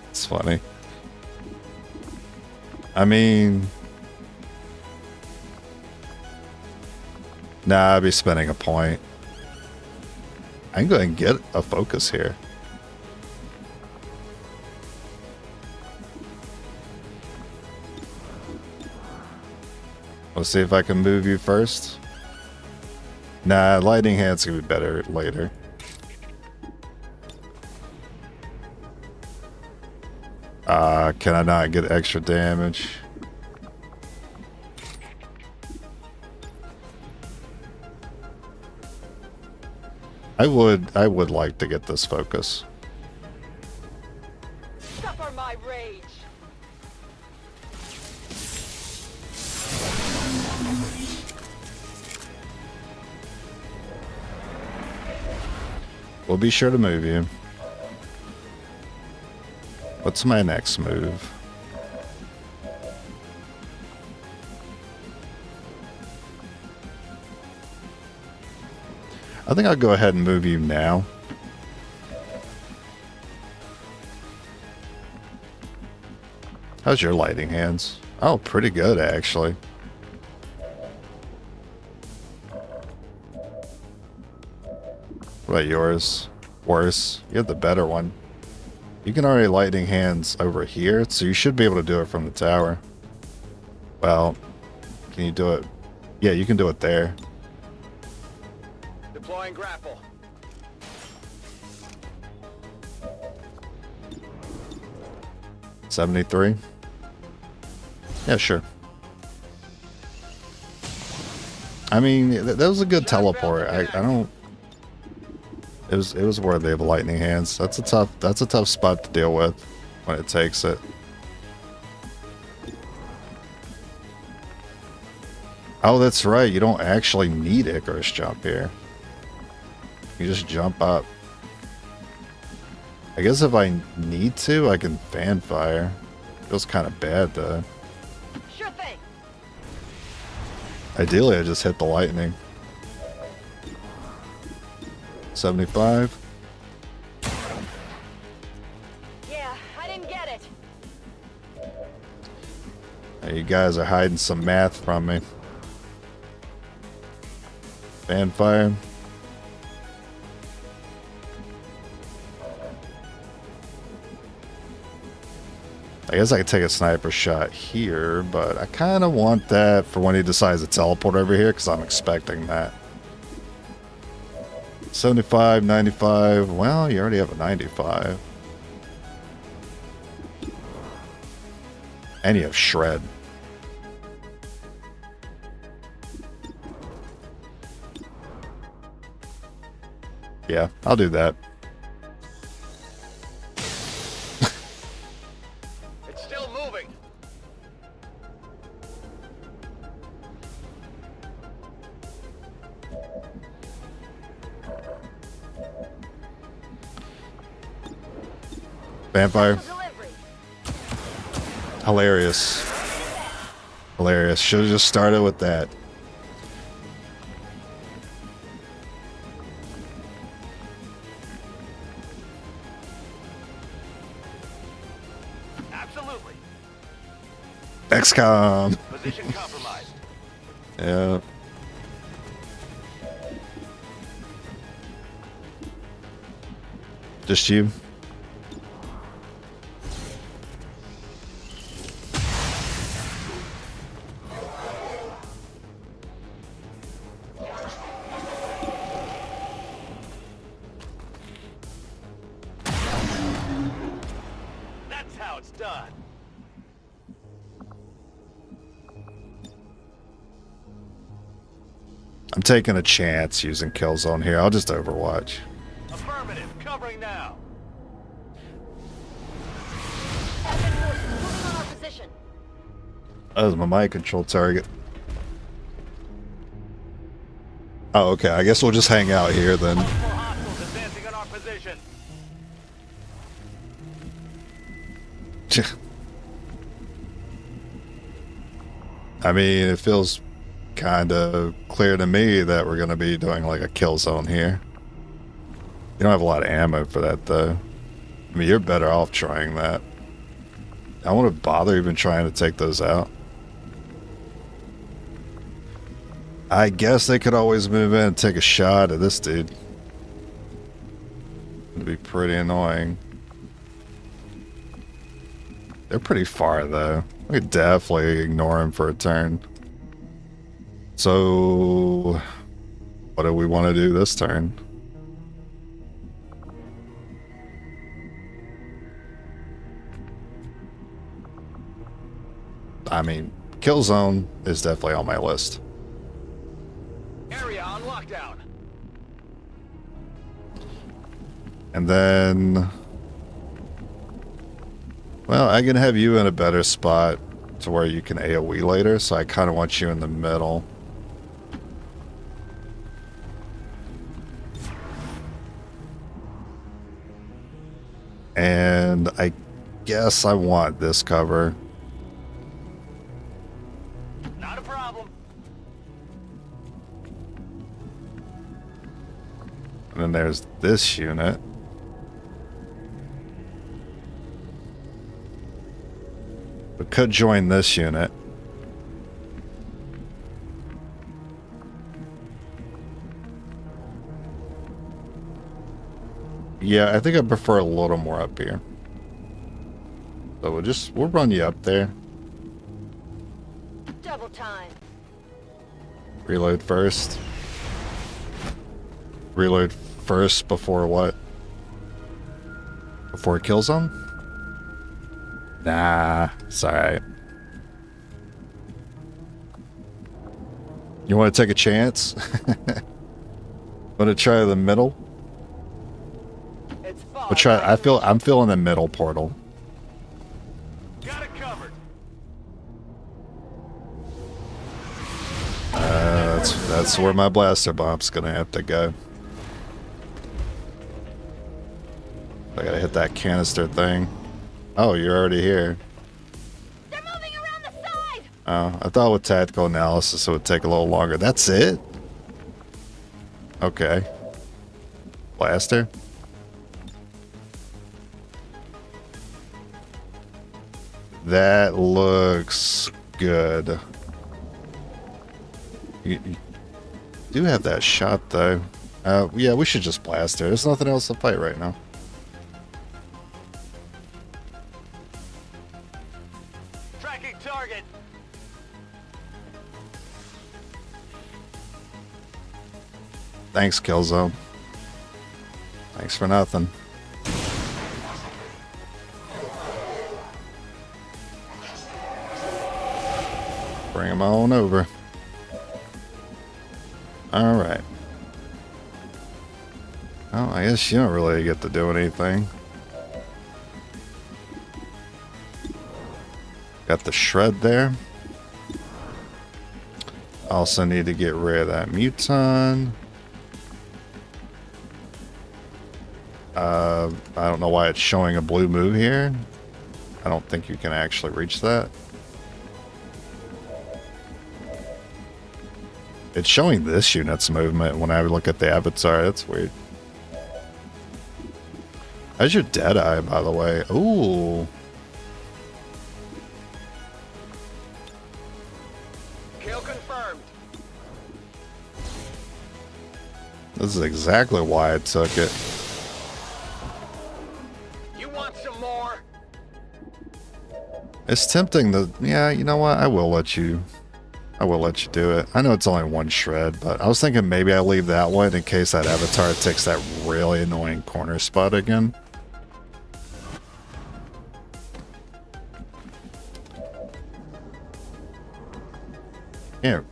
It's funny. I mean, nah, I'd be spending a point. I can go ahead and get a focus here. Let's see if I can move you first. Nah, lightning hand's gonna be better later. Can I not get extra damage? I would like to get this focus. Suffer my rage. We'll be sure to move you. What's my next move? I think I'll go ahead and move you now. How's your lighting hands? Oh, pretty good actually. What about yours? Worse. You have the better one. You can already lightning hands over here, so you should be able to do it from the tower. Well, can you do it? Yeah, you can do it there. Deploying grapple. $73. Yeah, sure. I mean, that was a good teleport. I don't. It was worthy of lightning hands. That's a tough spot to deal with when it takes it. Oh, that's right. You don't actually need Icarus jump here. You just jump up. I guess if I need to, I can fan fire. Feels kind of bad though. Sure thing. Ideally, I just hit the lightning. 75. Yeah, I didn't get it. Hey, you guys are hiding some math from me. Fan fire. I guess I could take a sniper shot here, but I kind of want that for when he decides to teleport over here, because I'm expecting that. 75, 95. Well, you already have a 95. And you have shred. Yeah, I'll do that. It's still moving. Vampire. Hilarious. Hilarious. Should have just started with that. Absolutely. XCOM. Position compromised. Yeah. Just you. That's how it's done. I'm taking a chance using Killzone here. I'll just Overwatch. Affirmative. Covering now. Moving on our position. That was my mind control target. Oh, okay. I guess we'll just hang out here then. Multiple hostiles I mean, it feels kind of clear to me that we're going to be doing like a kill zone here. You don't have a lot of ammo for that though. I mean, you're better off trying that. I don't want to bother even trying to take those out. I guess they could always move in and take a shot at this dude. It'd be pretty annoying. They're pretty far though. We could definitely ignore him for a turn. So, what do we want to do this turn? I mean, kill zone is definitely on my list. Area on lockdown. And then, well, I can have you in a better spot to where you can AoE later, so I kind of want you in the middle. And I guess I want this cover. Not a problem. And then there's this unit. We could join this unit. Yeah, I think I prefer a little more up here. So we'll run you up there. Double time. Reload first. Reload first before what? Before kill zone? Nah, it's alright. You want to take a chance? Want to try the middle? We'll try. I'm feeling the middle portal. Got it covered. That's where my blaster bomb's gonna have to go. I gotta hit that canister thing. Oh, you're already here. They're moving around the side. Oh, I thought with tactical analysis it would take a little longer. That's it? Okay. Blaster? That looks good. You do have that shot though. Yeah, we should just blast her. There's nothing else to fight right now. Tracking target. Thanks, Killzone. Thanks for nothing. Bring him on over. Alright. Well, I guess you don't really get to do anything. Got the shred there. Also need to get rid of that muton. I don't know why it's showing a blue move here. I don't think you can actually reach that. It's showing this unit's movement when I look at the avatar. That's weird. How's your Deadeye, by the way? Ooh. Kill confirmed. This is exactly why I took it. You want some more? It's tempting to... Yeah, you know what? I will let you do it. I know it's only one shred, but I was thinking maybe I leave that one in case that avatar takes that really annoying corner spot again. Can't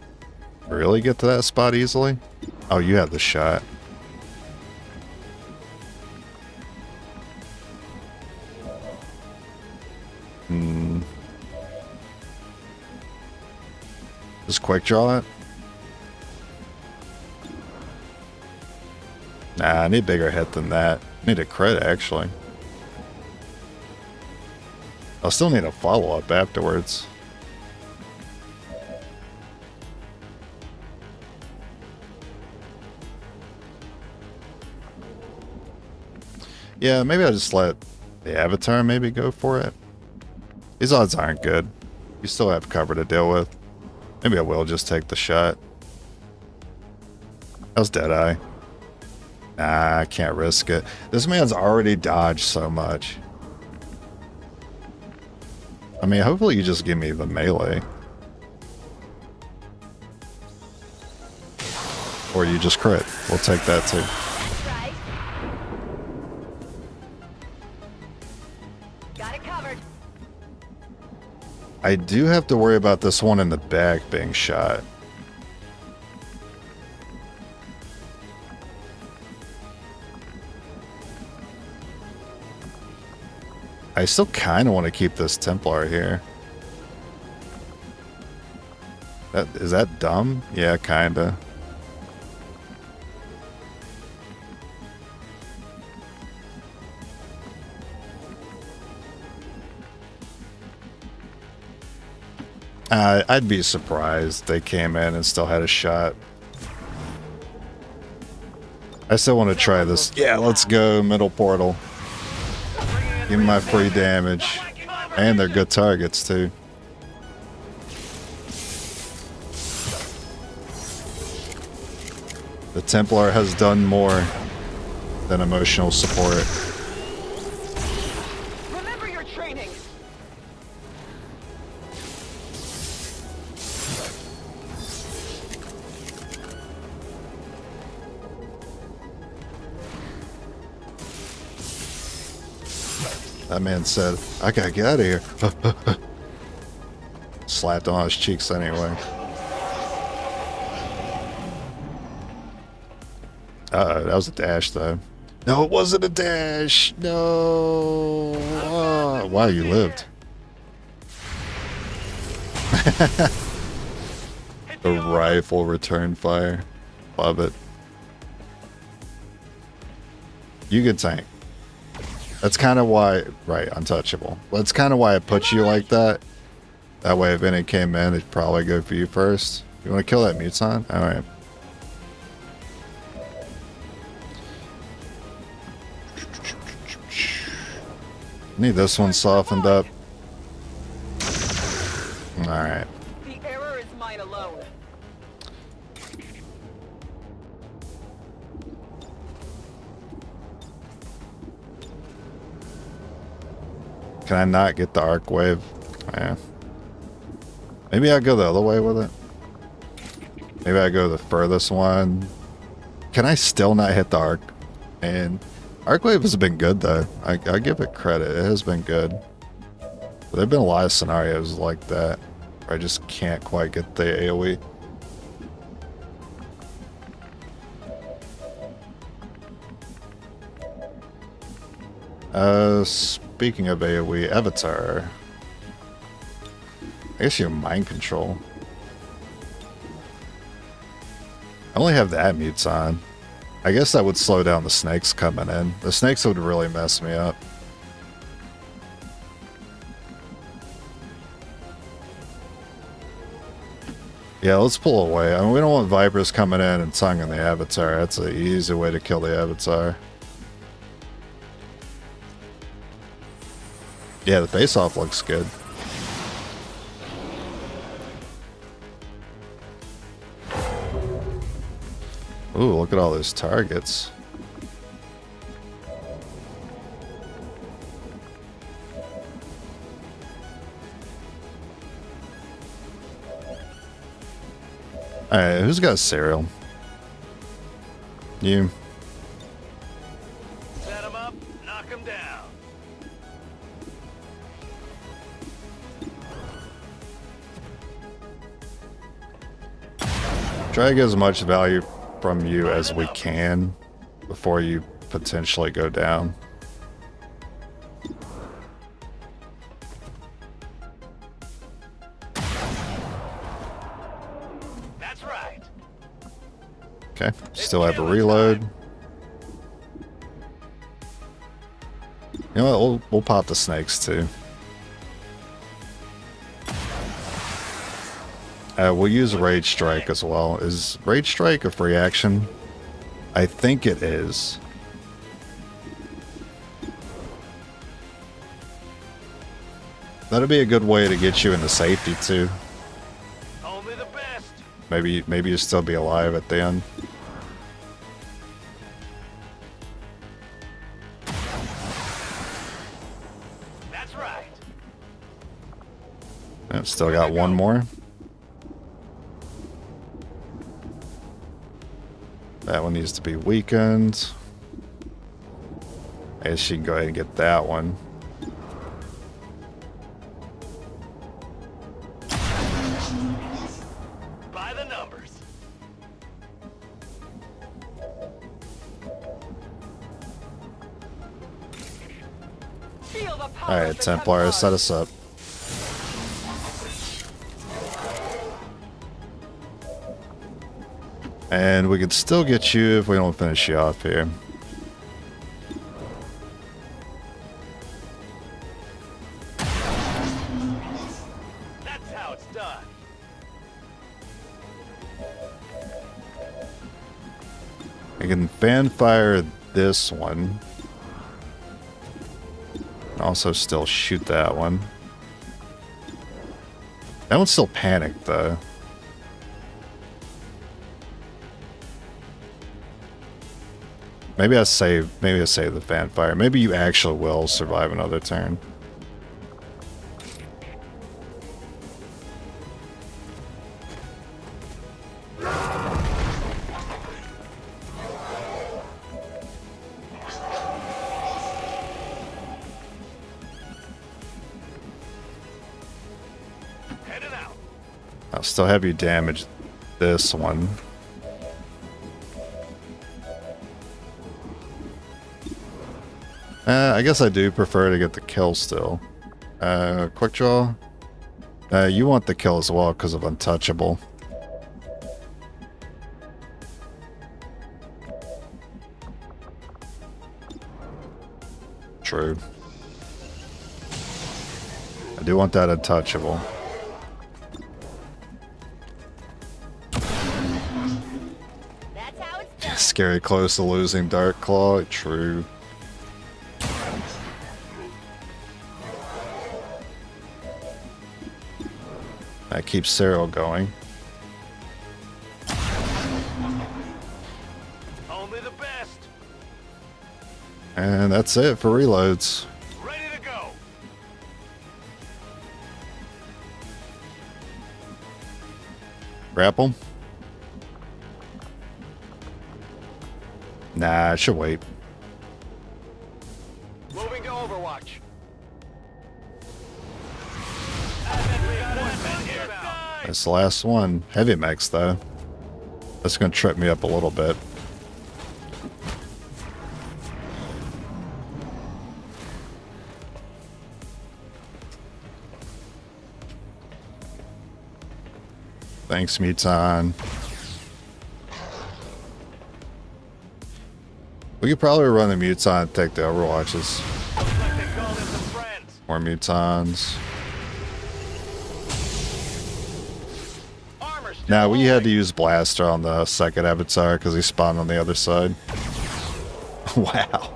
really get to that spot easily. Oh, you have the shot. Just quick draw it? Nah, I need a bigger hit than that. I need a crit, actually. I'll still need a follow-up afterwards. Yeah, maybe I'll just let the Avatar maybe go for it. These odds aren't good. You still have cover to deal with. Maybe I will just take the shot. How's Deadeye? Nah, I can't risk it. This man's already dodged so much. I mean, hopefully you just give me the melee. Or you just crit. We'll take that too. Right. Got it covered. I do have to worry about this one in the back being shot. I still kind of want to keep this Templar here. Is that dumb? Yeah, kinda. I'd be surprised they came in and still had a shot. I still want to try this. Yeah, let's go middle portal. Give me my free damage. And they're good targets too. The Templar has done more than emotional support. Remember your training. That man said, I gotta get out of here. Slapped on his cheeks anyway. Uh-oh, that was a dash though. No, it wasn't a dash. No. Oh, wow, you lived. The rifle return fire. Love it. You can tank. That's kind of why, right, untouchable. That's kind of why I put you like that. That way if any came in, it'd probably go for you first. You want to kill that Muton? Alright. Need this one softened up. Alright. The error is mine alone. Can I not get the arc wave? Yeah. Maybe I'll go the other way with it. Maybe I go the furthest one. Can I still not hit the arc? And arc wave has been good though. I give it credit. It has been good. But there have been a lot of scenarios like that where I just can't quite get the AoE. Speaking of AoE, Avatar. I guess you're mind control. I only have the mutes on. I guess that would slow down the snakes coming in. The snakes would really mess me up. Yeah, let's pull away. I mean, we don't want Vipers coming in and tonguing the Avatar. That's an easy way to kill the Avatar. Yeah, the face-off looks good. Ooh, look at all those targets. Alright, who's got cereal? You. Set him up, knock him down. Try to get as much value from you as we can before you potentially go down. That's right. Okay, still have a reload. You know what, we'll pop the snakes too. We'll use Rage Strike as well. Is Rage Strike a free action? I think it is. That'd be a good way to get you into safety too. Only the best. Maybe you still be alive at the end. That's right. I've still got one more. That one needs to be weakened. I guess you can go ahead and get that one. By the numbers. Alright, Templars, set us up. And we could still get you if we don't finish you off here. That's how it's done. I can fan fire this one. Also still shoot that one. That one's still panicked though. Maybe I save the fan fire. Maybe you actually will survive another turn. I'll still have you damage this one. I guess I do prefer to get the kill still. Quick draw. You want the kill as well because of untouchable. True. I do want that untouchable. Scary close to losing Dark Claw. True. That keeps Cyril going. Only the best. And that's it for reloads. Ready to go. Grapple? Nah, I should wait. Moving to Overwatch. That's the last one. Heavy mechs though. That's gonna trip me up a little bit. Thanks, Muton. We could probably run the Muton and take the Overwatches. More Mutons. Now we had to use Blaster on the second Avatar because he spawned on the other side. Wow.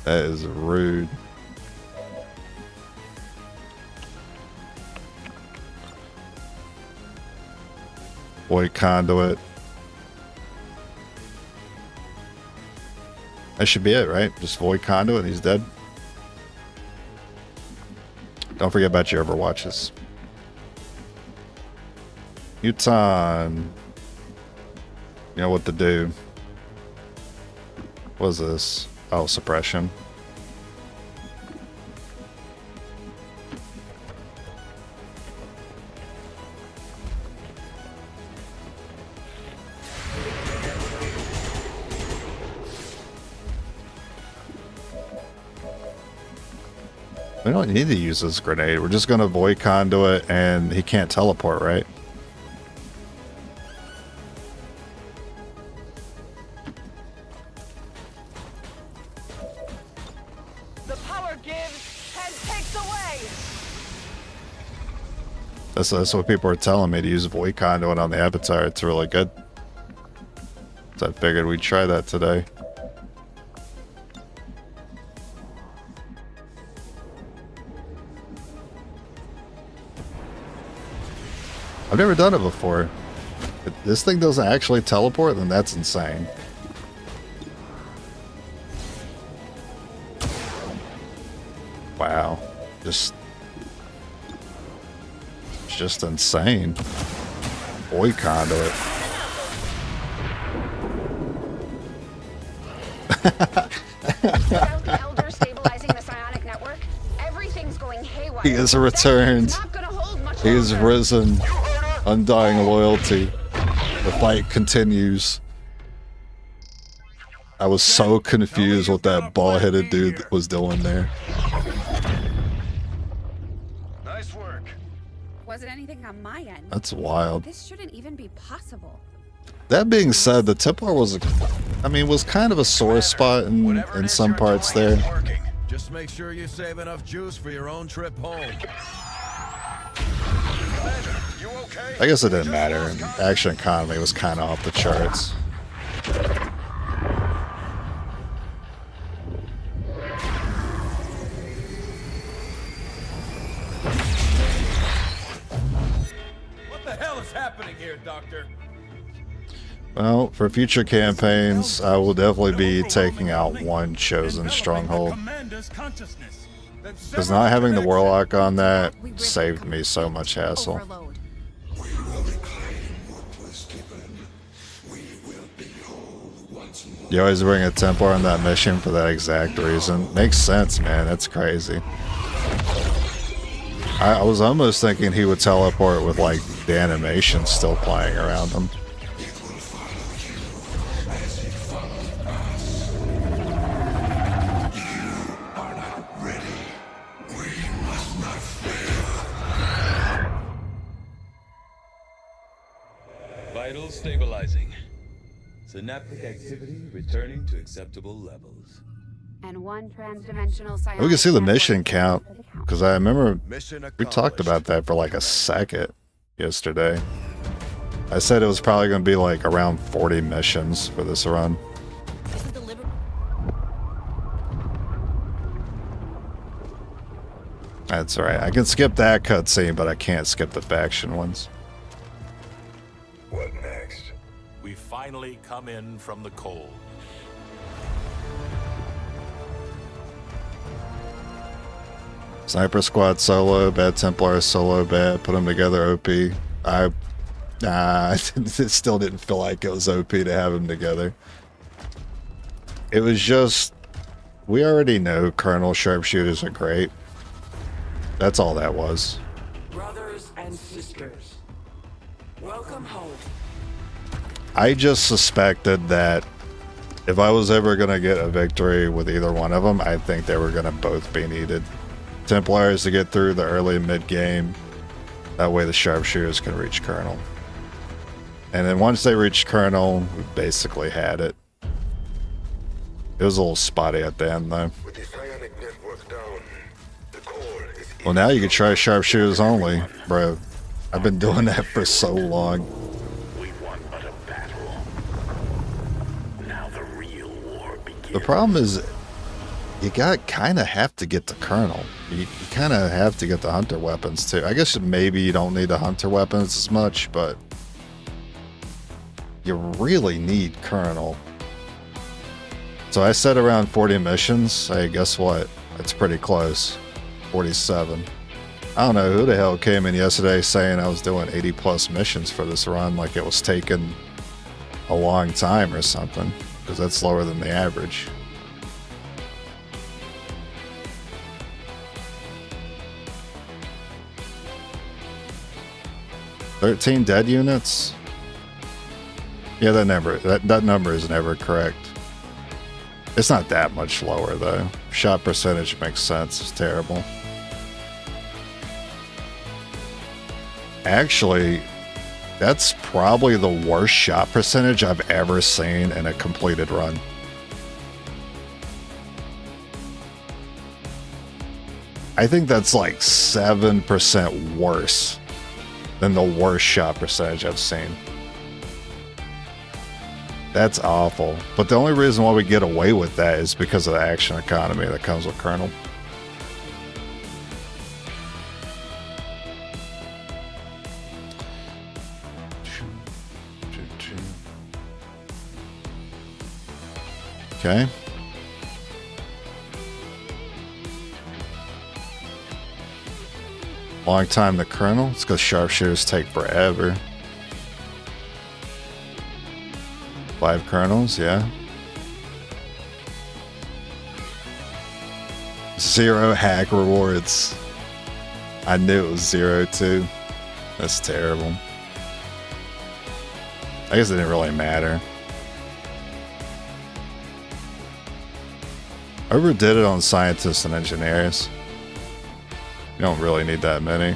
That is rude. Void Conduit. That should be it, right? Just Void Conduit and he's dead. Don't forget about your Overwatches. Muton. You know what to do. What is this? Oh, suppression. We don't need to use this grenade. We're just going to Void Conduit and he can't teleport, right? That's what people are telling me, to use void conduit on the Avatar. It's really good. So I figured we'd try that today. I've never done it before. If this thing doesn't actually teleport, then that's insane. Wow. It's just insane. Void conduit. Without the Elder stabilizing the psionic network, everything's going haywire. He has returned. He has risen. Undying loyalty. The fight continues. I was so confused what that bald-headed dude was doing there. Nice work. Wasn't anything on my end. That's wild. This shouldn't even be possible. That being said, the Templar was, was kind of a sore spot in some parts there. Just make sure you save enough juice for your own trip home. You okay? I guess it didn't matter. And action economy was kind of off the charts. What the hell is happening here, Doctor? Well, for future campaigns, I will definitely be taking out one chosen stronghold. Because not having the Warlock on that saved me so much hassle. You always bring a Templar on that mission for that exact reason. Makes sense, man. That's crazy. I was almost thinking he would teleport with, like, the animation still playing around him. Vital stabilizing. Synaptic activity returning to acceptable levels. And one transdimensional psionic We can see the network mission count, because I remember Mission we talked about that for like a second yesterday. I said it was probably going to be like around 40 missions for this run. That's alright. I can skip that cutscene, but I can't skip the faction ones. What next? We finally come in from the cold. Sniper Squad solo, bad Templar solo, bad. Put them together, OP. I it still didn't feel like it was OP to have them together. It was just, we already know Colonel Sharpshooters are great. That's all that was. Brothers and sisters, welcome home. I just suspected that if I was ever going to get a victory with either one of them, I think they were going to both be needed. Templars to get through the early and mid game. That way the Sharpshooters can reach Colonel. And then once they reached Colonel, we basically had it. It was a little spotty at the end though. With the psionic network down, the core is Well, now you can try Sharpshooters only, bro. I've been doing that for so long. We won but a battle. Now the real war begins. The problem is, you kind of have to get the Colonel. You kind of have to get the Hunter weapons too. I guess maybe you don't need the Hunter weapons as much, but you really need Colonel. So I said around 40 missions. Hey, guess what? It's pretty close. 47. I don't know who the hell came in yesterday saying I was doing 80 plus missions for this run, like it was taking a long time or something, because that's lower than the average. $13 dead units? Yeah, that number is never correct. It's not that much lower though. Shot percentage makes sense. It's terrible. Actually, that's probably the worst shot percentage I've ever seen in a completed run. I think that's like 7% worse than the worst shot percentage I've seen. That's awful. But the only reason why we get away with that is because of the action economy that comes with Colonel. Okay. Long time the Colonel. It's because Sharpshooters take forever. 5 Colonels, yeah. 0 hack rewards. I knew it was 0 too. That's terrible. I guess it didn't really matter. Overdid it on scientists and engineers. You don't really need that many.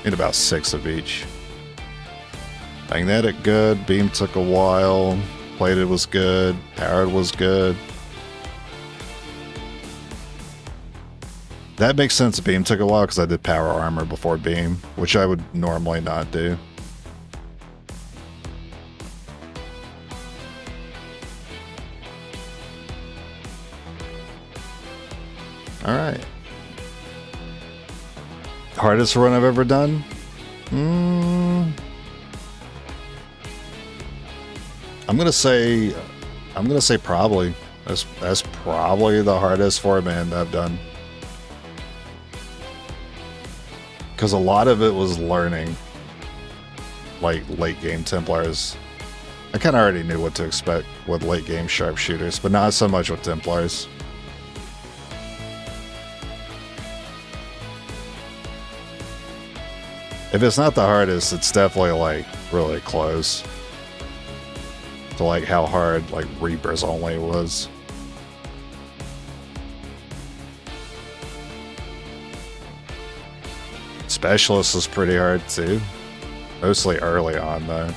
Need about 6 of each. Magnetic good, beam took a while, plated was good, powered was good. That makes sense, beam took a while because I did power armor before beam, which I would normally not do. Alright. Hardest run I've ever done? I'm gonna say probably. That's probably the hardest 4-man I've done. Because a lot of it was learning. Like late game Templars. I kind of already knew what to expect with late game Sharpshooters, but not so much with Templars. If it's not the hardest, it's definitely like really close to like how hard like Reapers only was. Specialist is pretty hard too. Mostly early on though.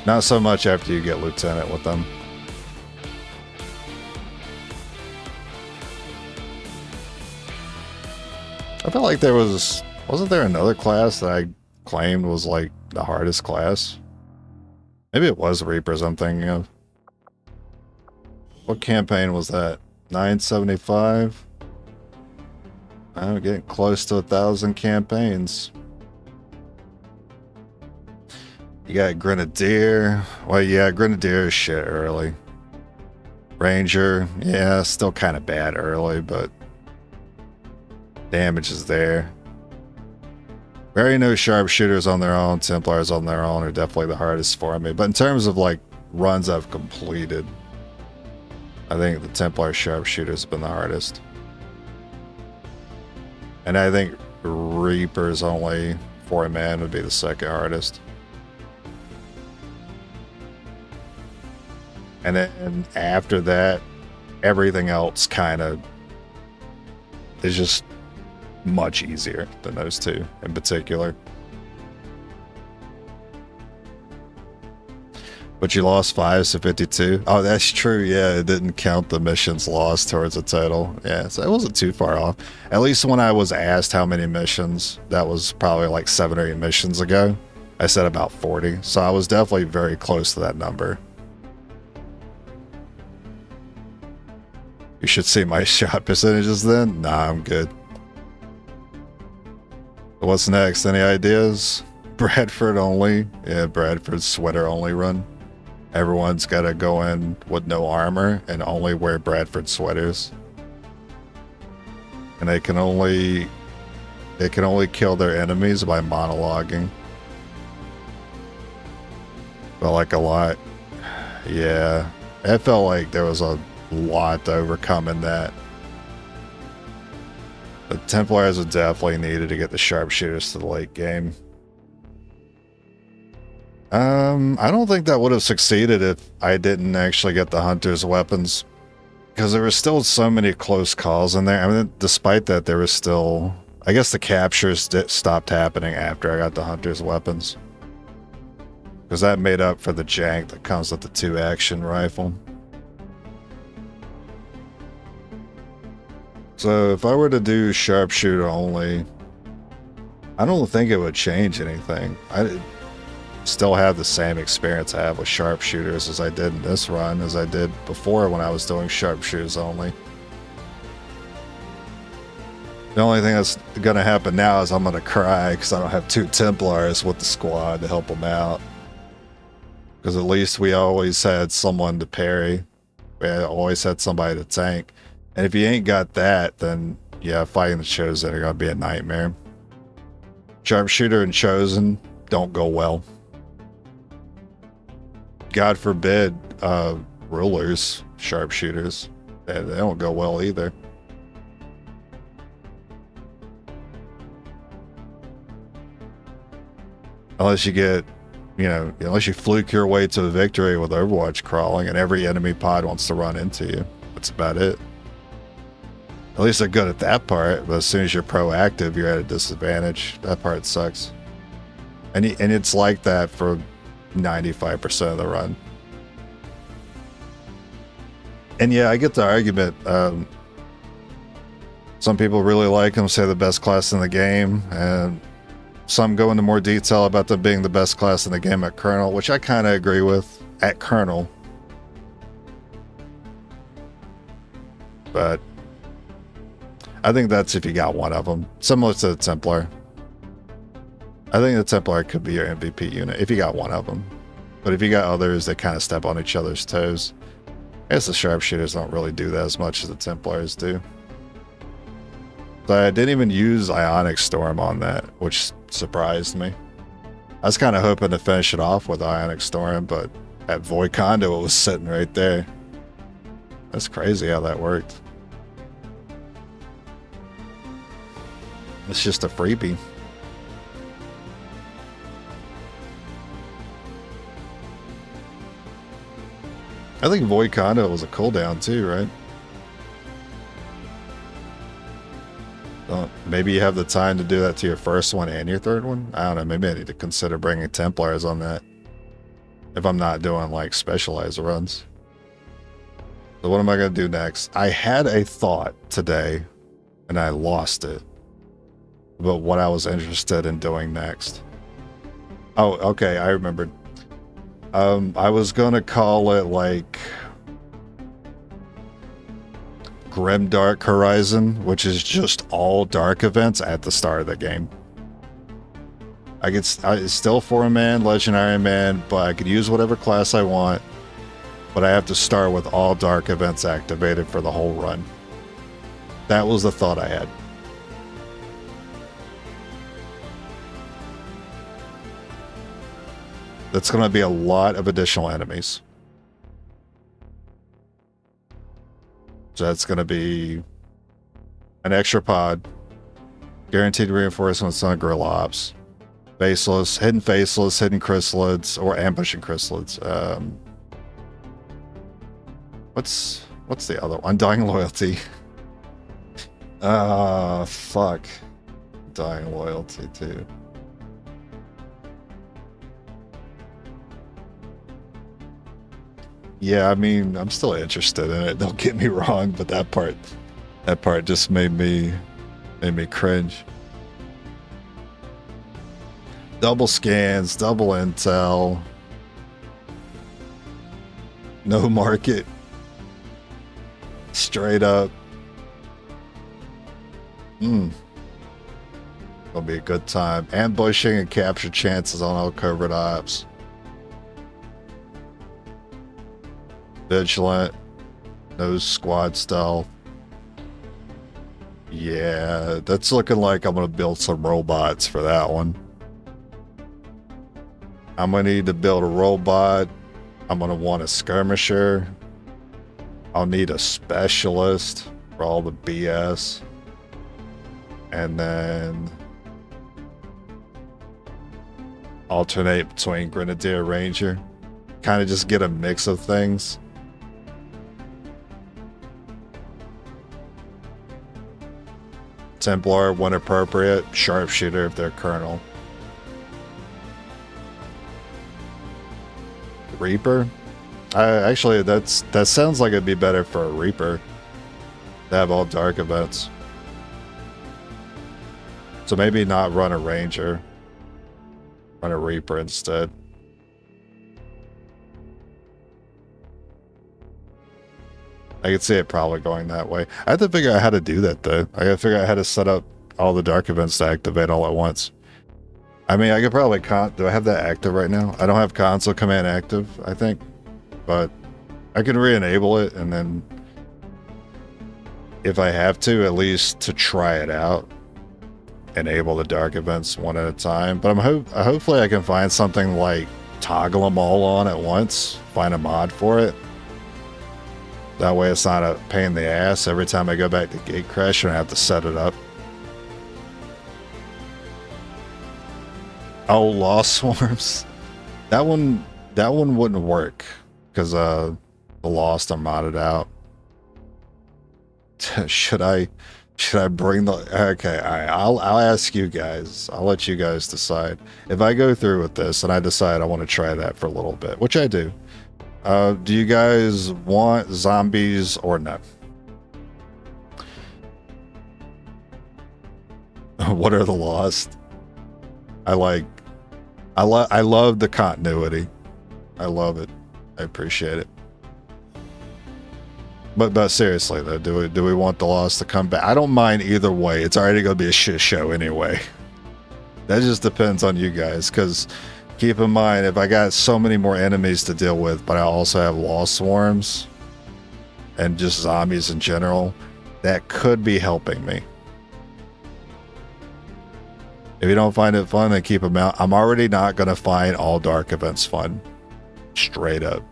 Not so much after you get Lieutenant with them. I felt like there wasn't there another class that I claimed was like the hardest class? Maybe it was Reapers I'm thinking of. What campaign was that? 975? I'm getting close to 1,000 campaigns. You got Grenadier. Well, yeah, Grenadier is shit early. Ranger, yeah, still kind of bad early, but damage is there. Very no Sharpshooters on their own, Templars on their own are definitely the hardest for me. But in terms of like runs I've completed, I think the Templar Sharpshooters have been the hardest. And I think Reapers only 4-man would be the second hardest. And then after that, everything else kind of is just much easier than those two in particular. But you lost 5 to 52. Oh, that's true. Yeah, it didn't count the missions lost towards the total. Yeah, so it wasn't too far off. At least when I was asked how many missions, that was probably like 7 or 8 missions ago. I said about 40. So I was definitely very close to that number. You should see my shot percentages then. Nah, I'm good. What's next? Any ideas? Bradford only. Yeah, Bradford sweater only run. Everyone's got to go in with no armor and only wear Bradford sweaters. And they can only kill their enemies by monologuing. But like a lot. Yeah. I felt like there was a lot to overcome in that. The Templars are definitely needed to get the Sharpshooters to the late game. I don't think that would have succeeded if I didn't actually get the Hunter's weapons. Because there were still so many close calls in there. I mean, despite that, there was still... I guess the captures stopped happening after I got the Hunter's weapons. Because that made up for the jank that comes with the 2-action rifle. So if I were to do Sharpshooter only, I don't think it would change anything. I still have the same experience I have with sharpshooters as I did in this run, as I did before when I was doing sharpshooters only. The only thing that's going to happen now is I'm going to cry because I don't have 2 Templars with the squad to help them out. Because at least we always had someone to parry. We always had somebody to tank. And if you ain't got that, then yeah, fighting the Chosen are going to be a nightmare. Sharpshooter and Chosen don't go well. God forbid, rulers, sharpshooters. They don't go well either. Unless you get, you know, unless you fluke your way to a victory with Overwatch crawling and every enemy pod wants to run into you. That's about it. At least they're good at that part, but as soon as you're proactive, you're at a disadvantage. That part sucks. And it's like that for 95% of the run. And yeah, I get the argument. Some people really like them, say the best class in the game, and some go into more detail about them being the best class in the game at Colonel, which I kind of agree with at Colonel. But I think that's if you got one of them. Similar to the Templar. I think the Templar could be your MVP unit if you got one of them. But if you got others, they kind of step on each other's toes. I guess the Sharpshooters don't really do that as much as the Templars do. So I didn't even use Ionic Storm on that, which surprised me. I was kind of hoping to finish it off with Ionic Storm, but at Void Conduit was sitting right there. That's crazy how that worked. It's just a freebie. I think Void Conduit was a cooldown too, right? Maybe you have the time to do that to your first one and your third one? I don't know, maybe I need to consider bringing Templars on that. If I'm not doing like specialized runs. So what am I going to do next? I had a thought today and I lost it. But what I was interested in doing next. Oh, okay, I remembered. I was gonna call it like Grim Dark Horizon, which is just all dark events at the start of the game. It's still 4-man, Legendary Man, but I could use whatever class I want, but I have to start with all dark events activated for the whole run. That was the thought I had. That's going to be a lot of additional enemies. So that's going to be an extra pod, guaranteed reinforcements on Gorilla Ops, faceless, hidden chrysalids, or ambushing chrysalids. What's the other one? Undying Loyalty. Fuck. Undying Loyalty too. Yeah, I mean, I'm still interested in it. Don't get me wrong, but that part just made me cringe. Double scans, double intel, no market, straight up. Gonna be a good time. Ambushing and capture chances on all covert ops. Vigilant, no squad stealth. Yeah, that's looking like I'm gonna build some robots for that one. I'm gonna need to build a robot. I'm gonna want a skirmisher. I'll need a specialist for all the BS. And then alternate between Grenadier Ranger. Kind of just get a mix of things. Templar when appropriate, Sharpshooter if they're Colonel. Reaper? Actually, that sounds like it'd be better for a Reaper to have all dark events. So maybe not run a Ranger. Run a Reaper instead. I could see it probably going that way. I have to figure out how to do that though. I gotta figure out how to set up all the dark events to activate all at once. I mean, I could probably do I have that active right now? I don't have console command active, I think. But I can re-enable it, and then if I have to, at least to try it out, enable the dark events one at a time. But hopefully I can find something like toggle them all on at once, find a mod for it. That way it's not a pain in the ass every time I go back to Gatecrash and I have to set it up. Oh, Lost Swarms. That one wouldn't work because the Lost are modded out. Should I bring the... Okay, I'll ask you guys. I'll let you guys decide. If I go through with this and I decide I want to try that for a little bit, which I do. Do you guys want zombies or no? What are the Lost? I love the continuity. I love it. I appreciate it. But seriously though, do we want the Lost to come back? I don't mind either way. It's already gonna be a shit show anyway. That just depends on you guys, because keep in mind, if I got so many more enemies to deal with, but I also have Lost Swarms and just zombies in general, that could be helping me. If you don't find it fun, then keep them out. I'm already not going to find all dark events fun. Straight up.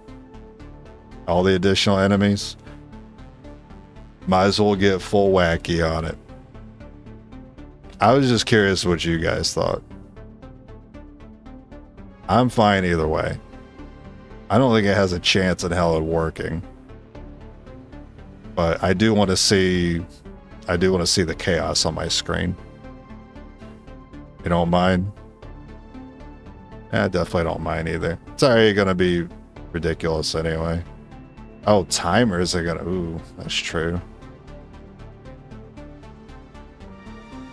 All the additional enemies. Might as well get full wacky on it. I was just curious what you guys thought. I'm fine either way. I don't think it has a chance in hell of working. But I do want to see the chaos on my screen. You don't mind? Yeah, I definitely don't mind either. It's already gonna be ridiculous anyway. Oh, timers are gonna... Ooh, that's true.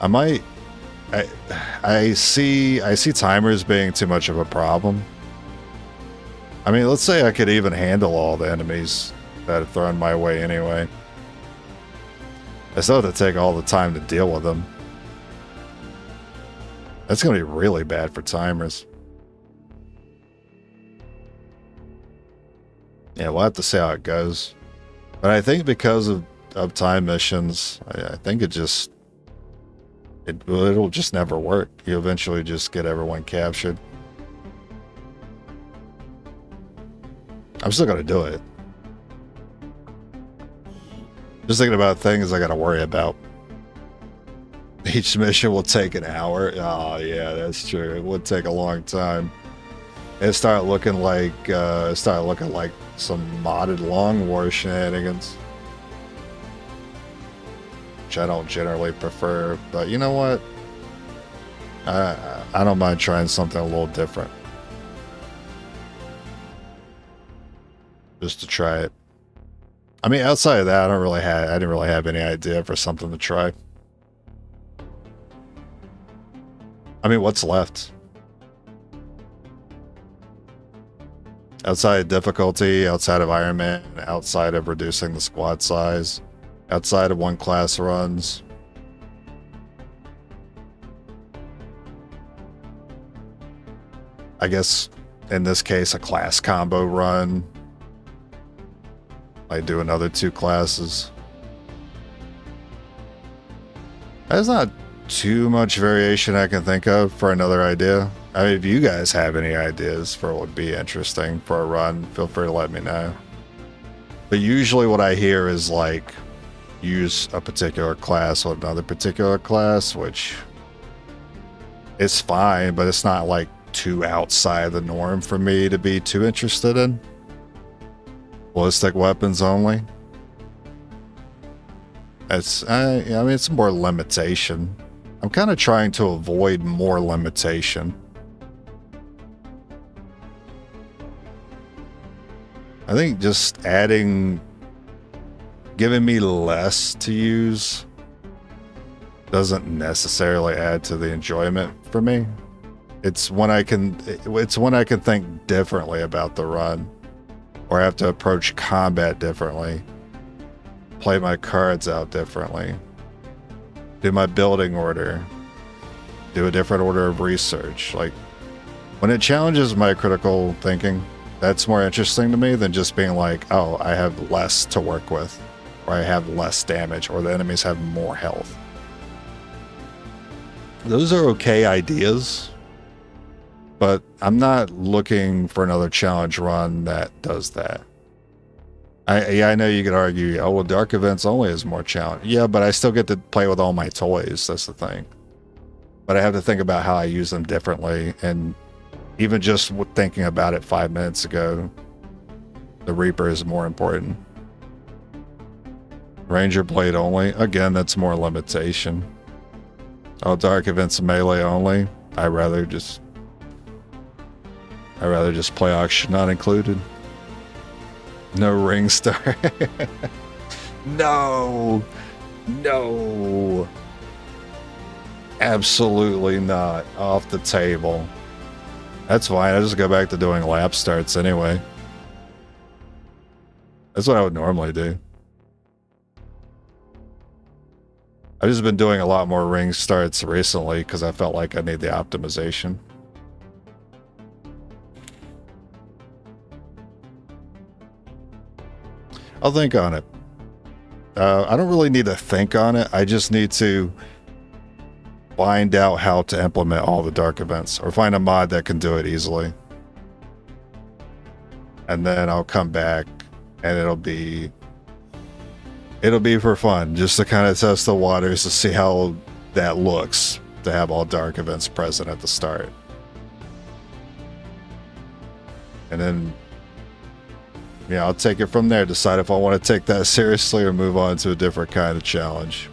I see timers being too much of a problem. I mean, let's say I could even handle all the enemies that are thrown my way anyway. I still have to take all the time to deal with them. That's going to be really bad for timers. Yeah, we'll have to see how it goes. But I think because of time missions, I think it'll just never work. You eventually just get everyone captured. I'm still going to do it. Just thinking about things I got to worry about. Each mission will take an hour. Oh yeah, that's true. It would take a long time. It start looking like some modded Long War shenanigans, which I don't generally prefer. But you know what? I don't mind trying something a little different, just to try it. I mean, outside of that, I didn't really have any idea for something to try. I mean, what's left? Outside of difficulty, outside of Ironman, outside of reducing the squad size, outside of one class runs. I guess, in this case, a class combo run. I do another 2 classes. That's not too much variation I can think of for another idea. I mean, if you guys have any ideas for what would be interesting for a run, feel free to let me know. But usually what I hear is like, use a particular class with another particular class, which is fine, but it's not like too outside the norm for me to be too interested in. Ballistic weapons only. I mean, it's more limitation. I'm kind of trying to avoid more limitation. I think just giving me less to use doesn't necessarily add to the enjoyment for me. It's when I can think differently about the run, or have to approach combat differently, play my cards out differently, do my building order, do a different order of research. Like, when it challenges my critical thinking, that's more interesting to me than just being like, oh, I have less to work with, or I have less damage, or the enemies have more health. Those are okay ideas, but I'm not looking for another challenge run that does that. I know you could argue, oh, well, Dark Events only is more challenge. Yeah, but I still get to play with all my toys. That's the thing. But I have to think about how I use them differently. And even just thinking about it 5 minutes ago, the Reaper is more important. Ranger Blade only. Again, that's more limitation. Oh, Dark Events melee only. I'd rather just play auction not included. No ring star. No. Absolutely not. Off the table. That's fine. I just go back to doing lap starts anyway. That's what I would normally do. I've just been doing a lot more ring starts recently because I felt like I need the optimization. I'll think on it. I don't really need to think on it. I just need to find out how to implement all the dark events, or find a mod that can do it easily. And then I'll come back and it'll be for fun, just to kind of test the waters to see how that looks, to have all dark events present at the start. And then, yeah, I'll take it from there, decide if I want to take that seriously or move on to a different kind of challenge.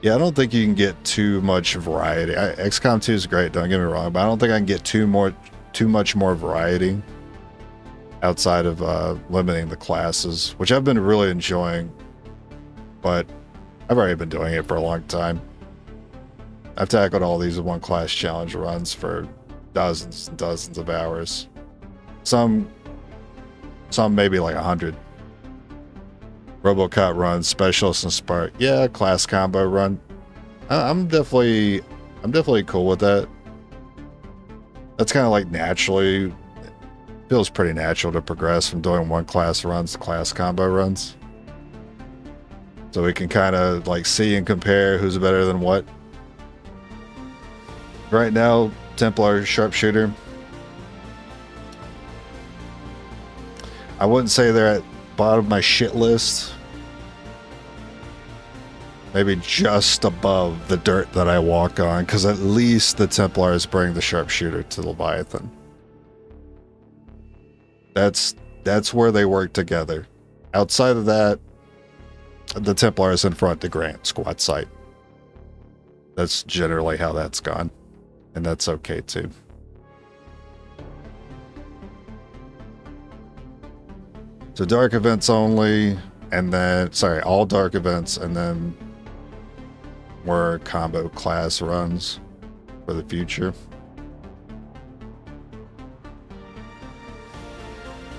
Yeah, I don't think you can get too much variety. XCOM 2 is great, don't get me wrong, but I don't think I can get too much more variety outside of limiting the classes, which I've been really enjoying, but I've already been doing it for a long time. I've tackled all these one class challenge runs for dozens and dozens of hours. Some maybe like 100. RoboCop run, Specialist and Spark. Yeah, class combo run. I'm definitely cool with that. That's kind of like naturally, feels pretty natural to progress from doing one class runs to class combo runs. So we can kind of like see and compare who's better than what. Right now, Templar Sharpshooter. I wouldn't say they're at bottom of my shit list. Maybe just above the dirt that I walk on, because at least the Templars bring the Sharpshooter to Leviathan. That's where they work together. Outside of that, the Templars in front to Grant squad site. That's generally how that's gone, and that's okay too. So dark events only, and then, sorry, all dark events, and then more combo class runs for the future.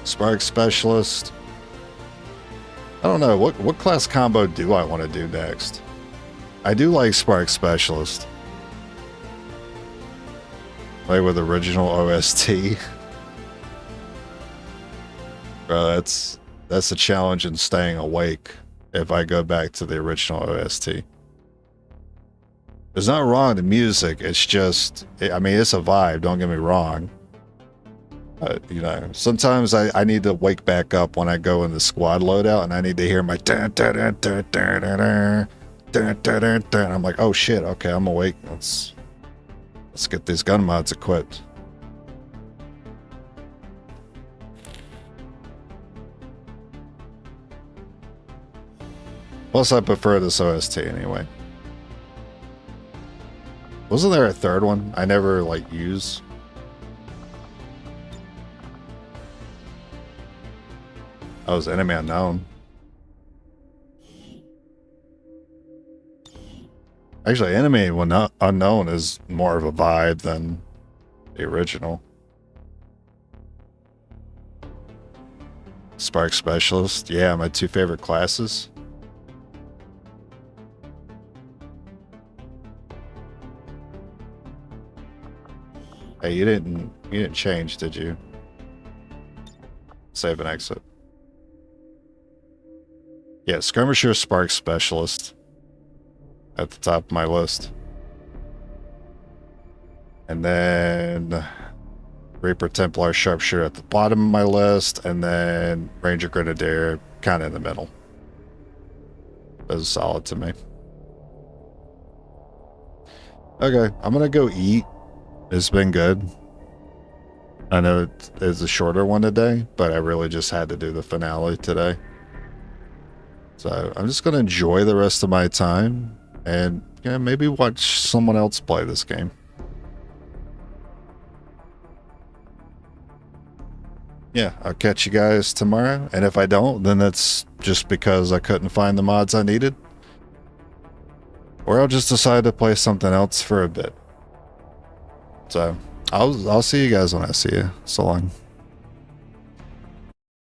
Spark Specialist. I don't know, what class combo do I want to do next? I do like Spark Specialist. Play with original OST. Bro, that's a challenge in staying awake if I go back to the original OST. There's nothing wrong with the music, it's just, I mean, it's a vibe, don't get me wrong. You know, sometimes I need to wake back up when I go in the squad loadout, and I need to hear my dun, dun, dun, dun, dun, dun, dun, dun, dun, dun, dun. I'm like, oh shit, okay, I'm awake. Let's get these gun mods equipped. Plus, I prefer this OST anyway. Wasn't there a third one I never, like, use? Oh, it was Enemy Unknown. Actually, Enemy Unknown is more of a vibe than the original. Spark Specialist. Yeah, my 2 favorite classes. Hey, you didn't change, did you? Save and exit. Yeah, Skirmisher Spark Specialist at the top of my list. And then Reaper Templar Sharpshooter at the bottom of my list, and then Ranger Grenadier kind of in the middle. That's solid to me. Okay, I'm gonna go eat. It's been good. I know it's a shorter one today, but I really just had to do the finale today. So I'm just gonna enjoy the rest of my time and maybe watch someone else play this game. Yeah, I'll catch you guys tomorrow, and if I don't, then that's just because I couldn't find the mods I needed. Or I'll just decide to play something else for a bit. So, I'll see you guys when I see you. So long.